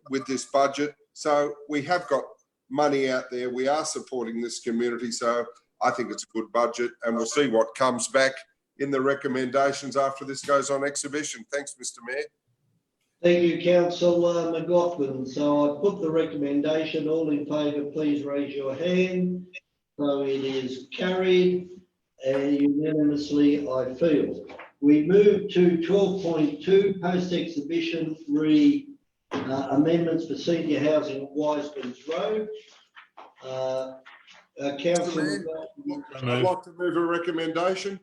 with this budget. So we have got money out there. We are supporting this community. So I think it's a good budget, and we'll see what comes back in the recommendations after this goes on exhibition. Thanks, Mr. Mayor. Thank you, Councillor McLaughlin. So I put the recommendation. All in favour, please raise your hand. So it is carried unanimously, I feel. We move to 12.2, post-exhibition amendments for senior housing at Wiseman's Road. Councillor, I'd like to move a recommendation.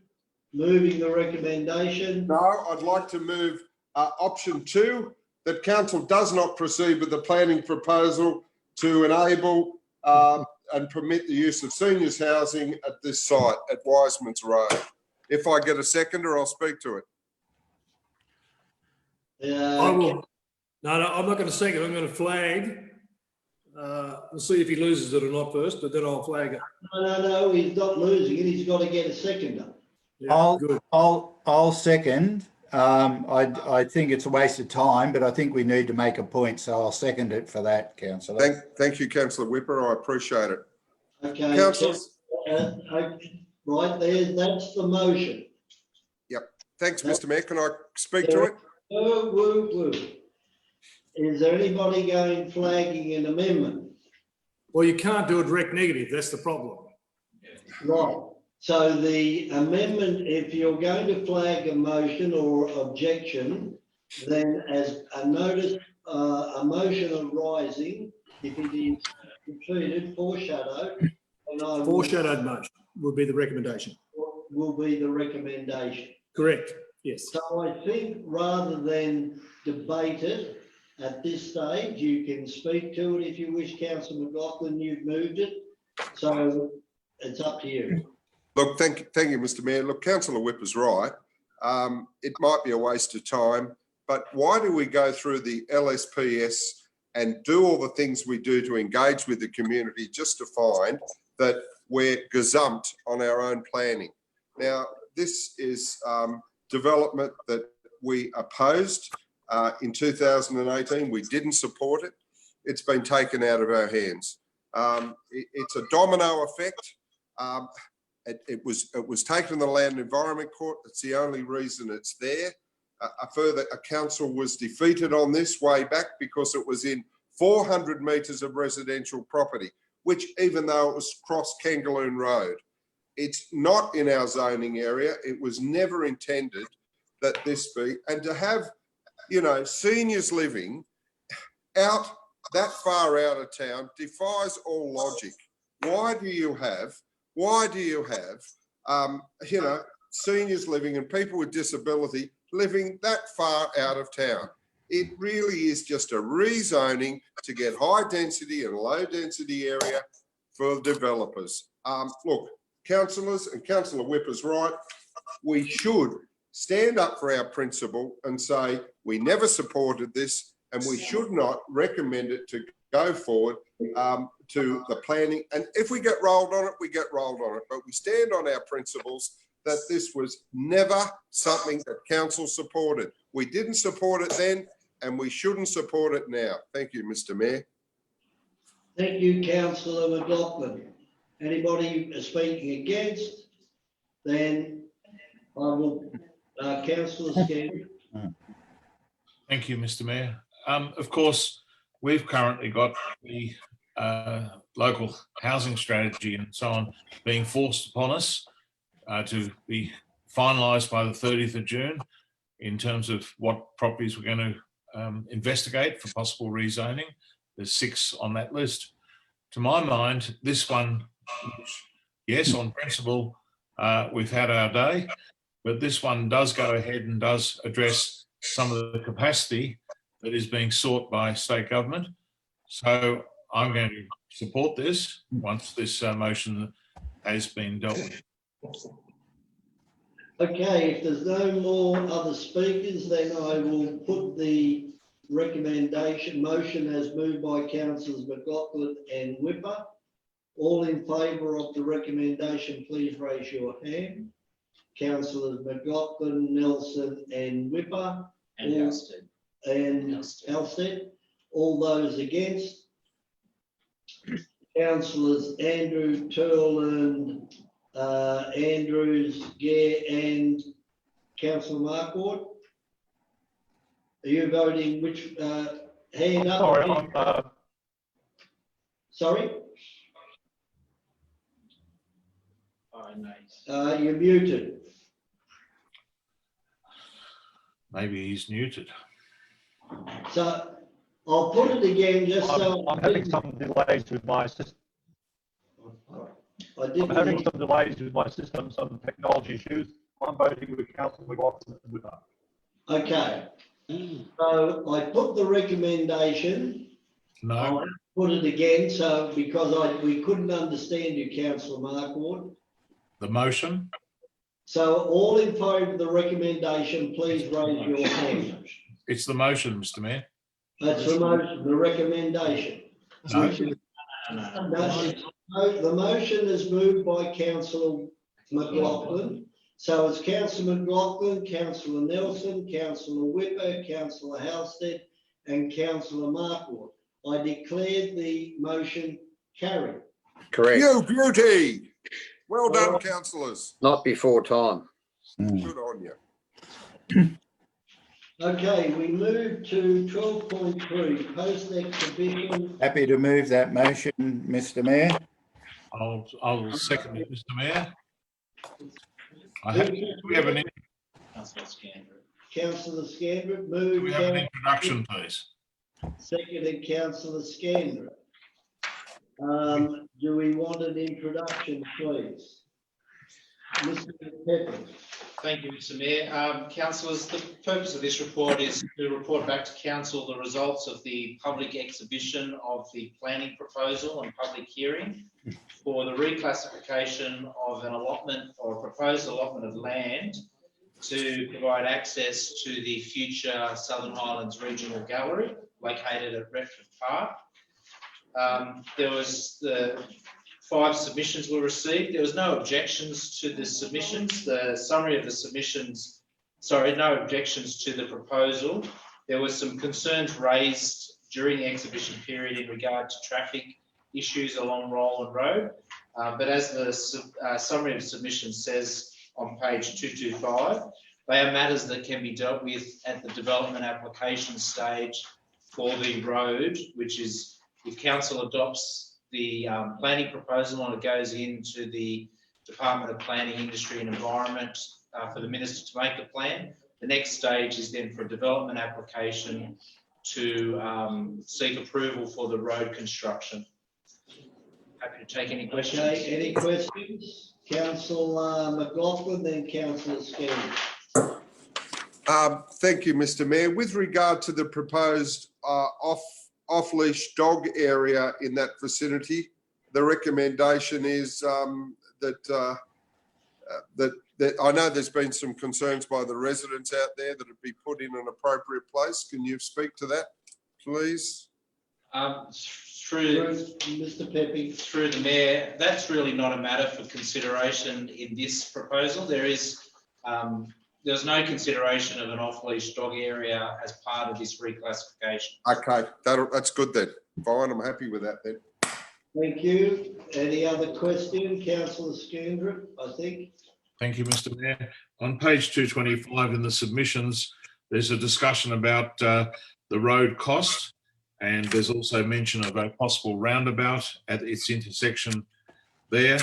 Moving the recommendation. No, I'd like to move option 2, that council does not proceed with the planning proposal to enable and permit the use of seniors housing at this site at Wiseman's Road. If I get a seconder, I'll speak to it. I will. No, I'm not going to second. I'm going to flag. We'll see if he loses it or not first, but then I'll flag it. No, he's not losing it. He's got to get a seconder. Yeah, I'll second. I think it's a waste of time, but I think we need to make a point, so I'll second it for that, Councillor. Thank you, Councillor Whipper. I appreciate it. Okay, Councillors. Right there, that's the motion. Yep. Thanks, Mr. Mayor. Can I speak to it? Woo. Is there anybody going flagging an amendment? Well, you can't do a direct negative. That's the problem. Right. So the amendment, if you're going to flag a motion or objection, then as a notice, a motion arising, if it is completed, foreshadowed, and I Foreshadowed motion would be the recommendation. will be the recommendation. Correct. Yes. So I think rather than debate it at this stage, you can speak to it if you wish, Councillor McLaughlin. You've moved it, so it's up to you. Look, thank you, Mr. Mayor. Look, Councillor Whipper's right. It might be a waste of time, but why do we go through the LSPS and do all the things we do to engage with the community just to find that we're gazumped on our own planning? Now, this is development that we opposed in 2018. We didn't support it. It's been taken out of our hands. It's a domino effect. It was taken in the Land and Environment Court. That's the only reason it's there. A council was defeated on this way back because it was in 400 metres of residential property, which even though it was across Kangaloon Road, it's not in our zoning area. It was never intended that this be, and to have, seniors living out that far out of town defies all logic. Why do you have seniors living and people with disability living that far out of town? It really is just a rezoning to get high density and low density area for developers. Look, councillors, and Councillor Whipper's right, we should stand up for our principle and say we never supported this and we should not recommend it to go forward to the planning. And if we get rolled on it, we get rolled on it. But we stand on our principles that this was never something that council supported. We didn't support it then, and we shouldn't support it now. Thank you, Mr. Mayor. Thank you, councillor McLaughlin. Anybody speaking against? Then I will, councillor Scandrick. Thank you, Mr. Mayor. Of course, we've currently got the local housing strategy and so on being forced upon us to be finalised by the 30th of June in terms of what properties we're going to investigate for possible rezoning. There's 6 on that list. To my mind, this one, yes, on principle, we've had our day, but this one does go ahead and does address some of the capacity that is being sought by state government. So I'm going to support this once this motion has been dealt with. Okay, if there's no more other speakers, then I will put the motion as moved by councillors McLaughlin and Whipper. All in favour of the recommendation, please raise your hand. Councillors McLaughlin, Nelson and Whipper. And Halstead. And Halstead. All those against? Councillors Andrew, Turland, Andrews, Gare and Councillor Marquardt. Are you voting which hand up? Sorry? You're muted. Maybe he's muted. So I'll put it again just so. I'm having some delays with my system. I'm having some delays with my system, some technology issues. I'm voting with Councillor McLaughlin and with that. Okay. So I put the recommendation. No. I'll put it again, so because we couldn't understand you, Councillor Marquardt. The motion? So all in favour of the recommendation, please raise your hand. It's the motion, Mr. Mayor. That's the motion, the recommendation. No. The motion is moved by Councillor McLaughlin. So it's Councillor McLaughlin, Councillor Nelson, Councillor Whipper, Councillor Halstead and Councillor Marquardt. I declared the motion carried. Correct. You beauty. Well done, councillors. Not before time. Good on you. Okay, we move to 12.3, post-exhibition. Happy to move that motion, Mr. Mayor. I'll second it, Mr. Mayor. Do we have an Councillor Scandrick, move. Do we have an introduction, please? Seconded, Councillor Scandrick. Do we want an introduction, please? Mr. Pepper. Thank you, Mr. Mayor. Councillors, the purpose of this report is to report back to council the results of the public exhibition of the planning proposal and public hearing for the reclassification of an allotment or proposed allotment of land to provide access to the future Southern Highlands Regional Gallery located at Retford Park. There was the 5 submissions were received. There was no objections to the submissions. The summary of the submissions, no objections to the proposal. There were some concerns raised during the exhibition period in regard to traffic issues along Rowland Road. But as the summary of submissions says on page 225, they are matters that can be dealt with at the development application stage for the road, which is if council adopts the planning proposal and it goes into the Department of Planning, Industry and Environment for the Minister to make the plan. The next stage is then for a development application to seek approval for the road construction. Happy to take any questions. Okay, any questions? Councillor McLaughlin, then Councillor Scandrick. Thank you, Mr. Mayor. With regard to the proposed off-leash dog area in that vicinity, the recommendation is that I know there's been some concerns by the residents out there that it be put in an appropriate place. Can you speak to that, please? Through Mr. Pepe. Through the Mayor, that's really not a matter for consideration in this proposal. there's no consideration of an off-leash dog area as part of this reclassification. Okay, that's good then. Fine, I'm happy with that then. Thank you. Any other question? Councillor Scandrett, I think. Thank you, Mr. Mayor. On page 225 in the submissions, there's a discussion about the road cost, and there's also mention of a possible roundabout at its intersection there.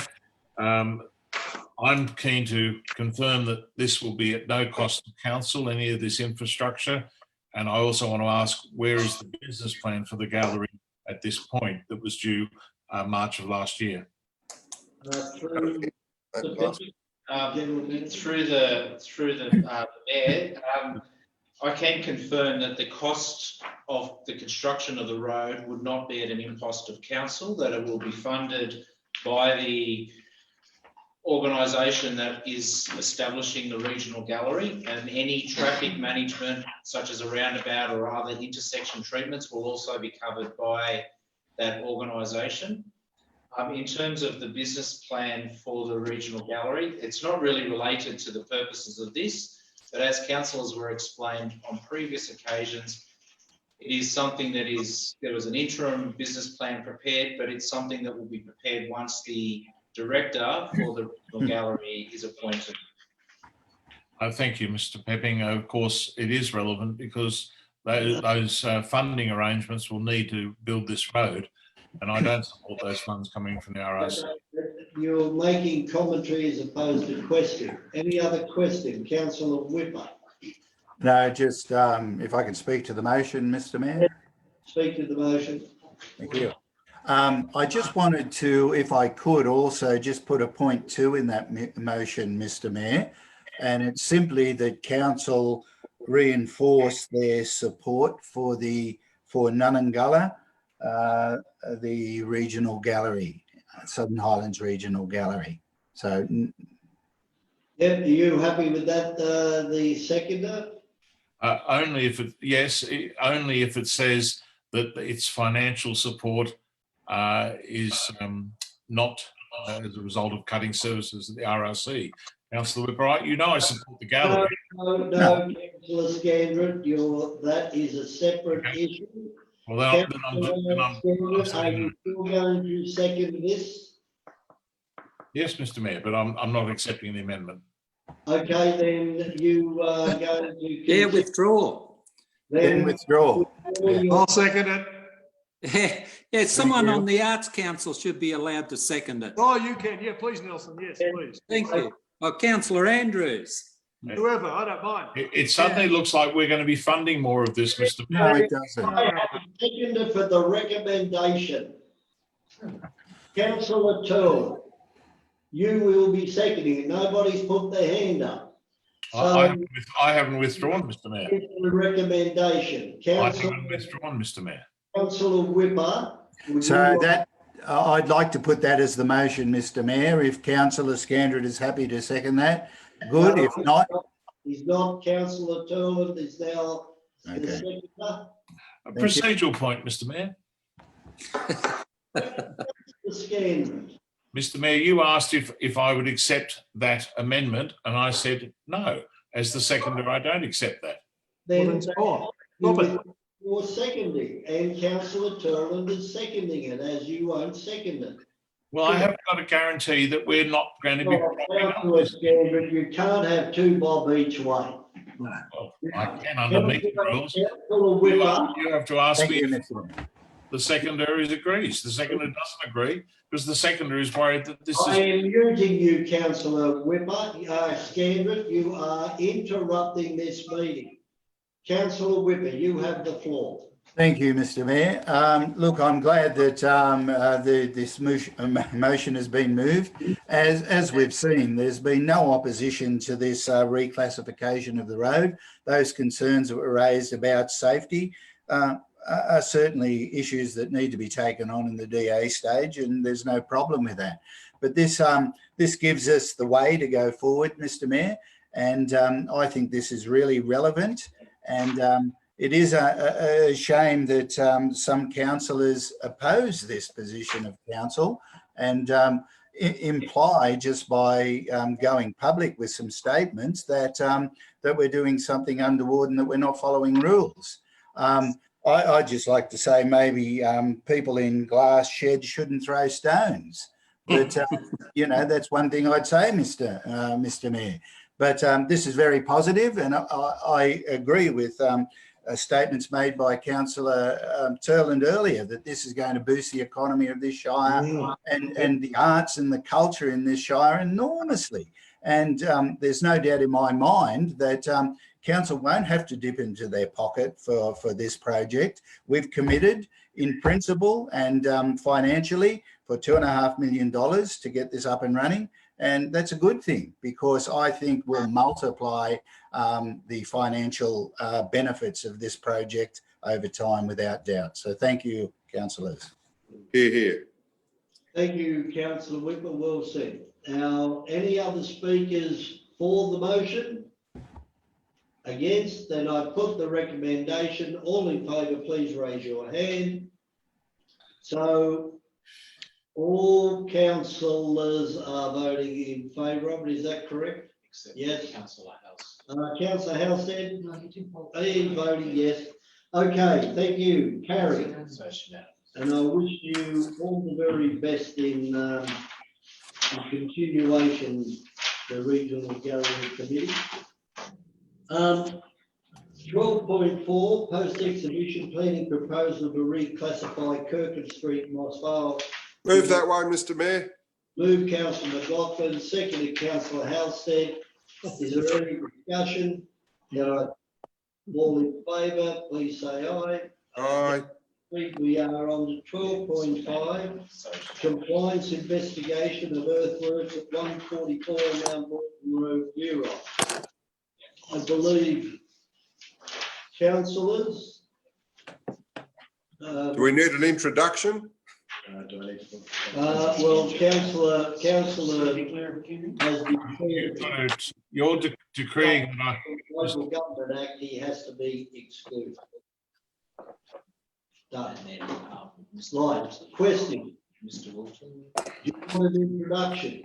I'm keen to confirm that this will be at no cost to council, any of this infrastructure. And I also want to ask, where is the business plan for the gallery at this point that was due March of last year? Through the Mayor, I can confirm that the cost of the construction of the road would not be at an impost of council, that it will be funded by the organisation that is establishing the regional gallery, and any traffic management such as a roundabout or other intersection treatments will also be covered by that organisation. In terms of the business plan for the regional gallery, it's not really related to the purposes of this, but as councillors were explained on previous occasions, it is something that there was an interim business plan prepared, but it's something that will be prepared once the director for the regional gallery is appointed. Thank you, Mr. Pepping. Of course, it is relevant because those funding arrangements will need to build this road, and I don't support those funds coming from the ROC. You're making commentary as opposed to question. Any other question? Councillor Whipper. No, just if I can speak to the motion, Mr. Mayor. Speak to the motion. Thank you. I just wanted to, if I could, also just put a point 2 in that motion, Mr. Mayor, and it's simply that council reinforce their support for Nunnangullah, the regional gallery, Southern Highlands Regional Gallery. So, Yep, are you happy with that, the seconder? Only if it says that its financial support is not as a result of cutting services at the RRC. Councillor Whipwright, you know I support the gallery. No, Councillor Scandrett, that is a separate issue. Well, then I'm are you still going to second this? Yes, Mr. Mayor, but I'm not accepting the amendment. Okay, then you are going to... Yeah, withdraw. Then withdraw. I'll second it. Yeah, someone on the Arts Council should be allowed to second it. Oh, you can. Yeah, please, Nelson. Yes, please. Thank you. Oh, Councillor Andrews. Whoever, I don't mind. It suddenly looks like we're going to be funding more of this, Mr. No, Mayor. it doesn't. Seconder for the recommendation. Councillor Turl, you will be seconding it. Nobody's put their hand up. I haven't withdrawn, Mr. Mayor. The recommendation. I haven't withdrawn, Mr. Mayor. Councillor Whipper. So that I'd like to put that as the motion, Mr. Mayor. If Councillor Scandrett is happy to second that, good. If not, he's not. Councillor Turland is now the seconder. A procedural point, Mr. Mayor. Mr. Mayor, you asked if I would accept that amendment, and I said no. As the seconder, I don't accept that. Then you're seconding, and Councillor Turland is seconding it, as you won't second it. Well, I haven't got a guarantee that we're not going to be. You can't have two bob each way. Well, I can underneath the rules. You have to ask me if the seconder agrees. The seconder doesn't agree because the seconder is worried that this is. I am muting you, Councillor Whipper. Scandrett, you are interrupting this meeting. Councillor Whipper, you have the floor. thank you, Mr. Mayor. Look, I'm glad that this motion has been moved. As we've seen, there's been no opposition to this reclassification of the road. Those concerns that were raised about safety are certainly issues that need to be taken on in the DA stage, and there's no problem with that. But this gives us the way to go forward, Mr. Mayor, and I think this is really relevant. And it is a shame that some councillors oppose this position of council and imply just by going public with some statements that that we're doing something untoward and that we're not following rules. I'd just like to say maybe people in glass sheds shouldn't throw stones. But, you know, that's one thing I'd say, Mr. Mayor. But this is very positive, and I agree with statements made by Councillor Turland earlier that this is going to boost the economy of this shire and the arts and the culture in this shire enormously. And there's no doubt in my mind that council won't have to dip into their pocket for this project. We've committed in principle and financially for $2.5 million to get this up and running. And that's a good thing because I think we'll multiply the financial benefits of this project over time without doubt. So thank you, councillors. Hear, hear. Thank you, Councillor Whipper. Well said. Now, any other speakers for the motion? Against? Then I put the recommendation. All in favour, please raise your hand. So all councillors are voting in favour of it. Is that correct? Except yes. Councillor House. Councillor House said? Ian voting yes. Okay, thank you. Carrie. And I wish you all the very best in continuation the Regional Gallery Committee. 12.4, post-exhibition planning proposal to reclassify Kirkin Street, Moss Vale. Move that way, Mr. Mayor. Move Councillor McLaughlin, seconded Councillor Halstead. Is there any discussion? All in favour, please say aye. Aye. We are on to 12.5, compliance investigation of earthworks at 144 Mount Morton Road, Bureau. I believe councillors. Do we need an introduction? Well, Councillor has declared. You're decreeing. Local Government Act, he has to be excluded. Done. Right, question. Mr. Wilton. Do you want an introduction?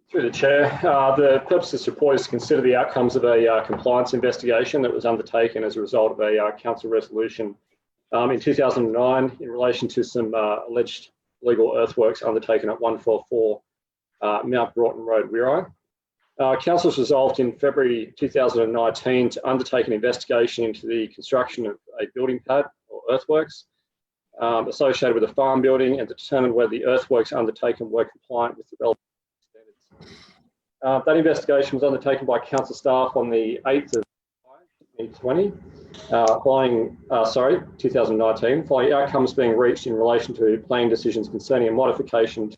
Through the chair, the purpose of this report is to consider the outcomes of a compliance investigation that was undertaken as a result of a council resolution in 2009 in relation to some alleged illegal earthworks undertaken at 144 Mount Broughton Road, Wirral. Council was resolved in February 2019 to undertake an investigation into the construction of a building pad or earthworks associated with a farm building and to determine whether the earthworks undertaken were compliant with the relevant standards. That investigation was undertaken by council staff on the 8th of July 2019, following outcomes being reached in relation to planning decisions concerning a modification to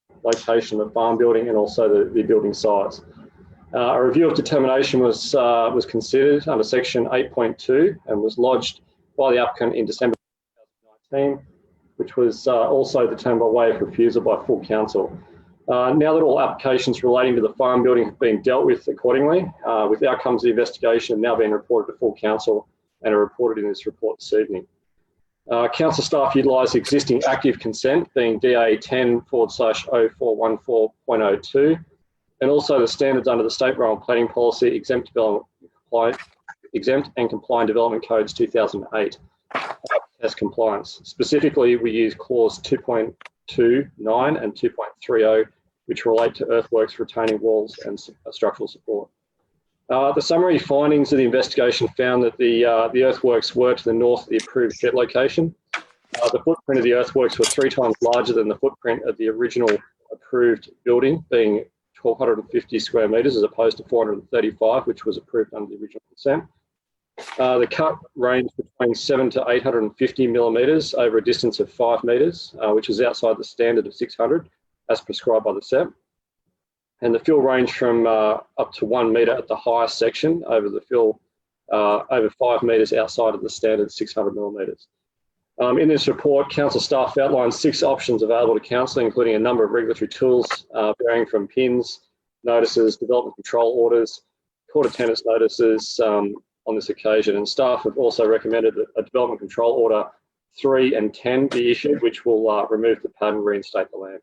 the location of the farm building and also the building size. A review of determination was considered under section 8.2 and was lodged by the applicant in December 2019, which was also determined by way of refusal by full council. Now that all applications relating to the farm building have been dealt with accordingly, with outcomes of the investigation now being reported to full council and are reported in this report this evening. Council staff utilised existing active consent, being DA 10/0414.02, and also the standards under the State Rail Planning Policy, exempt and compliant development codes 2008 as compliance. Specifically, we use clause 2.29 and 2.30, which relate to earthworks, retaining walls and structural support. The summary findings of the investigation found that the earthworks were to the north of the approved shed location. The footprint of the earthworks were 3 times larger than the footprint of the original approved building, being 1,250 square metres as opposed to 435, which was approved under the original consent. The cut ranged between 7 to 850 millimetres over a distance of 5 metres, which is outside the standard of 600 as prescribed by the SEP. And the fill ranged from up to 1 metre at the highest section over the fill over 5 metres outside of the standard 600 millimetres. In this report, council staff outlined 6 options available to council, including a number of regulatory tools varying from PINs, notices, development control orders, court attendance notices, on this occasion. And staff have also recommended that a Development Control Order 3 and 10 be issued, which will remove the PAD and reinstate the land.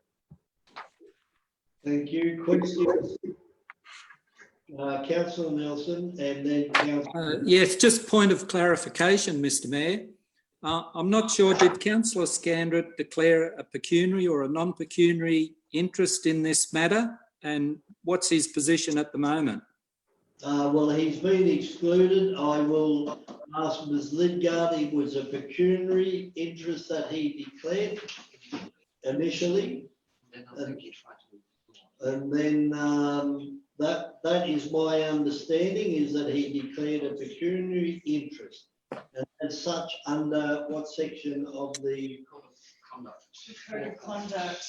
Thank you. Questions? Councillor Nelson and then Councillor. Yes, just point of clarification, Mr Mayor. I'm not sure, did Councillor Scandrett declare a pecuniary or a non-pecuniary interest in this matter? And what's his position at the moment? Well, he's been excluded. I will ask Ms Lidgard, it was a pecuniary interest that he declared initially. And then that is my understanding, is that he declared a pecuniary interest. And as such, under what section of the Code of Conduct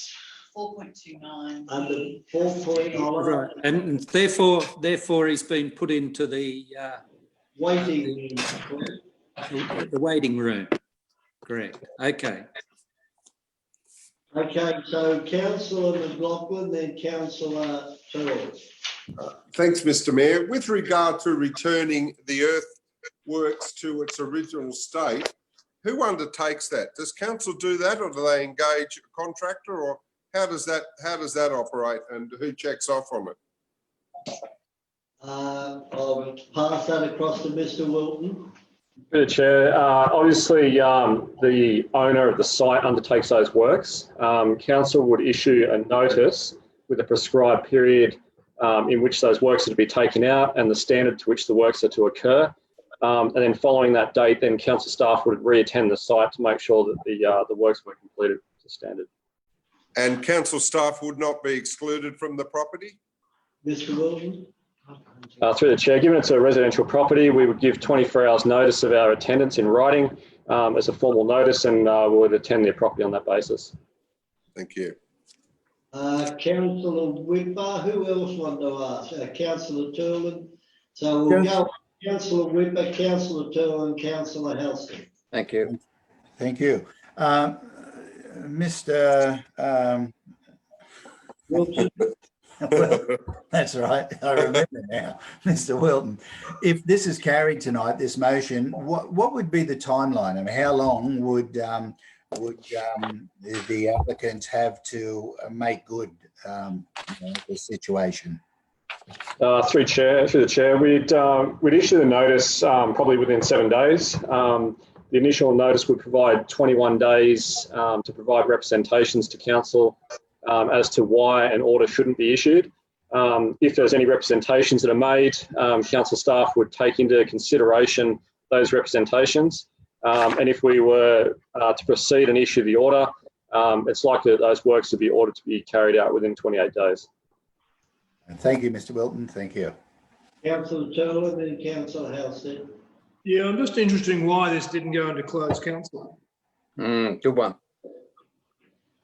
4.29. Under 4.9. Right, and therefore he's been put into the waiting the waiting room. Correct. Okay. Okay, so Councillor McLaughlin, then Councillor Turner. Thanks, Mr Mayor. With regard to returning the earthworks to its original state, who undertakes that? Does council do that, or do they engage a contractor, or how does that operate, and who checks off on it? I'll pass that across to Mr Wilton. Through the Chair, obviously the owner of the site undertakes those works. Council would issue a notice with a prescribed period in which those works are to be taken out and the standard to which the works are to occur. And then following that date, then council staff would re-attend the site to make sure that the works were completed to standard. And council staff would not be excluded from the property? Mr Wilton? Through the Chair, given it's a residential property, we would give 24 hours notice of our attendance in writing as a formal notice, and we would attend their property on that basis. Thank you. Councillor Whipper, who else wanted to ask? Councillor Turlin. So we'll go Councillor Whipper, Councillor Turlin, Councillor Helston. Thank you. Thank you. Mr. Wilton. Well, that's right. I remember now, Mr. Wilton. If this is carried tonight, this motion, what would be the timeline? I mean, how long would the applicants have to make good the situation? Through the Chair, we'd issue the notice probably within 7 days. The initial notice would provide 21 days to provide representations to council as to why an order shouldn't be issued. If there's any representations that are made, council staff would take into consideration those representations. And if we were to proceed and issue the order, it's likely that those works would be ordered to be carried out within 28 days. And thank you, Mr. Wilton. Thank you. Councillor Turlin and Councillor Helston. Yeah, I'm just interested in why this didn't go into closed council. Good one.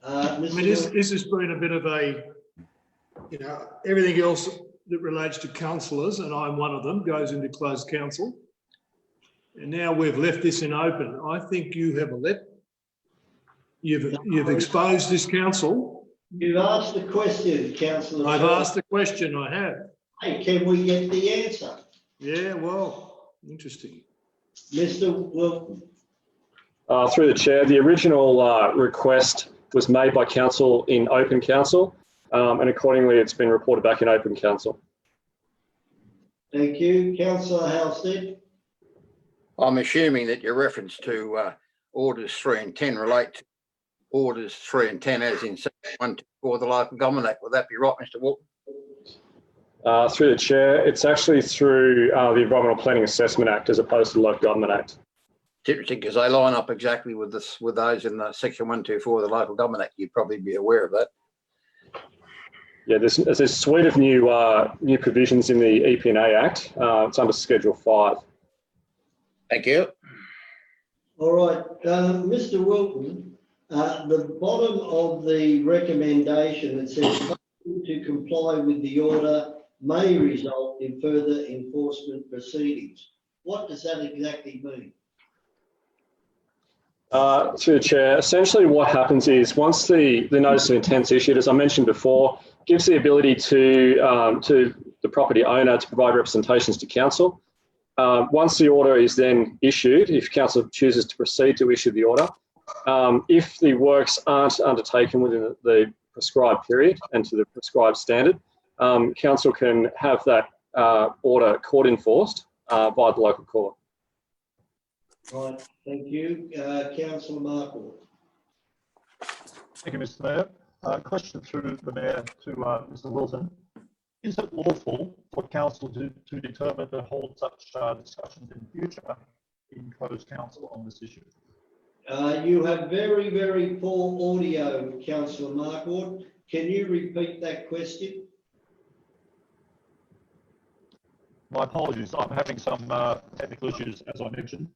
I mean, this has been a bit of a, everything else that relates to councillors, and I'm one of them, goes into closed council. And now we've left this in open. I think you have you've exposed this council. You've asked the question, Councillor. I've asked the question, I have. Hey, can we get the answer? Yeah, well, interesting. Mr Wilton. Through the Chair, the original request was made by council in open council, and accordingly it's been reported back in open council. Thank you. Councillor Halstead. I'm assuming that your reference to orders 3 and 10 relate to orders 3 and 10 as in section 124 of the Local Government Act. Would that be right, Mr Walton? Through the Chair, it's actually through the Environmental Planning Assessment Act as opposed to the Local Government Act. Typically, because they line up exactly with those in the section 124 of the Local Government Act. You'd probably be aware of that. Yeah, there's a suite of new provisions in the EPA Act. It's under Schedule 5. Thank you. All right, Mr Wilton, the bottom of the recommendation, it says to comply with the order may result in further enforcement proceedings. What does that exactly mean? Through the Chair, essentially what happens is once the notice of intent is issued, as I mentioned before, gives the ability to the property owner to provide representations to council. Once the order is then issued, if council chooses to proceed to issue the order, if the works aren't undertaken within the prescribed period and to the prescribed standard, council can have that order court enforced by the local court. Right, thank you. Councillor Markle. Thank you, Mr. Mayor. Question through the Mayor to Mr. Wilson. Is it lawful for council to determine to hold such discussions in future in closed council on this issue? You have very, very poor audio, Councillor Markle. Can you repeat that question? My apologies. I'm having some technical issues, as I mentioned.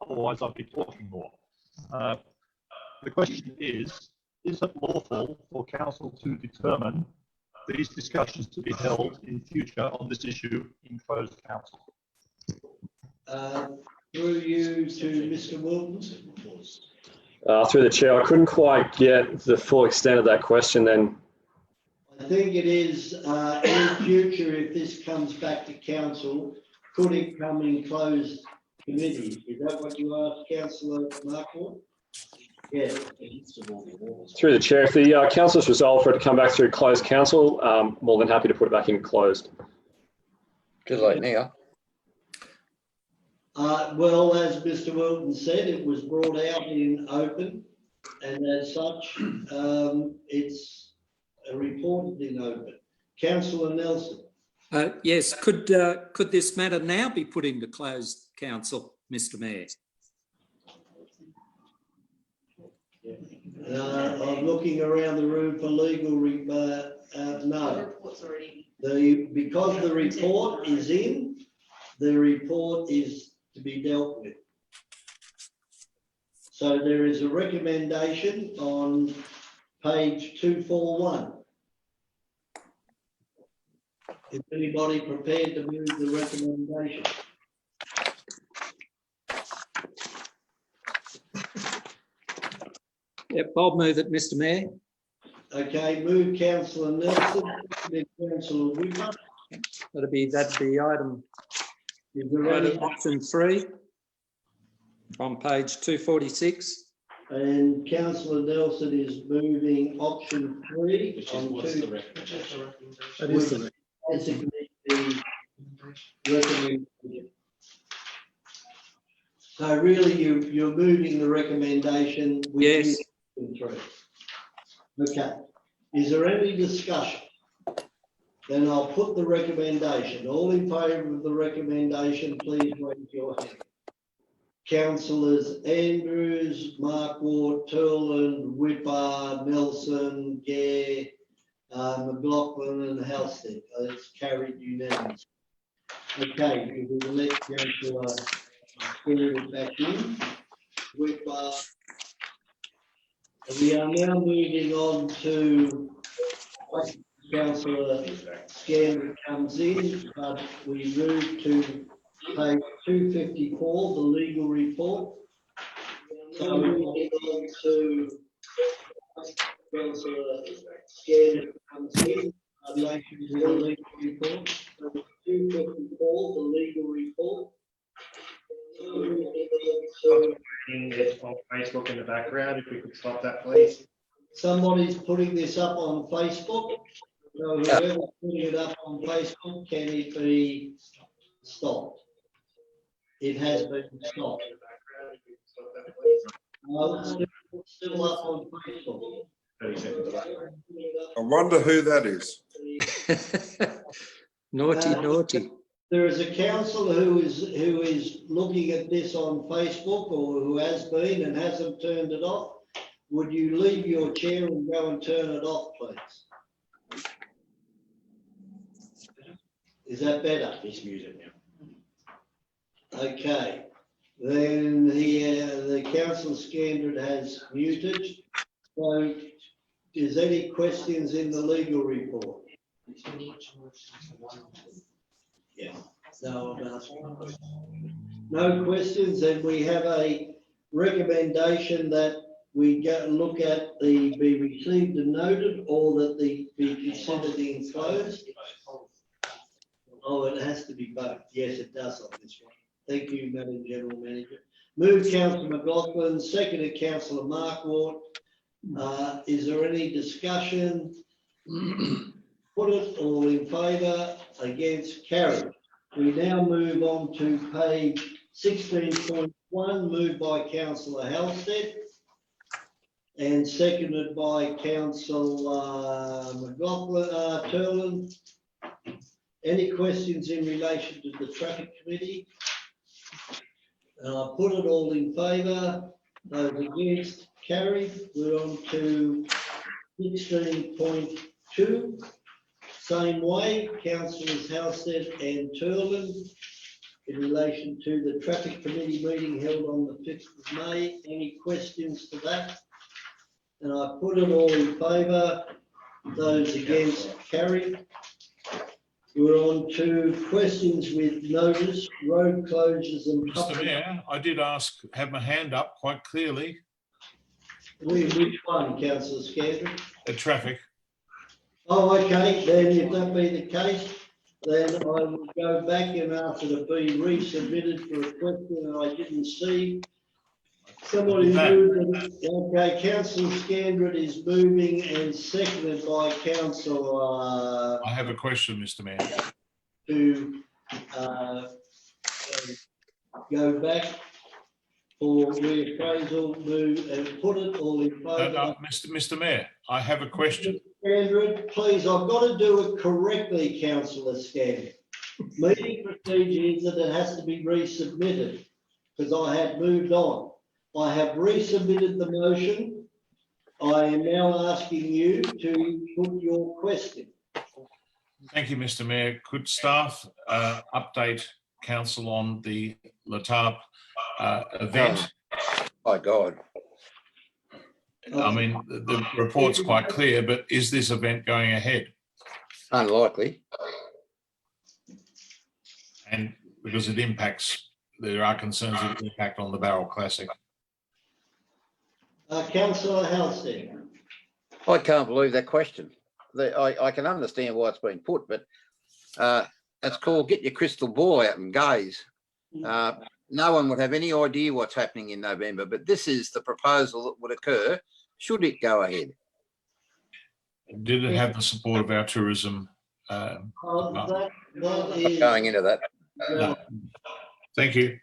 Otherwise, I'd be talking more. The question is it lawful for council to determine these discussions to be held in future on this issue in closed council? Through you to Mr. Wilton. Through the chair, I couldn't quite get the full extent of that question then. I think it is in future, if this comes back to council, could it come in closed committee? Is that what you asked, Councillor Markle? Yeah. Through the chair, if the council's resolved for it to come back through closed council, more than happy to put it back in closed. Too late now. Well, as Mr. Wilton said, it was brought out in open, and as such, it's reported in open. Councillor Nelson. Yes, could this matter now be put into closed council, Mr. Mayor? I'm looking around the room for legal, no. Because the report is in, the report is to be dealt with. So there is a recommendation on page 241. Is anybody prepared to move the recommendation? Yep, I'll move it, Mr. Mayor. Okay, move Councillor Nelson, then Councillor Whitmer. That'd be item, Is there any option 3 on page 246. And Councillor Nelson is moving option 3 Which is on what's two. the recommendation? That is the Basically, the recommendation. So really, you're moving the recommendation. Which Yes. is option 3. Okay. Is there any discussion? Then I'll put the recommendation. All in favour of the recommendation, please raise your hand. Councillors Andrews, Markwart, Turland, Whipper, Nelson, Gare, McLaughlin and Halstead. It's carried unanimously. Okay, we will let Councillor Skinner back in. Whipper. We are now moving on to Councillor Scanlon comes in, but we move to page 254, the legal report. So we move on to Councillor Scanlon comes in relation to the legal report. So 254, the legal report. It's on Facebook in the background. If we could stop that, please. Somebody's putting this up on Facebook. So whoever's putting it up on Facebook, can it be stopped? It has been stopped. It's still up on Facebook. 30 seconds. I wonder who that is. Naughty. There is a councillor who is looking at this on Facebook, or who has been and hasn't turned it off. Would you leave your chair and go and turn it off, please? Is that better? Just mute it now. Okay. Then the council standard has muted. So is any questions in the legal report? Yeah. No questions. Then we have a recommendation that we go look at the be received and noted, or that the be considered enclosed. Oh, it has to be both. Yes, it does on this one. Thank you, Madam General Manager. Moved Councillor McLaughlin, seconded Councillor Markwart. Is there any discussion? Put it, all in favour, against, carried. We now move on to page 16.1, moved by Councillor Halstead and seconded by Councillor McLaughlin, Turlin. Any questions in relation to the traffic committee? Put it, all in favour, those against, carried. We're on to 16.2. Same way, Councillors Halstead and Turlin in relation to the traffic committee meeting held on the 5th of May. Any questions to that? And I put it, all in favour, those against, carried. We're on to questions with notice, road closures and Mr. public. Mayor, I did have my hand up quite clearly. Which one, Councillor Scandrick? The traffic. Oh, okay, then if that be the case, then I will go back and ask it to be resubmitted for a question that I didn't see. Somebody moved, okay, Councillor Scandrick is moving and seconded by Councillor. I have a question, Mr. Mayor. To go back for reappraisal, move and put it, all in favour. No, Mr. Mayor, I have a question. Scandrick, please, I've got to do it correctly, Councillor Scandrick. Meeting procedure is that it has to be resubmitted because I had moved on. I have resubmitted the motion. I am now asking you to put your question. Thank you, Mr. Mayor. Could staff update council on the LATARP event? My God. I mean, the report's quite clear, but is this event going ahead? Unlikely. And because it impacts, there are concerns of the impact on the Barrel Classic. Councillor Halstead. I can't believe that question. I can understand why it's been put, but it's called get your crystal ball out and gaze. No one would have any idea what's happening in November, but this is the proposal that would occur should it go ahead. Did it have the support of our tourism? Going into that. No. Thank you.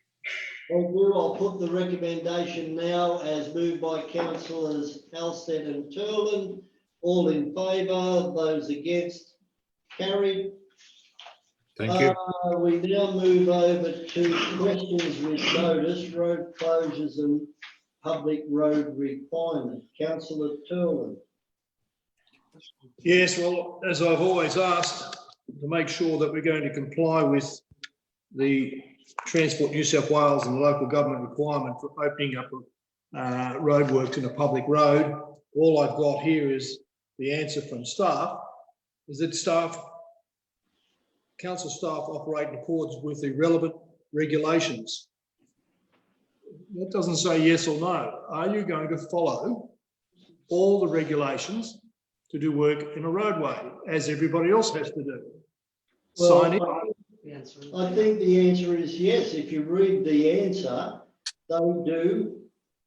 Thank you. I'll put the recommendation now as moved by Councillors Halstead and Turlin. All in favour, those against, carried. Thank you. We now move over to questions with notice, road closures and public road requirement. Councillor Turlin. Yes, well, as I've always asked, to make sure that we're going to comply with the Transport New South Wales and the local government requirement for opening up roadworks in a public road. All I've got here is the answer from staff, is that council staff operate in accordance with the relevant regulations. That doesn't say yes or no. Are you going to follow all the regulations to do work in a roadway, as everybody else has to do? Well, Sign it. I think the answer is yes. If you read the answer, they do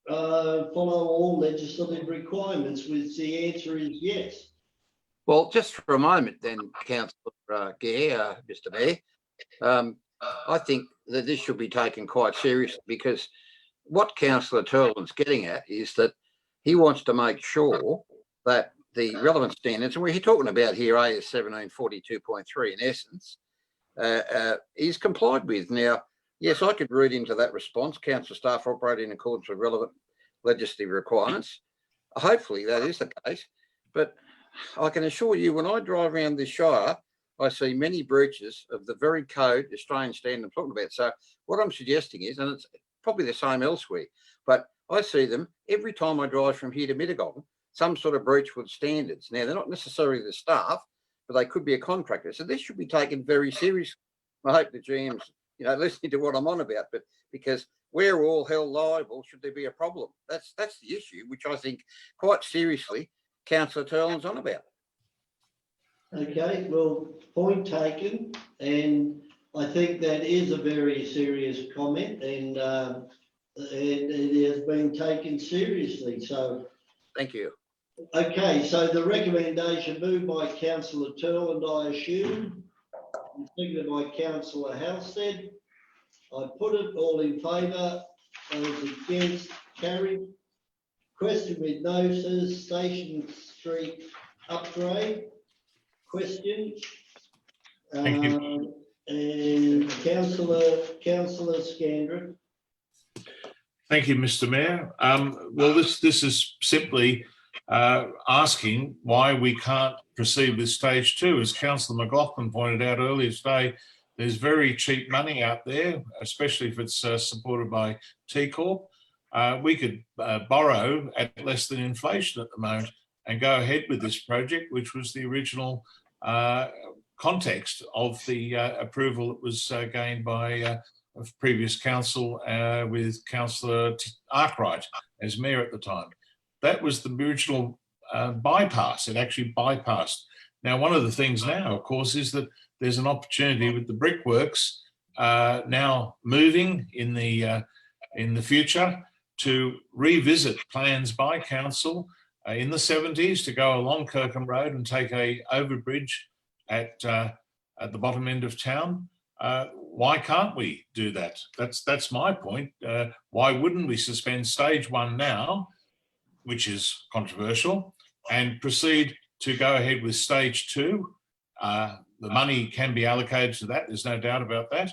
follow all legislative requirements, which the answer is yes. Well, just for a moment then, Councillor Gare, Mr. Mayor, I think that this should be taken quite seriously, because what Councillor Turlin's getting at is that he wants to make sure that the relevant standards, and we're talking about here AS 1742.3 in essence, is complied with. Now, yes, I could read into that response, council staff operate in accordance with relevant legislative requirements. Hopefully that is the case, but I can assure you when I drive around this shire, I see many breaches of the very code, Australian standard I'm talking about. So what I'm suggesting is, and it's probably the same elsewhere, but I see them every time I drive from here to Mittagong, some sort of breach with standards. Now, they're not necessarily the staff, but they could be a contractor. So this should be taken very seriously. I hope the GM's, listening to what I'm on about, but because we're all held liable should there be a problem. That's the issue, which I think quite seriously Councillor Turlin's on about. Okay, well, point taken, and I think that is a very serious comment, and it has been taken seriously. So, Thank you. okay, so the recommendation moved by councillor Turland, I assume, and seconded by councillor Halstead. I put it all in favour. Those against, carried. Question with notices, Station Street upgrade. Question. Thank you. And councillor Scandrick. Thank you, Mr. Mayor. Well, this is simply asking why we can't proceed with stage 2. As Councillor McLaughlin pointed out earlier today, there's very cheap money out there, especially if it's supported by T Corp. We could borrow at less than inflation at the moment and go ahead with this project, which was the original context of the approval that was gained by previous council with Councillor Arkwright as mayor at the time. That was the original bypass. It actually bypassed. Now, one of the things now, of course, is that there's an opportunity with the brickworks now moving in the future to revisit plans by council in the 70s to go along Kirkham Road and take a overbridge at the bottom end of town. Why can't we do that? That's my point. Why wouldn't we suspend stage 1 now, which is controversial, and proceed to go ahead with stage 2? The money can be allocated to that. There's no doubt about that.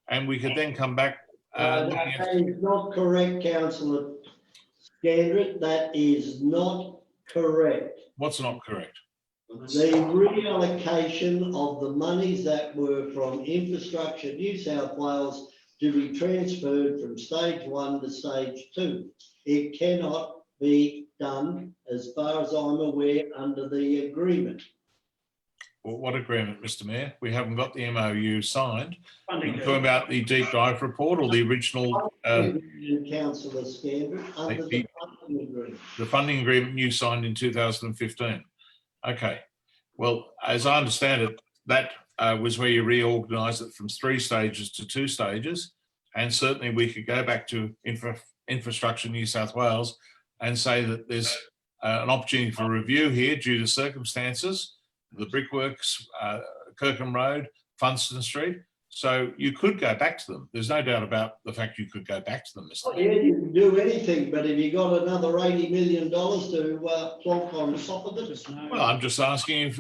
And we could then come back. That is not correct, councillor Scandrick. That is not correct. What's not correct? The reallocation of the monies that were from Infrastructure New South Wales to be transferred from stage 1 to stage 2. It cannot be done, as far as I'm aware, under the agreement. Well, what agreement, Mr. Mayor? We haven't got the MOU signed. You're talking about the deep dive report or the original? Councillor Scandrick, under the funding agreement. The funding agreement you signed in 2015. Okay. Well, as I understand it, that was where you reorganised it from 3 stages to 2 stages. And certainly we could go back to Infrastructure New South Wales and say that there's an opportunity for review here due to circumstances, the brickworks, Kirkham Road, Funston Street. So you could go back to them. There's no doubt about the fact you could go back to them, Mr. Yeah, you can do anything, but have you got another $80 million to plonk on top of it? Well, I'm just asking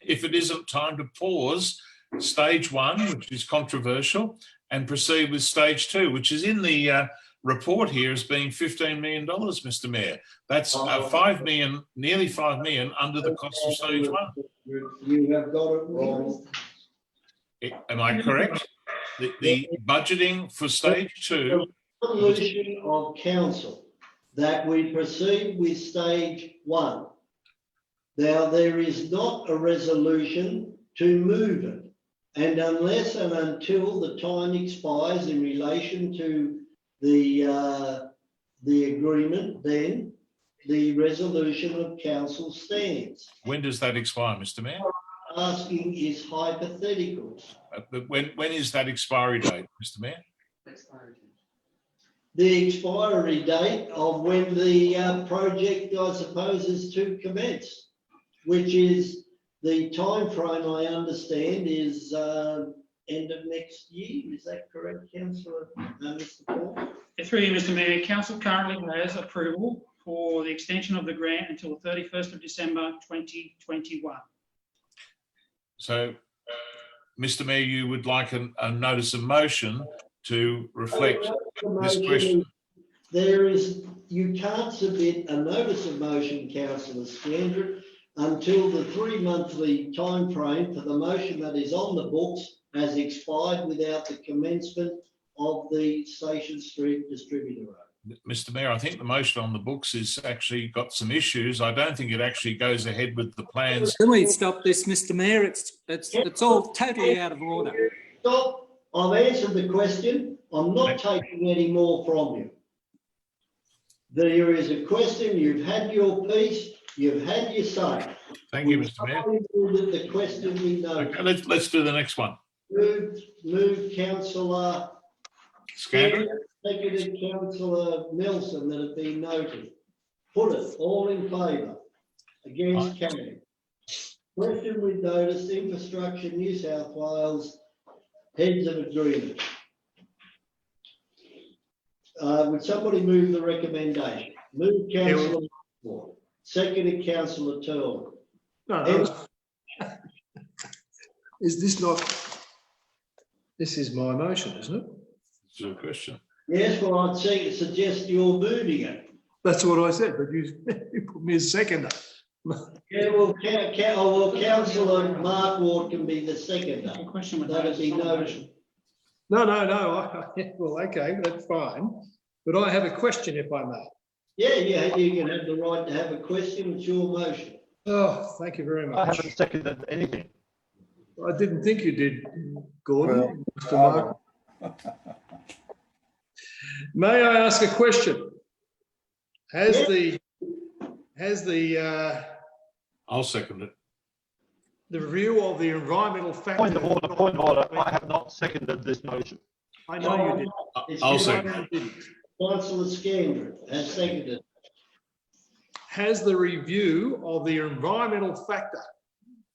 if it isn't time to pause stage 1, which is controversial, and proceed with stage 2, which is in the report here as being $15 million, Mr. Mayor. That's 5 million, nearly 5 million under the cost of stage 1. You have got it wrong. Am I correct? The budgeting for stage 2. The resolution of council that we proceed with stage 1. Now, there is not a resolution to move it. And unless and until the time expires in relation to the agreement, then the resolution of council stands. When does that expire, Mr. Mayor? Asking is hypothetical. But when is that expiry date, Mr. Mayor? The expiry date of when the project, I suppose, is to commence, which is the time frame I understand is end of next year. Is that correct, Councillor Mr. Paul? Through you, Mr. Mayor, council currently has approval for the extension of the grant until the 31st of December 2021. So, Mr. Mayor, you would like a notice of motion to reflect this question? You can't submit a notice of motion, Councillor Scandrick, until the 3-monthly time frame for the motion that is on the books has expired without the commencement of the Station Street Distributor Road. Mr. Mayor, I think the motion on the books has actually got some issues. I don't think it actually goes ahead with the plans. Can we stop this, Mr. Mayor? It's all totally out of order. Stop. I've answered the question. I'm not taking any more from you. There is a question. You've had your piece. You've had your say. Thank you, Mr. Mayor. The question we know. Okay, let's do the next one. Moved councillor Scandrett, seconded councillor Nelson, that have been noted. Put it, all in favour. Against, carried. Question with notice, Infrastructure New South Wales, heads of agreement. Would somebody move the recommendation? Move councillor Moore, seconded councillor Turner. No. Is this not, this is my motion, isn't it? it's your question. Yes, well, I'd suggest you're moving it. That's what I said, but you put me as seconder. Yeah, well, councillor Mark Ward can be the seconder. Question with That'd notice, be not a noted. motion. No. Well, okay, that's fine. But I have a question, if I may. Yeah, you can have the right to have a question. It's your motion. Oh, thank you very much. I haven't seconded anything. I didn't think you did, Gordon. Mr. Mark. May I ask a question? Has I'll second it. the review of the environmental factors? Point of order. I have not seconded this motion. I know you did. I'll second it. Councillor Scandrett has seconded. Has the review of the environmental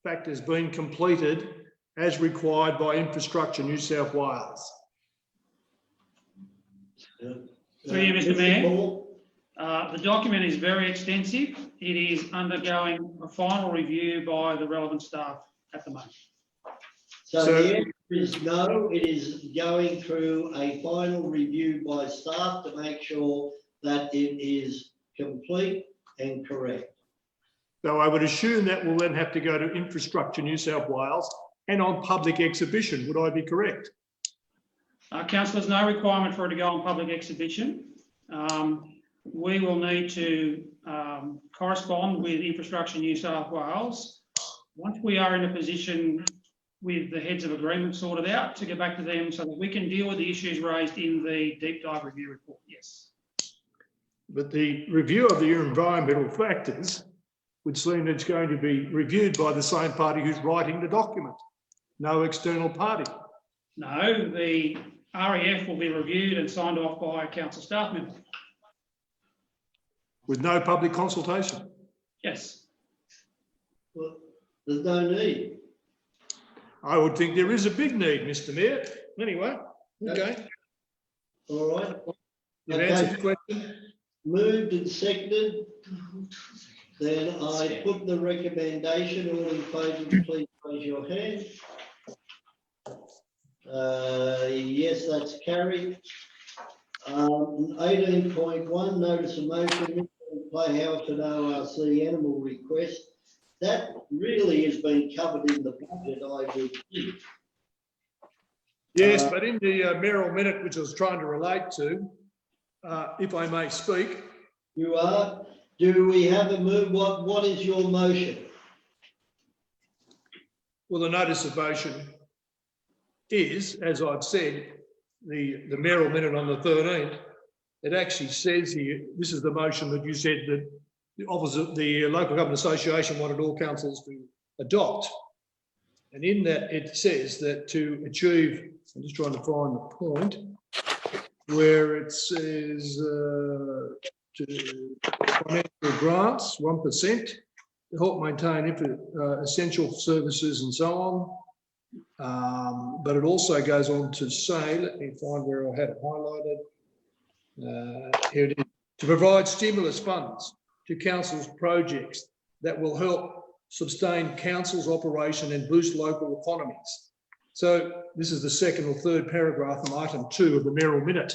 factors been completed as required by Infrastructure New South Wales? Through you, Mr. Mayor. The document is very extensive. It is undergoing a final review by the relevant staff at the moment. So the answer is no, it is going through a final review by staff to make sure that it is complete and correct. So I would assume that will then have to go to Infrastructure New South Wales and on public exhibition. Would I be correct? Councillor, there's no requirement for it to go on public exhibition. We will need to correspond with Infrastructure New South Wales. Once we are in a position with the heads of agreement sorted out, to get back to them so that we can deal with the issues raised in the deep dive review report, yes. But the review of the environmental factors would seem it's going to be reviewed by the same party who's writing the document, no external party. No, the REF will be reviewed and signed off by a council staff member. With no public consultation? Yes. Well, there's no need. I would think there is a big need, Mr. Mayor. Anyway, okay. All right. You've answered the question. Moved and seconded. Then I put the recommendation. All in favour, please raise your hand. Yes, that's carried. 18.1, notice of motion, Playhouse and ORC animal request. That really has been covered in the budget, I would think. Yes, but in the mayoral minute, which I was trying to relate to, if I may speak. You are. Do we have a move? What is your motion? Well, the notice of motion is, as I've said, the mayoral minute on the 13th, it actually says here, this is the motion that you said that the Local Government Association wanted all councils to adopt. And in that it says that to achieve, I'm just trying to find the point, where it says to financial grants, 1%, to help maintain essential services and so on. But it also goes on to say, let me find where I had it highlighted. Here it is. To provide stimulus funds to councils' projects that will help sustain council's operation and boost local economies. So this is the second or third paragraph from item 2 of the mayoral minute,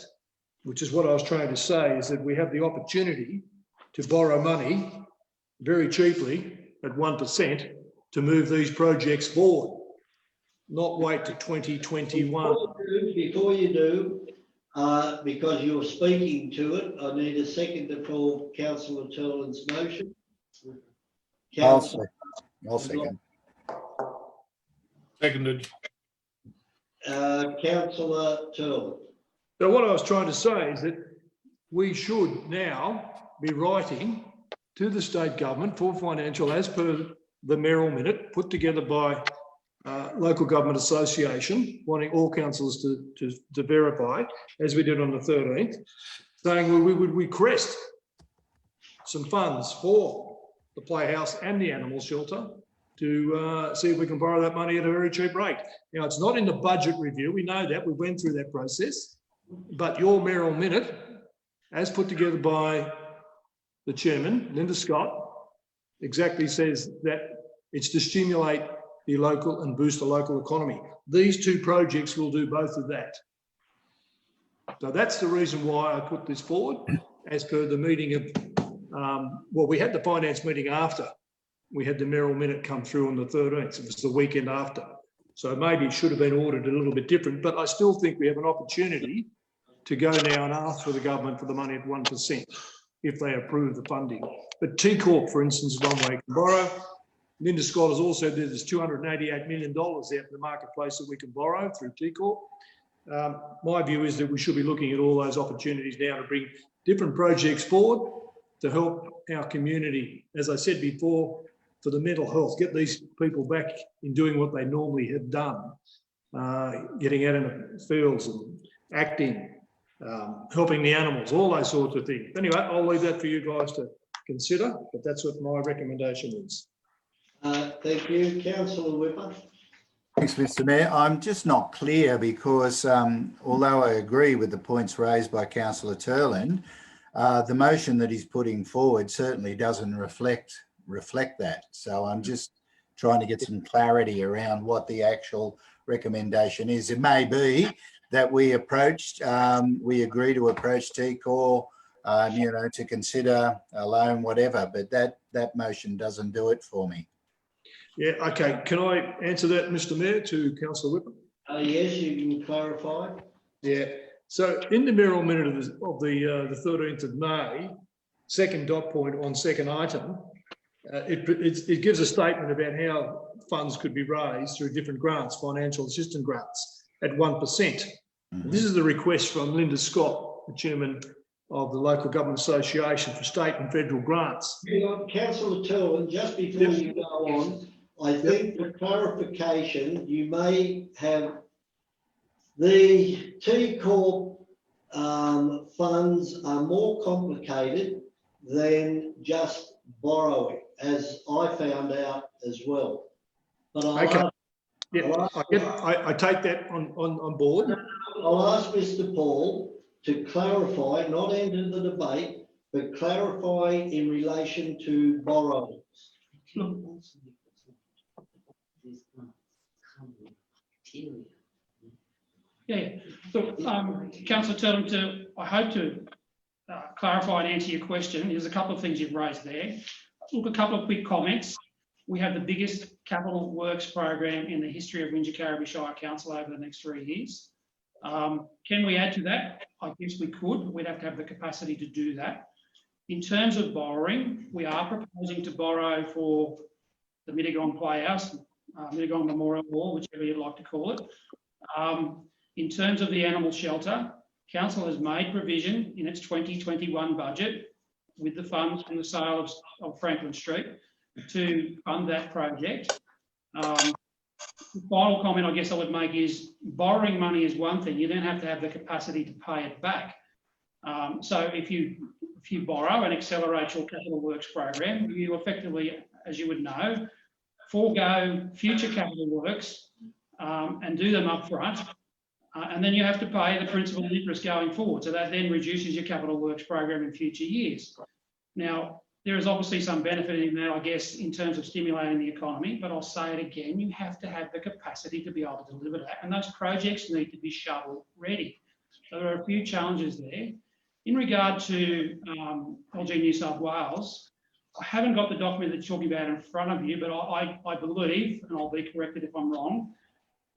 which is what I was trying to say, is that we have the opportunity to borrow money very cheaply at 1% to move these projects forward, not wait to 2021. Before you do, because you're speaking to it, I need a second for Councillor Turlin's motion. I'll second. Seconded. Councillor Turlin. So what I was trying to say is that we should now be writing to the state government for financial, as per the mayoral minute put together by Local Government Association, wanting all councillors to verify, as we did on the 13th, saying well, we would request some funds for the playhouse and the animal shelter to see if we can borrow that money at a very cheap rate. Now, it's not in the budget review. We know that. We went through that process. But your mayoral minute, as put together by the chairman, Linda Scott, exactly says that it's to stimulate the local and boost the local economy. These two projects will do both of that. So that's the reason why I put this forward as per the meeting of, well, we had the finance meeting after. We had the mayoral minute come through on the 13th. It was the weekend after. So maybe it should have been ordered a little bit different, but I still think we have an opportunity to go now and ask for the government for the money at 1% if they approve the funding. But T Corp, for instance, is one way you can borrow. Linda Scott has also said there's $288 million out in the marketplace that we can borrow through T Corp. My view is that we should be looking at all those opportunities now to bring different projects forward to help our community, as I said before, for the mental health, get these people back in doing what they normally have done, getting out in the fields and acting, helping the animals, all those sorts of things. Anyway, I'll leave that for you guys to consider, but that's what my recommendation is. Thank you. Councillor Whipper. Thanks, Mr. Mayor. I'm just not clear because although I agree with the points raised by Councillor Turland, the motion that he's putting forward certainly doesn't reflect that. So I'm just trying to get some clarity around what the actual recommendation is. It may be that we agree to approach TCOR, to consider a loan, whatever, but that motion doesn't do it for me. Yeah, okay. Can I answer that, Mr. Mayor, to Councillor Whipper? Yes, you can clarify. Yeah. So in the mayoral minute of the 13th of May, second dot point on second item, it gives a statement about how funds could be raised through different grants, financial assistance grants, at 1%. Mm-hmm. This is the request from Linda Scott, the chairman of the Local Government Association, for state and federal grants. Councillor Turland, just before you go on, I think for clarification, you may have the T Corp funds are more complicated than just borrowing, as I found out as well. But I take that on board. I'll ask Mr. Paul to clarify, not enter the debate, but clarify in relation to borrowings. Yeah, so Councillor Turland, I hope to clarify and answer your question. There's a couple of things you've raised there. Look, a couple of quick comments. We have the biggest capital works program in the history of Wingecarribee Shire Council over the next 3 years. Can we add to that? I guess we could. We'd have to have the capacity to do that. In terms of borrowing, we are proposing to borrow for the Mittagong Playhouse, Mittagong Memorial Hall, whichever you'd like to call it. In terms of the animal shelter, Council has made provision in its 2021 budget with the funds from the sale of Franklin Street to fund that project. The final comment I guess I would make is borrowing money is one thing. You then have to have the capacity to pay it back. So if you borrow and accelerate your capital works program, you effectively, as you would know, forego future capital works and do them up front. And then you have to pay the principal and interest going forward. So that then reduces your capital works program in future years. Now, there is obviously some benefit in that, I guess, in terms of stimulating the economy, but I'll say it again, you have to have the capacity to be able to deliver that. And those projects need to be shovel ready. So there are a few challenges there. In regard to LG New South Wales, I haven't got the document that you're talking about in front of you, but I believe, and I'll be corrected if I'm wrong,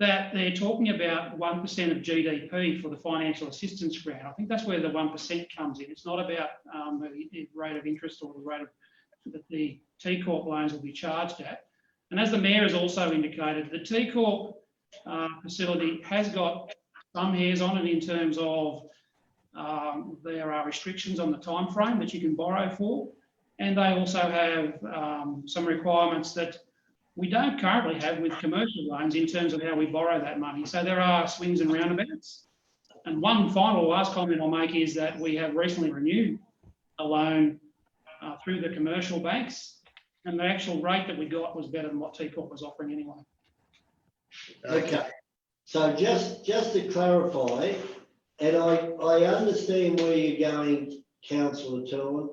that they're talking about 1% of GDP for the financial assistance grant. I think that's where the 1% comes in. It's not about the rate of interest or the rate of, that the T Corp loans will be charged at. And as the Mayor has also indicated, the T Corp facility has got some hairs on it in terms of there are restrictions on the time frame that you can borrow for. And they also have some requirements that we don't currently have with commercial loans in terms of how we borrow that money. So there are swings and roundabouts. And one final last comment I'll make is that we have recently renewed a loan through the commercial banks, and the actual rate that we got was better than what T Corp was offering anyway. Okay, so just to clarify, and I understand where you're going, Councillor Tillman,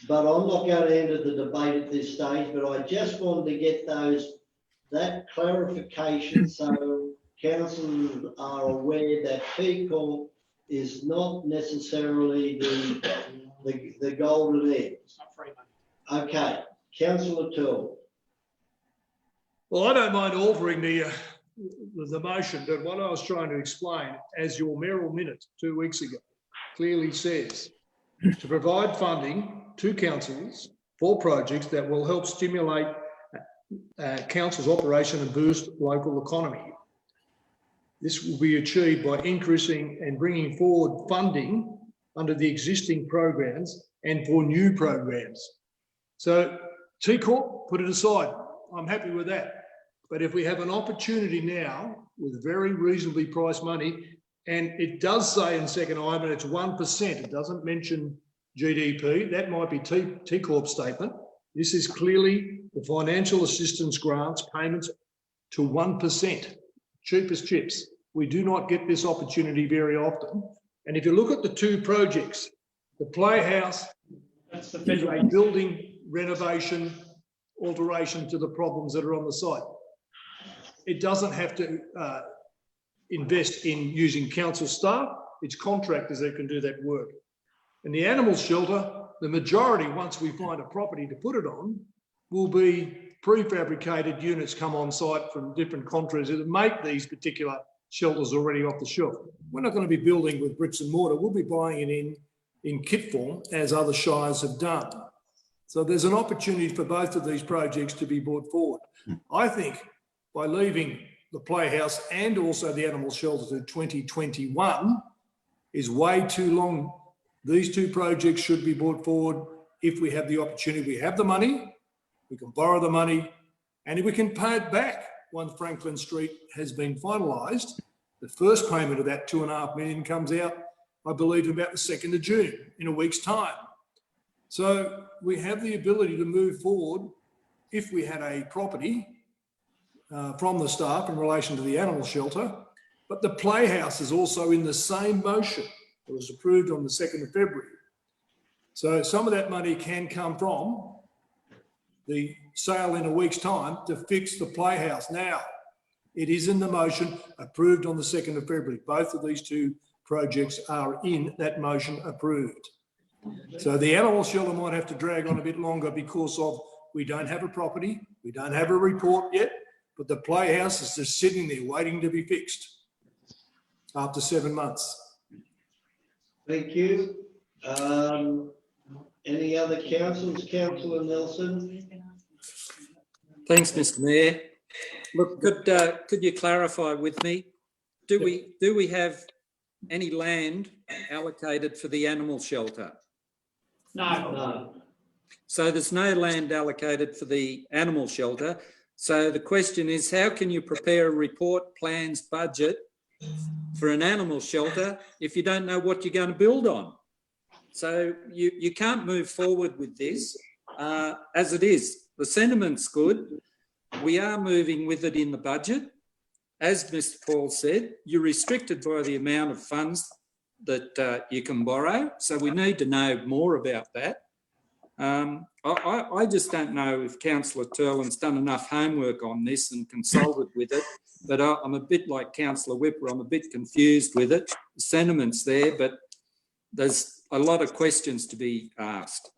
but I'm not going to enter the debate at this stage, but I just wanted to get that clarification so councillors are aware that T Corp is not necessarily the golden egg. It's not free money. Okay, Councillor Tillman. Well, I don't mind altering the motion, but what I was trying to explain, as your mayoral minute 2 weeks ago clearly says, to provide funding to councils for projects that will help stimulate council's operation and boost local economy. This will be achieved by increasing and bringing forward funding under the existing programs and for new programs. So T Corp, put it aside. I'm happy with that. But if we have an opportunity now with very reasonably priced money, and it does say in second item it's 1%, it doesn't mention GDP, that might be T Corp's statement. This is clearly the financial assistance grants payments to 1%, cheap as chips. We do not get this opportunity very often. And if you look at the two projects, the Playhouse That's the is federal. a building renovation alteration to the problems that are on the site. It doesn't have to invest in using council staff. It's contractors that can do that work. And the animal shelter, the majority, once we find a property to put it on, will be prefabricated units come on site from different contractors that make these particular shelters already off the shelf. We're not going to be building with bricks and mortar. We'll be buying it in kit form, as other shires have done. So there's an opportunity for both of these projects to be brought forward. I think by leaving the Playhouse and also the animal shelter to 2021 is way too long. These two projects should be brought forward if we have the opportunity. We have the money, we can borrow the money, and if we can pay it back once Franklin Street has been finalised. The first payment of that $2.5 million comes out, I believe, about the 2nd of June, in a week's time. So we have the ability to move forward if we had a property from the staff in relation to the animal shelter, but the Playhouse is also in the same motion. It was approved on the 2nd of February. So some of that money can come from the sale in a week's time to fix the Playhouse. Now, it is in the motion approved on the 2nd of February. Both of these two projects are in that motion approved. So the animal shelter might have to drag on a bit longer because of we don't have a property, we don't have a report yet, but the Playhouse is just sitting there waiting to be fixed after 7 months. Thank you. Any other councillors? Councillor Nelson? Thanks, Mr. Mayor. Look, could you clarify with me? Do we have any land allocated for the animal shelter? No. So there's no land allocated for the animal shelter. So the question is, how can you prepare a report, plans, budget for an animal shelter if you don't know what you're going to build on? So you can't move forward with this as it is. The sentiment's good. We are moving with it in the budget. As Mr. Paul said, you're restricted by the amount of funds that you can borrow. So we need to know more about that. I just don't know if Councillor Turlin's done enough homework on this and consulted with it, but I'm a bit like Councillor Whipper. I'm a bit confused with it. The sentiment's there, but there's a lot of questions to be asked.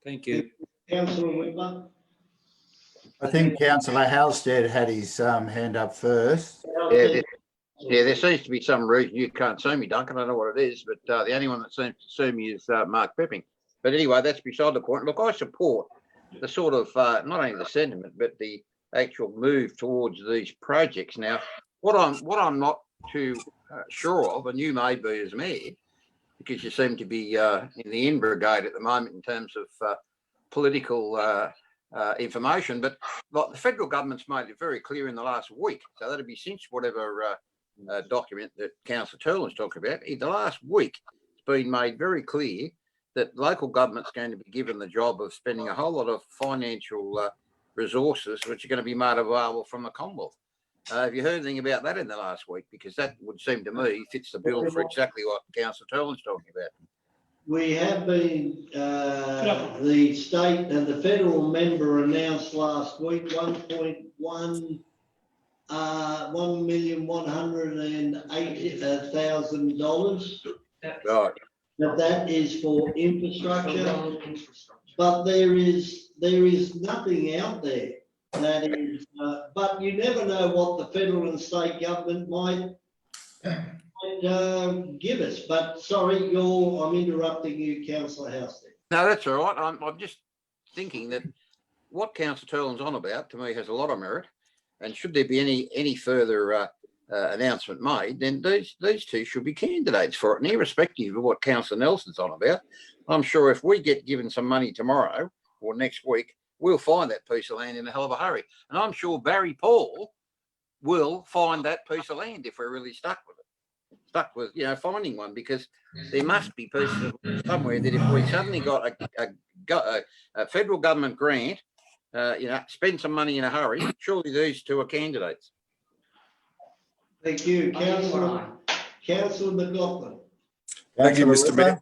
Thank you. Councillor Whipper? I think Councillor Halstead had his hand up first. Yeah, there seems to be some reason you can't see me, Duncan. I don't know what it is, but the only one that seems to see me is Mark Pepping. But anyway, that's beside the point. Look, I support the sort of, not only the sentiment, but the actual move towards these projects. Now, what I'm not too sure of, and you may be as mayor, because you seem to be in the in brigade at the moment in terms of political information, but like the federal government's made it very clear in the last week. So that'll be since whatever document that Councillor Turlin's talking about. In the last week, it's been made very clear that local government's going to be given the job of spending a whole lot of financial resources which are going to be made available from the Commonwealth. Have you heard anything about that in the last week? Because that would seem to me fits the bill for exactly what Councillor Turlin's talking about. We have been, the state and the federal member announced last week $1,180,000. Right. Now that is for infrastructure, but there is nothing out there that is, but you never know what the federal and state government might give us. But sorry, I'm interrupting you, Councillor Houston. No, that's all right. I'm just thinking that what Councillor Turlin's on about, to me, has a lot of merit. And should there be any further announcement made, then these two should be candidates for it. And irrespective of what Councillor Nelson's on about, I'm sure if we get given some money tomorrow or next week, we'll find that piece of land in a hell of a hurry. And I'm sure Barry Paul will find that piece of land if we're really stuck with finding one, because there must be pieces of land somewhere that if we suddenly got a federal government grant, spend some money in a hurry, surely these two are candidates. Thank you, Councillor McLaughlin. Thank you, Mr. Mayor.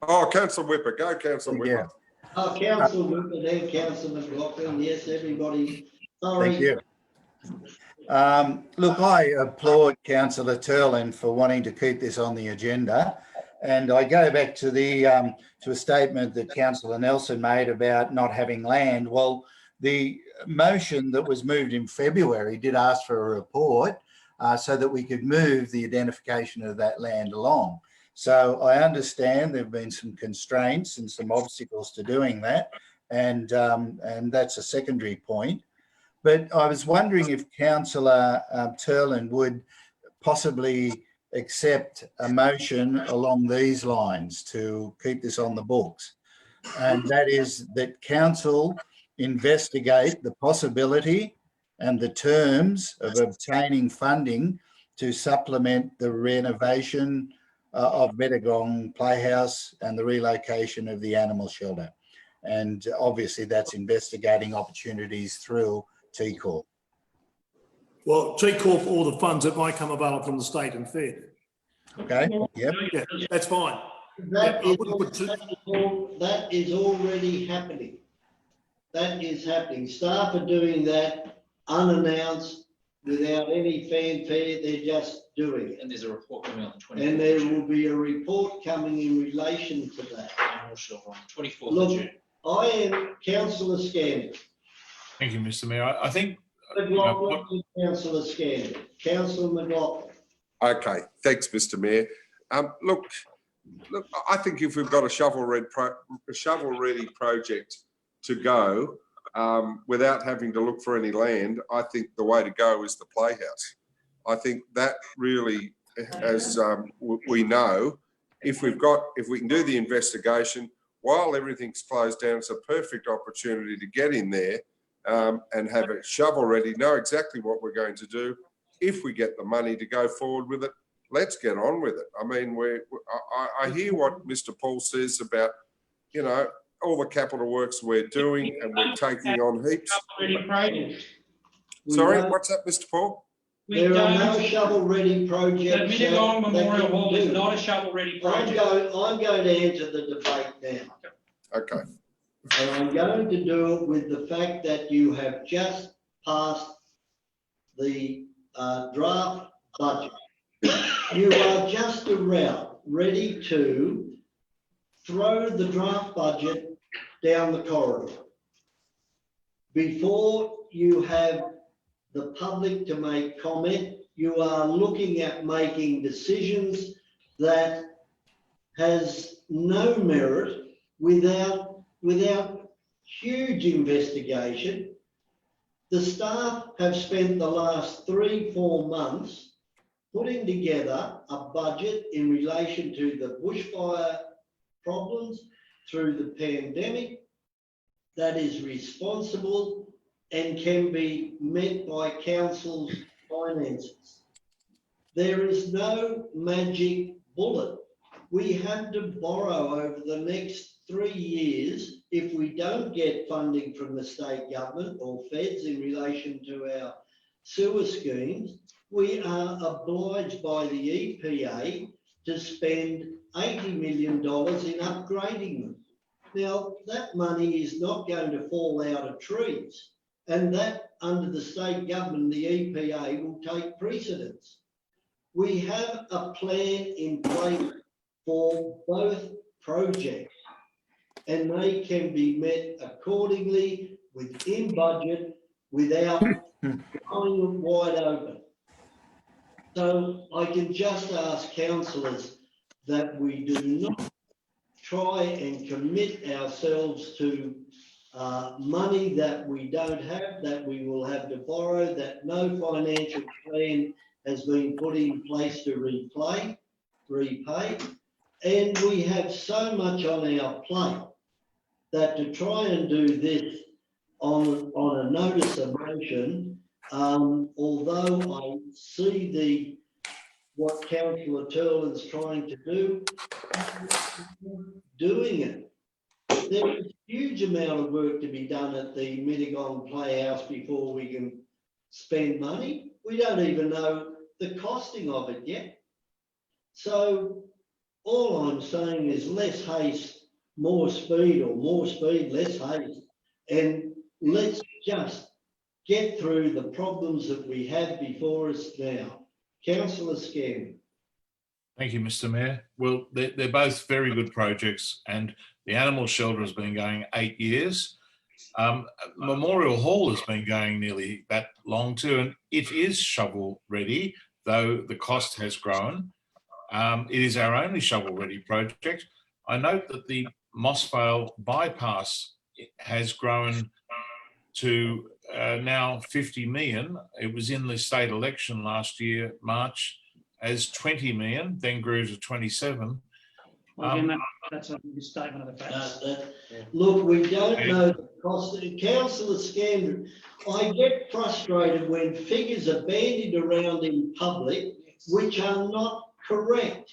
Oh, Councillor Whipper, go Councillor Whipper. Oh, Councillor Whipper, then Councillor McLaughlin. Yes, everybody. Sorry. Thank you. Look, I applaud Councillor Turlin for wanting to keep this on the agenda. And I go back to a statement that Councillor Nelson made about not having land. Well, the motion that was moved in February did ask for a report so that we could move the identification of that land along. So I understand there have been some constraints and some obstacles to doing that, and that's a secondary point. But I was wondering if Councillor Turlin would possibly accept a motion along these lines to keep this on the books. And that is that council investigate the possibility and the terms of obtaining funding to supplement the renovation of Mettagong Playhouse and the relocation of the animal shelter. And obviously that's investigating opportunities through TCorp. Well, TCorp, all the funds that might come available from the state and Fed. Okay, yep. Yeah, that's fine. That is already happening. That is happening. Staff are doing that unannounced, without any fanfare. They're just doing it. And there's a report coming on the 24th. And there will be a report coming in relation to that. On the 24th Look, of June. I am Councillor Scandal. Thank you, Mr. Mayor. I think McLaughlin, Councillor Scandal. Councillor McLaughlin. Okay, thanks, Mr. Mayor. Look, I think if we've got a shovel-ready project to go without having to look for any land, I think the way to go is the Playhouse. I think that really, as we know, if we can do the investigation while everything's closed down, it's a perfect opportunity to get in there and have a shovel ready, know exactly what we're going to do. If we get the money to go forward with it, let's get on with it. I mean, I hear what Mr. Paul says about, all the capital works we're doing and we're taking on heaps. Sorry, what's that, Mr. Paul? There are no shovel-ready projects. The Mettagong Memorial Hall is not a shovel-ready project. I'm going to enter the debate now. Okay. And I'm going to do it with the fact that you have just passed the draft budget. You are just about ready to throw the draft budget down the corridor. Before you have the public to make comment, you are looking at making decisions that has no merit without huge investigation. The staff have spent the last 3-4 months putting together a budget in relation to the bushfire problems through the pandemic, that is responsible and can be met by council's finances. There is no magic bullet. We have to borrow over the next 3 years if we don't get funding from the state government or feds in relation to our sewer schemes. We are obliged by the EPA to spend $80 million in upgrading them. Now, that money is not going to fall out of trees, and that under the state government, the EPA will take precedence. We have a plan in place for both projects, and they can be met accordingly within budget without going them wide open. So I can just ask councillors that we do not try and commit ourselves to money that we don't have, that we will have to borrow, that no financial plan has been put in place to repay. And we have so much on our plate that to try and do this on a notice of motion, although I see what Councillor Turlin's trying to do, doing it. There is a huge amount of work to be done at the Mittagong Playhouse before we can spend money. We don't even know the costing of it yet. So all I'm saying is less haste, more speed, or more speed, less haste. And let's just get through the problems that we have before us now. Councillor Scanlon. Thank you, Mr. Mayor. Well, they're both very good projects, and the animal shelter has been going 8 years. Memorial Hall has been going nearly that long too, and it is shovel ready, though the cost has grown. It is our only shovel ready project. I note that the Mossvale bypass has grown to now 50 million. It was in the state election last year, March, as 20 million, then grew to 27. Well, again, that's a misstatement of the facts. Look, we don't know the cost. Councillor Scandron, I get frustrated when figures are bandied around in public which are not correct.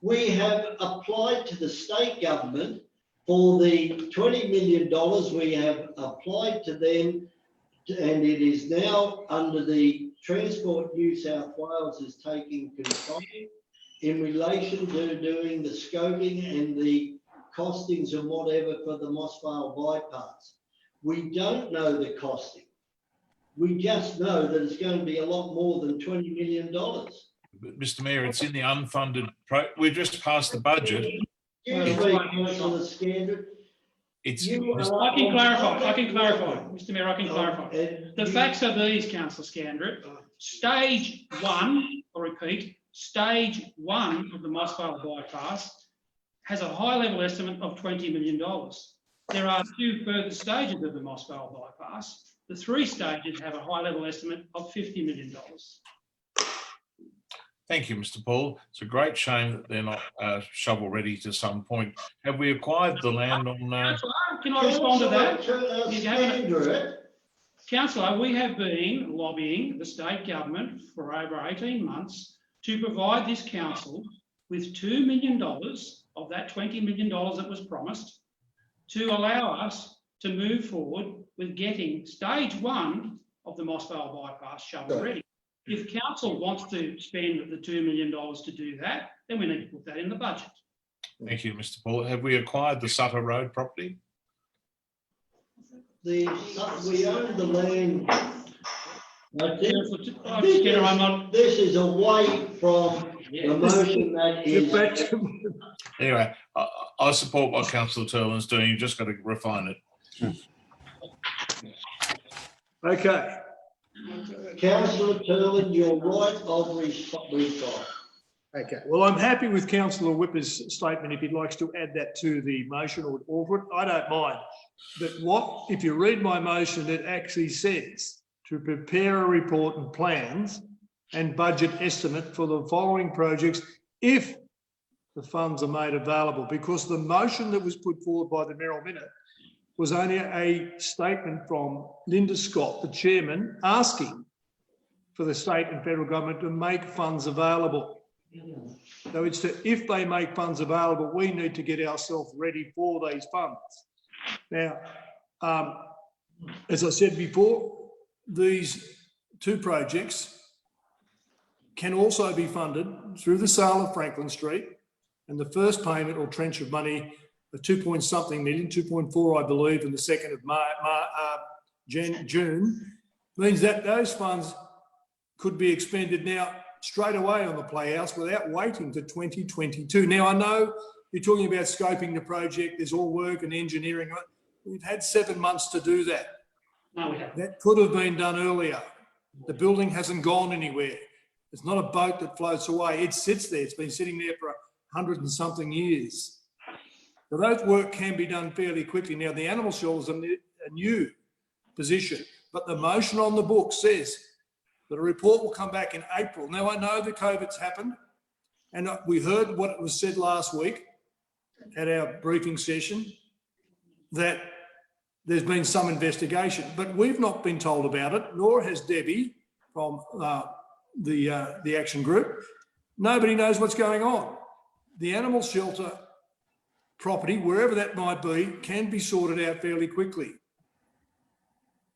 We have applied to the state government for the $20 million. We have applied to them, and it is now under the Transport New South Wales is taking control in relation to doing the scoping and the costings and whatever for the Mossvale bypass. We don't know the costing. We just know that it's going to be a lot more than $20 million. But Mr. Mayor, it's in the unfunded, we just passed the budget. Excuse me, Councillor Scandron. I can clarify, Mr. Mayor, I can clarify. The facts are these, Councillor Scandron. Stage one, I repeat, stage one of the Mossvale bypass has a high level estimate of $20 million. There are 2 further stages of the Mossvale bypass. The 3 stages have a high level estimate of $50 million. Thank you, Mr. Paul. It's a great shame that they're not shovel ready to some point. Have we acquired the land on? Can I respond to that? Councillor, we have been lobbying the state government for over 18 months to provide this council with $2 million of that $20 million that was promised to allow us to move forward with getting stage one of the Mossvale bypass shovel ready. If council wants to spend the $2 million to do that, then we need to put that in the budget. Thank you, Mr. Paul. Have we acquired the Sutter Road property? We own the land. This is away from the motion that is. Anyway, I support what Councillor Turlin's doing. You've just got to refine it. Okay. Councillor Turlin, you're right of response. Okay, well, I'm happy with Councillor Whipper's statement if he likes to add that to the motion or alter it. I don't mind. But if you read my motion, it actually says to prepare a report and plans and budget estimate for the following projects if the funds are made available, because the motion that was put forward by the Merrill Minute was only a statement from Linda Scott, the chairman, asking for the state and federal government to make funds available. So it's if they make funds available, we need to get ourselves ready for these funds. Now, as I said before, these two projects can also be funded through the sale of Franklin Street, and the first payment or tranche of money of 2.something million, 2.4 I believe, and the 2nd of June, means that those funds could be expended now straight away on the Playhouse without waiting to 2022. Now, I know you're talking about scoping the project, there's all work and engineering. We've had 7 months to do that. No, we haven't. That could have been done earlier. The building hasn't gone anywhere. It's not a boat that floats away. It sits there. It's been sitting there for 100 and something years. So that work can be done fairly quickly. Now, the animal shelter is a new position, but the motion on the book says that a report will come back in April. Now, I know the COVID's happened, and we heard what was said last week at our briefing session, that there's been some investigation, but we've not been told about it, nor has Debbie from the action group. Nobody knows what's going on. The animal shelter property, wherever that might be, can be sorted out fairly quickly.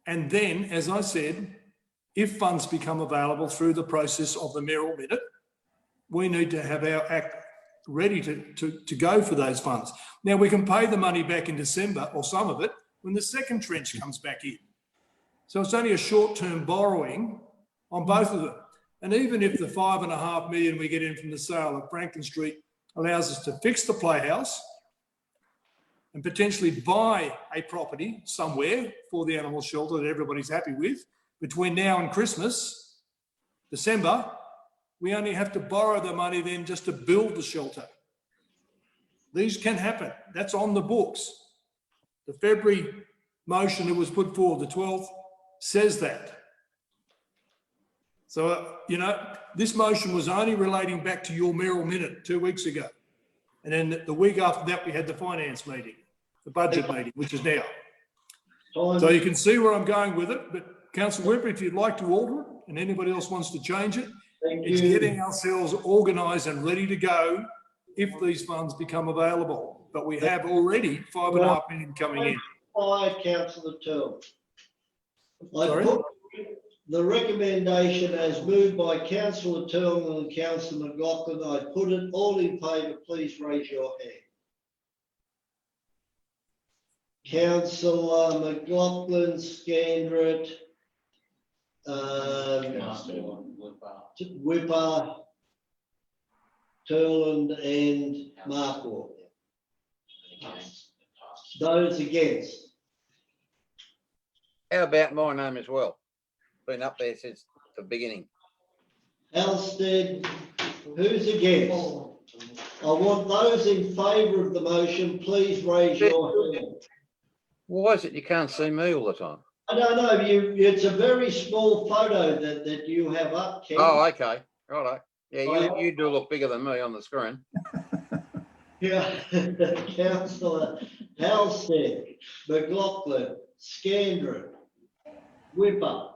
And then, as I said, if funds become available through the process of the mayoral minute, we need to have our act ready to go for those funds. Now, we can pay the money back in December, or some of it, when the second trench comes back in. So it's only a short-term borrowing on both of them. And even if the $5.5 million we get in from the sale of Franklin Street allows us to fix the Playhouse and potentially buy a property somewhere for the animal shelter that everybody's happy with, between now and Christmas, December, we only have to borrow the money then just to build the shelter. These can happen. That's on the books. The February motion that was put forward, the 12th, says that. So, this motion was only relating back to your mayoral minute 2 weeks ago. And then the week after that, we had the finance meeting, the budget meeting, which is now. So you can see where I'm going with it. But Councillor Whipper, if you'd like to alter it and anybody else wants to change it, it's getting ourselves organised and ready to go if these funds become available. But we have already $5.5 million coming in. Councillor Turl. Sorry? Put the recommendation as moved by Councillor Turl and Councillor McLaughlin. I put it all in favour. Please raise your hand. Councillor McLaughlin, Scandrett, Whipper, Turland and Markwell. Those against? How about my name as well? Been up there since the beginning. Halstead, who's against? I want those in favour of the motion, please raise your hand. Why is it you can't see me all the time? I don't know, it's a very small photo that you have up, Ken. Oh, okay. Righto. Yeah, you do look bigger than me on the screen. Yeah, Councillor Halstead, McLaughlin, Scandrett, Whipper,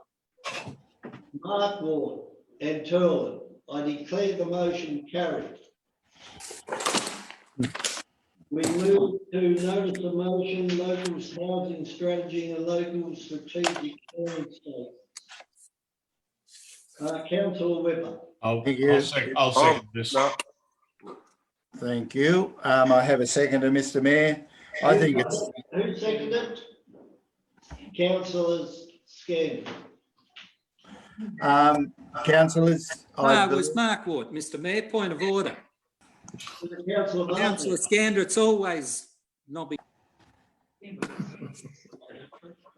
Mark Ward and Turlin. I declare the motion carried. We move to notice of motion, local housing strategy and local strategic planning statement. Councillor Whipper. I'll second this. Thank you. I have a seconder, Mr. Mayor. I think it's... Who seconded? Councillors Scan. Councillors... No, it was Mark Ward, Mr. Mayor. Point of order. Councillor Scander, it's always knobby. I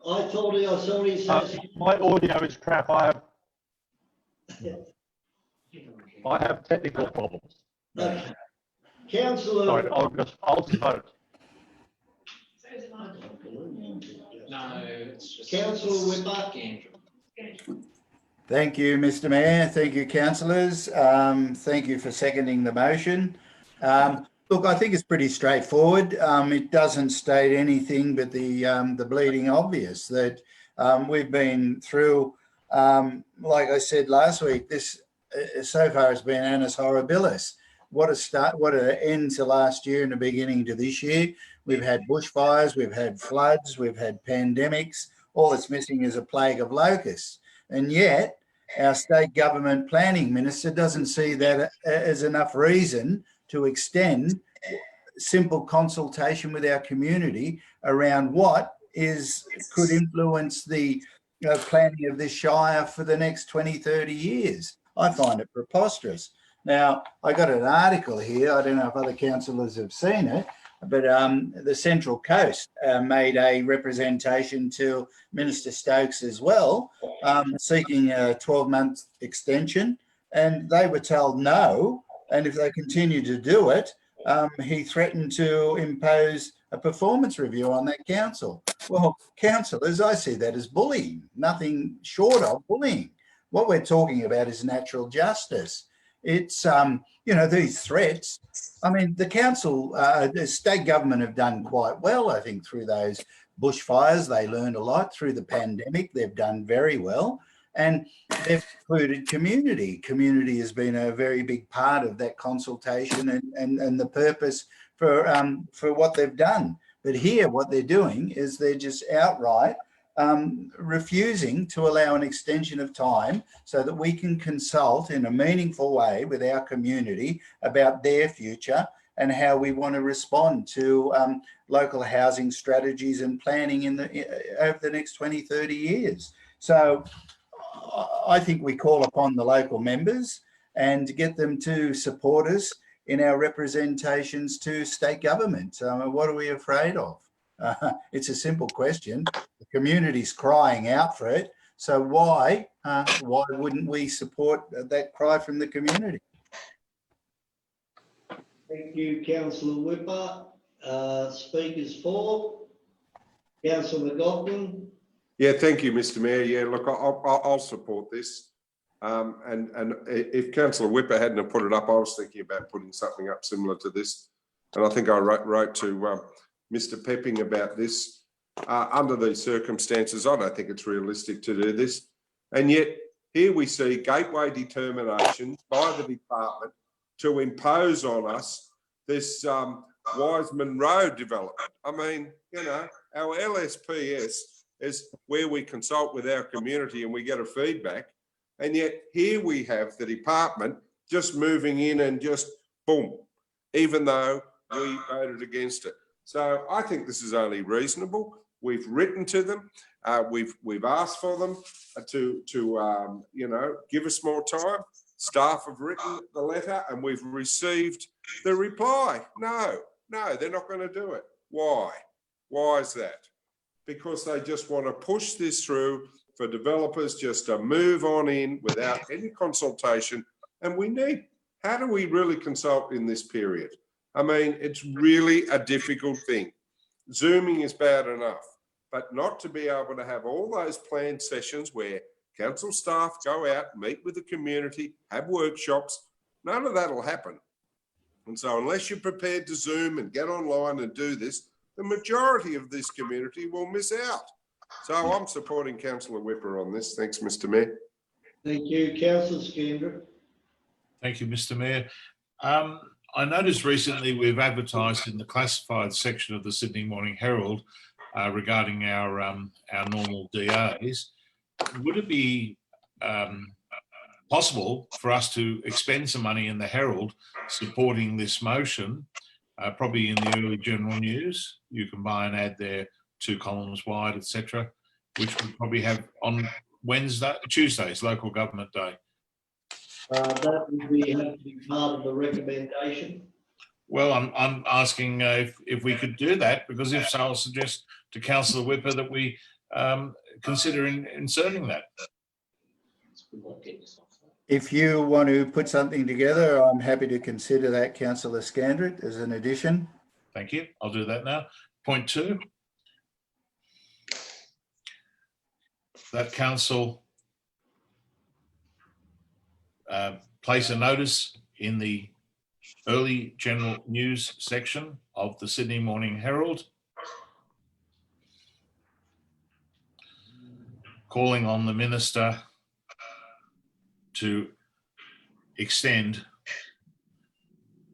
thought I saw he says... My audio is crap. I have technical problems. Okay. Councillor... Sorry, I'll just vote. No, it's just... Councillor Whipper. Thank you, Mr. Mayor. Thank you, councillors. Thank you for seconding the motion. Look, I think it's pretty straightforward. It doesn't state anything but the bleeding obvious that we've been through. Like I said last week, this so far has been annus horribilis. What a start! What an end to last year and the beginning to this year. We've had bushfires, we've had floods, we've had pandemics. All that's missing is a plague of locusts, and yet our state government planning minister doesn't see that as enough reason to extend simple consultation with our community around what could influence the planning of this shire for the next 20, 30 years. I find it preposterous. Now, I got an article here. I don't know if other councillors have seen it, but the Central Coast made a representation to Minister Stokes as well, seeking a 12-month extension, and they were told no. And if they continue to do it, he threatened to impose a performance review on that council. Well, councillors, I see that as bullying, nothing short of bullying. What we're talking about is natural justice. It's, you know, these threats. I mean, the council, the state government have done quite well, I think, through those bushfires. They learned a lot through the pandemic. They've done very well. And they've included community. Community has been a very big part of that consultation and the purpose for what they've done. But here, what they're doing is they're just outright refusing to allow an extension of time so that we can consult in a meaningful way with our community about their future and how we want to respond to local housing strategies and planning over the next 20, 30 years. So I think we call upon the local members and get them to support us in our representations to state government. What are we afraid of? It's a simple question. The community's crying out for it. So why wouldn't we support that cry from the community? Thank you, Councillor Whipper. Speakers for, Councillor McLaughlin. Yeah, thank you, Mr. Mayor. Yeah, look, I'll support this. And if Councillor Whipper hadn't have put it up, I was thinking about putting something up similar to this. And I think I wrote to Mr. Pepping about this. Under these circumstances, I don't think it's realistic to do this. And yet here we see gateway determination by the department to impose on us this Wiseman Road development. I mean, you know, our LSPS is where we consult with our community and we get a feedback. And yet here we have the department just moving in and just boom, even though we voted against it. So I think this is only reasonable. We've written to them. We've asked for them to you know, give us more time. Staff have written the letter and we've received the reply. No, they're not going to do it. Why? Why is that? Because they just want to push this through for developers just to move on in without any consultation. And how do we really consult in this period? I mean, it's really a difficult thing. Zooming is bad enough, but not to be able to have all those planned sessions where council staff go out, meet with the community, have workshops, none of that will happen. And so unless you're prepared to Zoom and get online and do this, the majority of this community will miss out. So I'm supporting Councillor Whipper on this. Thanks, Mr. Mayor. Thank you, Councillor Scandra. Thank you, Mr. Mayor. I noticed recently we've advertised in the classified section of the Sydney Morning Herald regarding our normal DAs. Would it be possible for us to expend some money in the Herald supporting this motion, probably in the early general news? You can buy an ad there, 2 columns wide, etc., which we probably have on Tuesdays, local government day. That would be, have to be part of the recommendation. Well, I'm asking if we could do that, because if so, I'll suggest to Councillor Whipper that we consider inserting that. If you want to put something together, I'm happy to consider that, Councillor Scandrett, as an addition. Thank you. I'll do that now. Point 2. That council place a notice in the early general news section of the Sydney Morning Herald, calling on the Minister to extend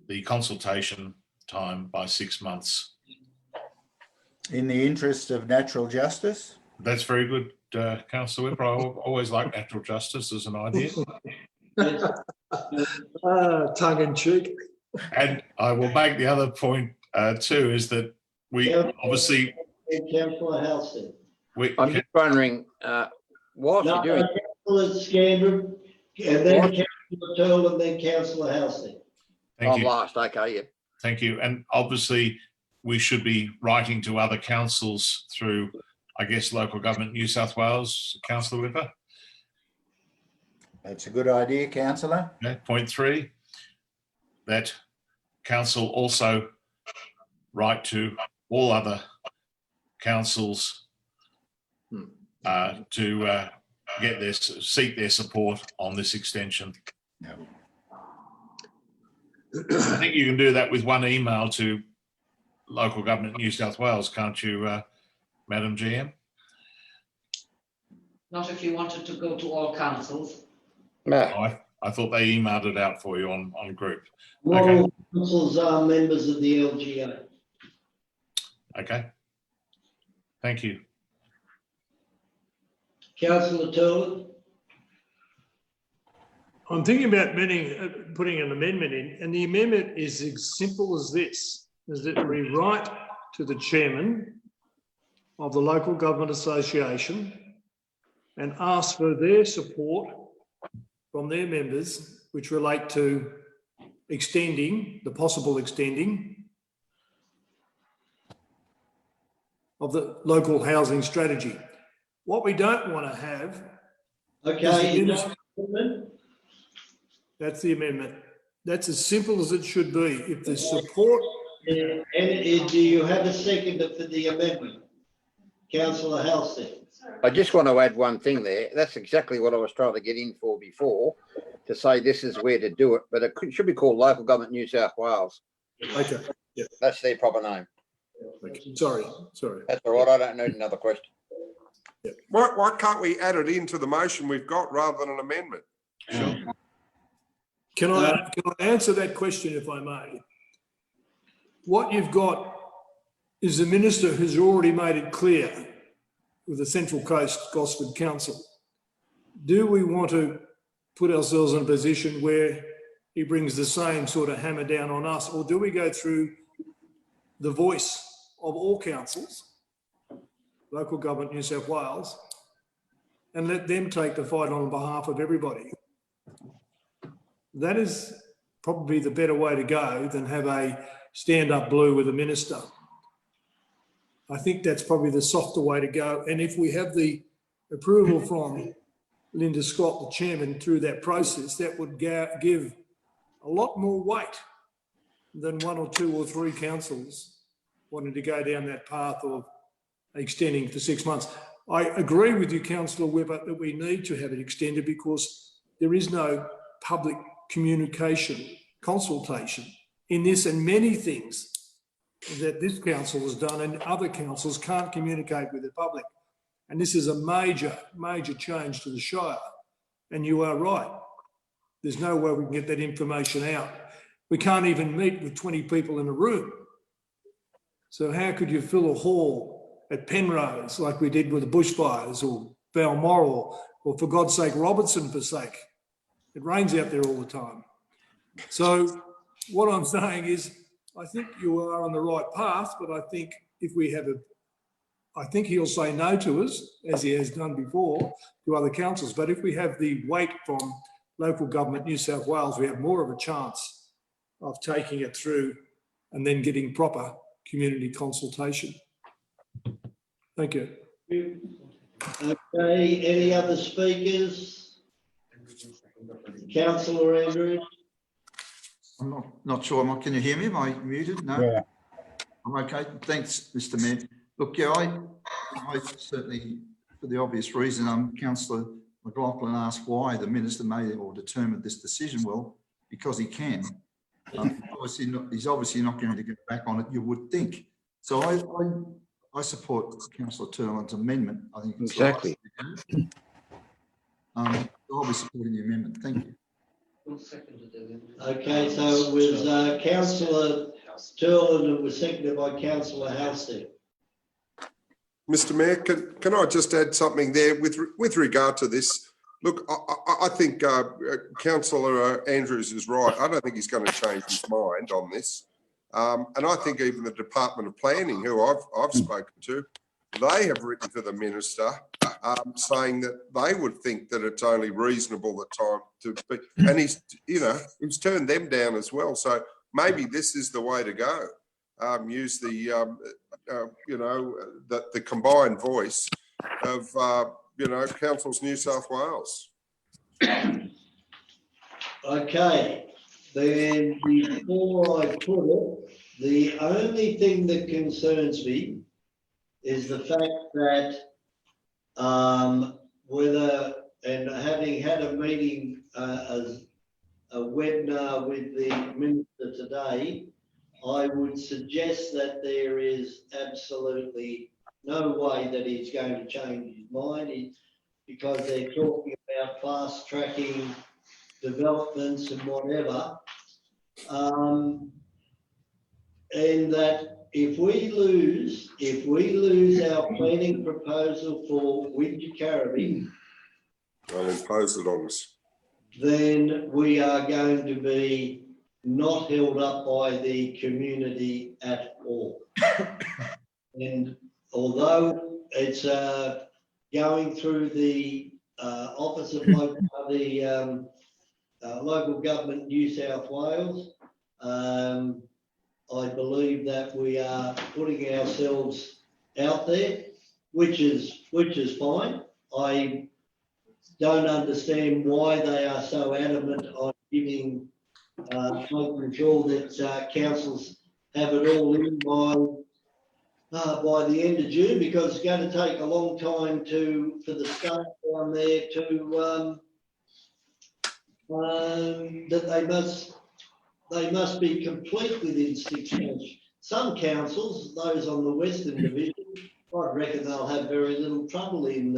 the consultation time by 6 months. In the interest of natural justice. That's very good, Councillor Whipper. I always like natural justice as an idea. Tongue in cheek. And I will make the other point too, is that we obviously... Councillor Halstead. I'm just wondering, whilst you're doing... Councillor Scandrett, and then Councillor Turl, and then Councillor Halstead. Thank you. last, okay, yeah. Thank you. And obviously, we should be writing to other councils through, I guess, Local Government New South Wales. Councillor Whipper? That's a good idea, Councillor. Okay. Point 3, that council also write to all other councils to seek their support on this extension. No. I think you can do that with one email to Local Government New South Wales, can't you, Madam GM? Not if you wanted to go to all councils. No. I thought they emailed it out for you on group. Not Okay. all councils are members of the LGA. Okay. Thank you. Councillor Turl. I'm thinking about putting an amendment in, and the amendment is as simple as this, is that we write to the chairman of the Local Government Association and ask for their support from their members, which relate to the possible extending of the local housing strategy. What we don't want to have... Okay, that's the amendment. That's as simple as it should be. If there's support... And do you have a seconder for the amendment? Councillor Halstead. I just want to add one thing there. That's exactly what I was trying to get in for before, to say this is where to do it, but it should be called Local Government New South Wales. Okay. Yeah. That's their proper name. Okay. Sorry. That's all right. I don't need another question. Yeah. Why can't we add it into the motion we've got rather than an amendment? Sure. Can I answer that question, if I may? What you've got is the minister who's already made it clear with the Central Coast Gosford Council. Do we want to put ourselves in a position where he brings the same sort of hammer down on us, or do we go through the voice of all councils, Local Government New South Wales, and let them take the fight on behalf of everybody? That is probably the better way to go than have a stand-up blue with a minister. I think that's probably the softer way to go. And if we have the approval from Linda Scott, the chairman, through that process, that would give a lot more weight than 1 or 2 or 3 councils wanting to go down that path of extending for 6 months. I agree with you, Councillor Whipper, that we need to have it extended because there is no public communication, consultation in this, and many things that this council has done and other councils can't communicate with the public. And this is a major, major change to the Shire. And you are right. There's no way we can get that information out. We can't even meet with 20 people in a room. So how could you fill a hall at Penrose like we did with the bushfires, or Balmoral, or for God's sake, Robertson for sake? It rains out there all the time. So what I'm saying is, I think you are on the right path, but I think if we have I think he'll say no to us, as he has done before, to other councils. But if we have the weight from Local Government New South Wales, we have more of a chance of taking it through and then getting proper community consultation. Thank you. Okay, any other speakers? Councillor Andrews. I'm not sure. Can you hear me? Am I muted? No. Yeah. I'm okay. Thanks, Mr. Mayor. Look, yeah, I certainly, for the obvious reason, Councillor McLaughlin asked why the minister made or determined this decision. Well, because he can. He's obviously not going to get back on it, you would think. So I support Councillor Turlin's amendment. I think it's Exactly. I'll be supporting the amendment. Thank you. Okay, so it was Councillor Turlin and was seconded by Councillor Halstead. Mr. Mayor, can I just add something there with regard to this? Look, I think Councillor Andrews is right. I don't think he's going to change his mind on this. And I think even the Department of Planning, who I've spoken to, they have written to the Minister saying that they would think that it's only reasonable the time to be, and he's turned them down as well. So maybe this is the way to go. Use the the combined voice of Councils New South Wales. Okay, then before I put it, the only thing that concerns me is the fact that whether, and having had a meeting as a webinar with the Minister today, I would suggest that there is absolutely no way that he's going to change his mind, because they're talking about fast tracking developments and whatever. And that if we lose our planning proposal for Wingecarribee, I'll impose it on us. then we are going to be not held up by the community at all. And although it's going through the Office of Local Government New South Wales, I believe that we are putting ourselves out there, which is fine. I don't understand why they are so adamant on making sure that councils have it all in by the end of June, because it's going to take a long time for the staff down there to that they must be complete within 6 months. Some councils, those on the Western Division, I reckon they'll have very little trouble in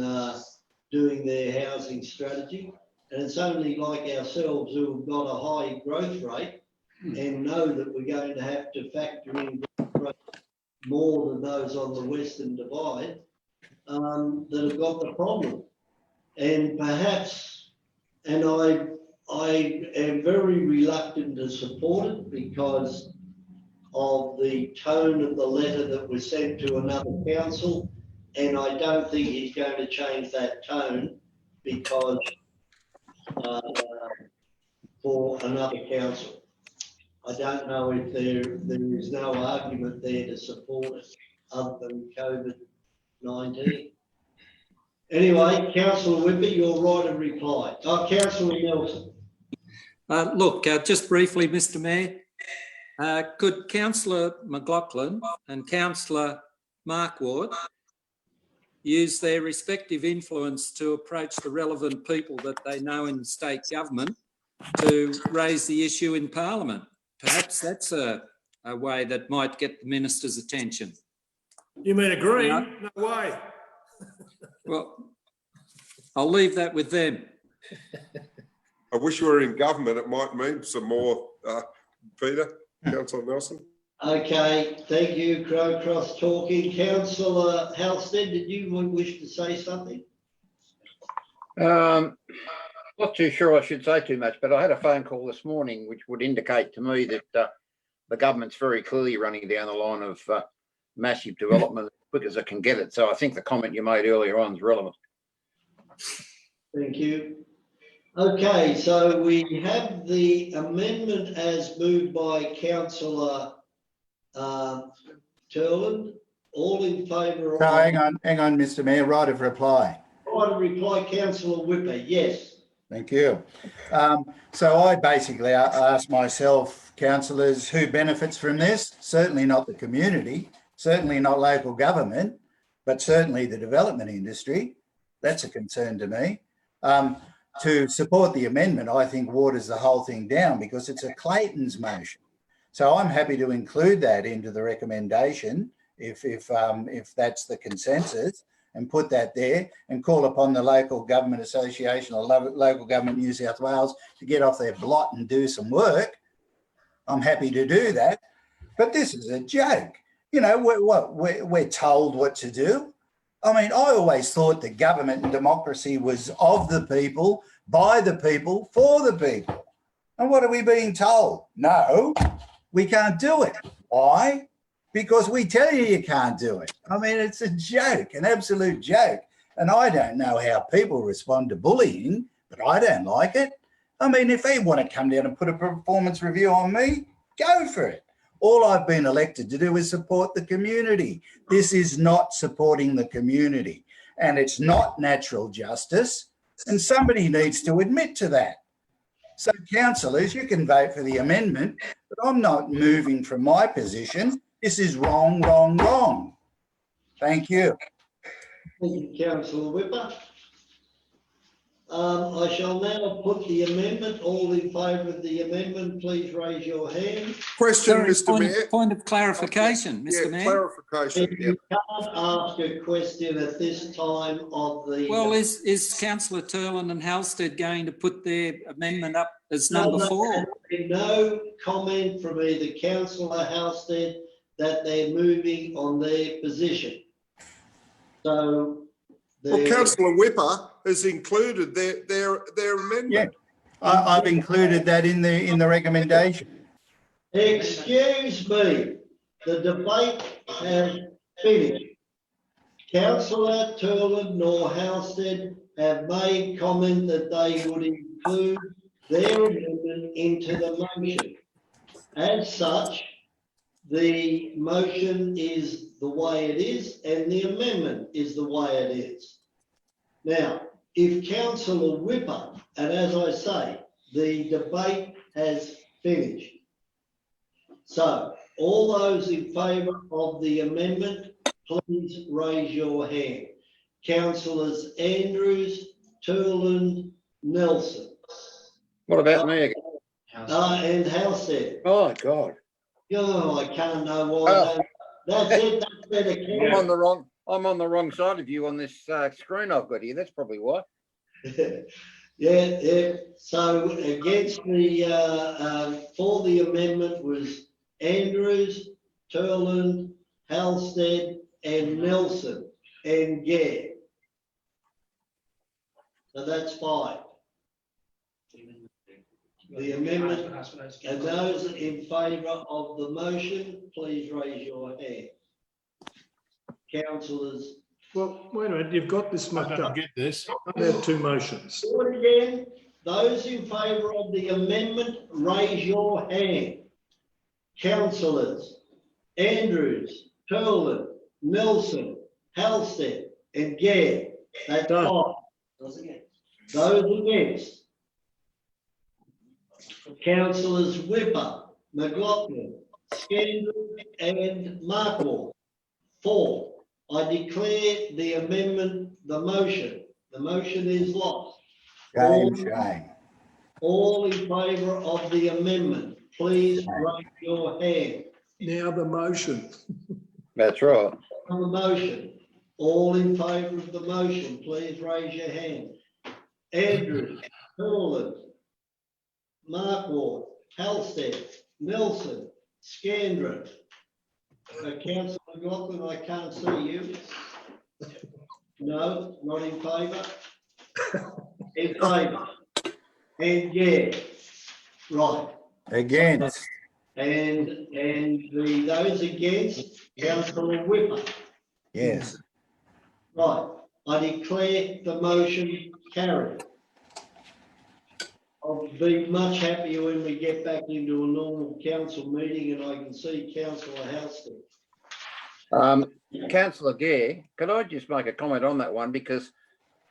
doing their housing strategy. And it's only like ourselves who have got a high growth rate and know that we're going to have to factor in growth more than those on the Western Divide that have got the problem. And perhaps, and I am very reluctant to support it because of the tone of the letter that was sent to another council, and I don't think he's going to change that tone because for another council. I don't know if there is no argument there to support it other than COVID-19. Anyway, Councillor Whipper, your right of reply. Councillor Nelson. Look, just briefly, Mr. Mayor, could Councillor McLaughlin and Councillor Markward use their respective influence to approach the relevant people that they know in state government to raise the issue in Parliament? Perhaps that's a way that might get the minister's attention. You mean a Green? No way. Well, I'll leave that with them. I wish we were in government. It might mean some more, Peter, Councillor Nelson. Okay, thank you, Crow Cross talking. Councillor Halstead, did you wish to say something? Not too sure I should say too much, but I had a phone call this morning which would indicate to me that the government's very clearly running down the line of massive development as quick as it can get it. So I think the comment you made earlier on is relevant. Thank you. Okay, so we have the amendment as moved by Councillor Turland. All in favour of... So hang on, Mr. Mayor, right of reply. Right of reply, Councillor Whipper, yes. Thank you. So I basically asked myself, councillors, who benefits from this? Certainly not the community, certainly not local government, but certainly the development industry. That's a concern to me. to support the amendment, I think waters the whole thing down because it's a Clayton's motion. So I'm happy to include that into the recommendation if that's the consensus, and put that there and call upon the Local Government Association or Local Government New South Wales to get off their blot and do some work. I'm happy to do that. But this is a joke. You know, we're told what to do. I mean, I always thought that government and democracy was of the people, by the people, for the people. And what are we being told? No, we can't do it. Why? Because we tell you you can't do it. I mean, it's a joke, an absolute joke. And I don't know how people respond to bullying, but I don't like it. I mean, if they want to come down and put a performance review on me, go for it. All I've been elected to do is support the community. This is not supporting the community, and it's not natural justice, and somebody needs to admit to that. So, councillors, you can vote for the amendment, but I'm not moving from my position. This is wrong, wrong, wrong. Thank you. Thank you, Councillor Whipper. I shall now put the amendment. All in favour of the amendment, please raise your hand. Question, Sorry, Mr Mayor. Point of clarification, Mr Mayor. Clarification. You can't ask a question at this time of the... Well, is Councillor Turlin and Halstead going to put their amendment up as number 4? No comment from either Councillor Halstead that they're moving on their position. So... Well, Councillor Whipper has included their amendment. Yeah, I've included that in the recommendation. Excuse me, the debate has finished. Councillor Turlin nor Halstead have made comment that they would include their amendment into the motion. As such, the motion is the way it is and the amendment is the way it is. Now, if Councillor Whipper, and as I say, the debate has finished. So, all those in favour of the amendment, please raise your hand. Councillors Andrews, Turlin, Nelson. What about me again? And Halstead. Oh, God. Oh, I can't know why. That's it. That's better. I'm on the wrong side of you on this screen I've got here. That's probably why. Yeah. So against the for the amendment was Andrews, Turlin, Halstead, and Nelson, and Gare. So that's 5. The amendment, and those in favour of the motion, please raise your hand. Councillors. Well, wait a minute, you've got this mucked up. Get this. I have 2 motions. Do it again. Those in favour of the amendment, raise your hand. Councillors Andrews, Turlin, Nelson, Halstead, and Gare. That's 5. Those against. Councillors Whipper, McLaughlin, Scandal, and Markwell. 4. I declare the amendment, the motion is lost. Shame. All in favour of the amendment, please raise your hand. Now the motion. That's right. On the motion, all in favour of the motion, please raise your hand. Andrews, Turlin, Markwell, Halstead, Nelson, Scandrett. Councillor McLaughlin, I can't see you. No, not in favour. In favour. And yeah, right. Against. And those against, Councillor Whipper. Yes. Right. I declare the motion carried. I'll be much happier when we get back into a normal council meeting and I can see Councillor Halstead. Councillor Gare, could I just make a comment on that one? Because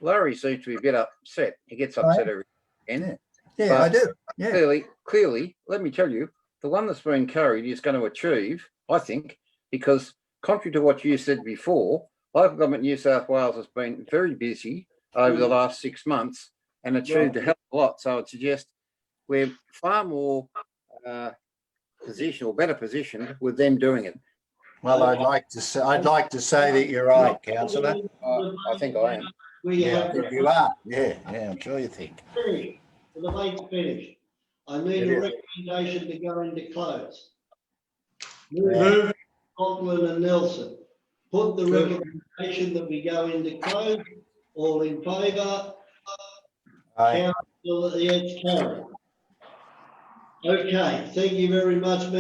Larry seems to be a bit upset. He gets upset every weekend. Yeah, I do. Yeah. Clearly, let me tell you, the one that's been carried is going to achieve, I think, because contrary to what you said before, Local Government New South Wales has been very busy over the last 6 months and achieved a hell of a lot. So I'd suggest we're far more better positioned with them doing it. Well, I'd like to say that you're right, councillor. I think I am. Yeah, I think you are. Yeah, I'm sure you think. The debate's finished. I need a recommendation to go into close. Move Conklin and Nelson. Put the recommendation that we go into close. All in favour? Aye. Councillor, yes, carried. Okay, thank you very much,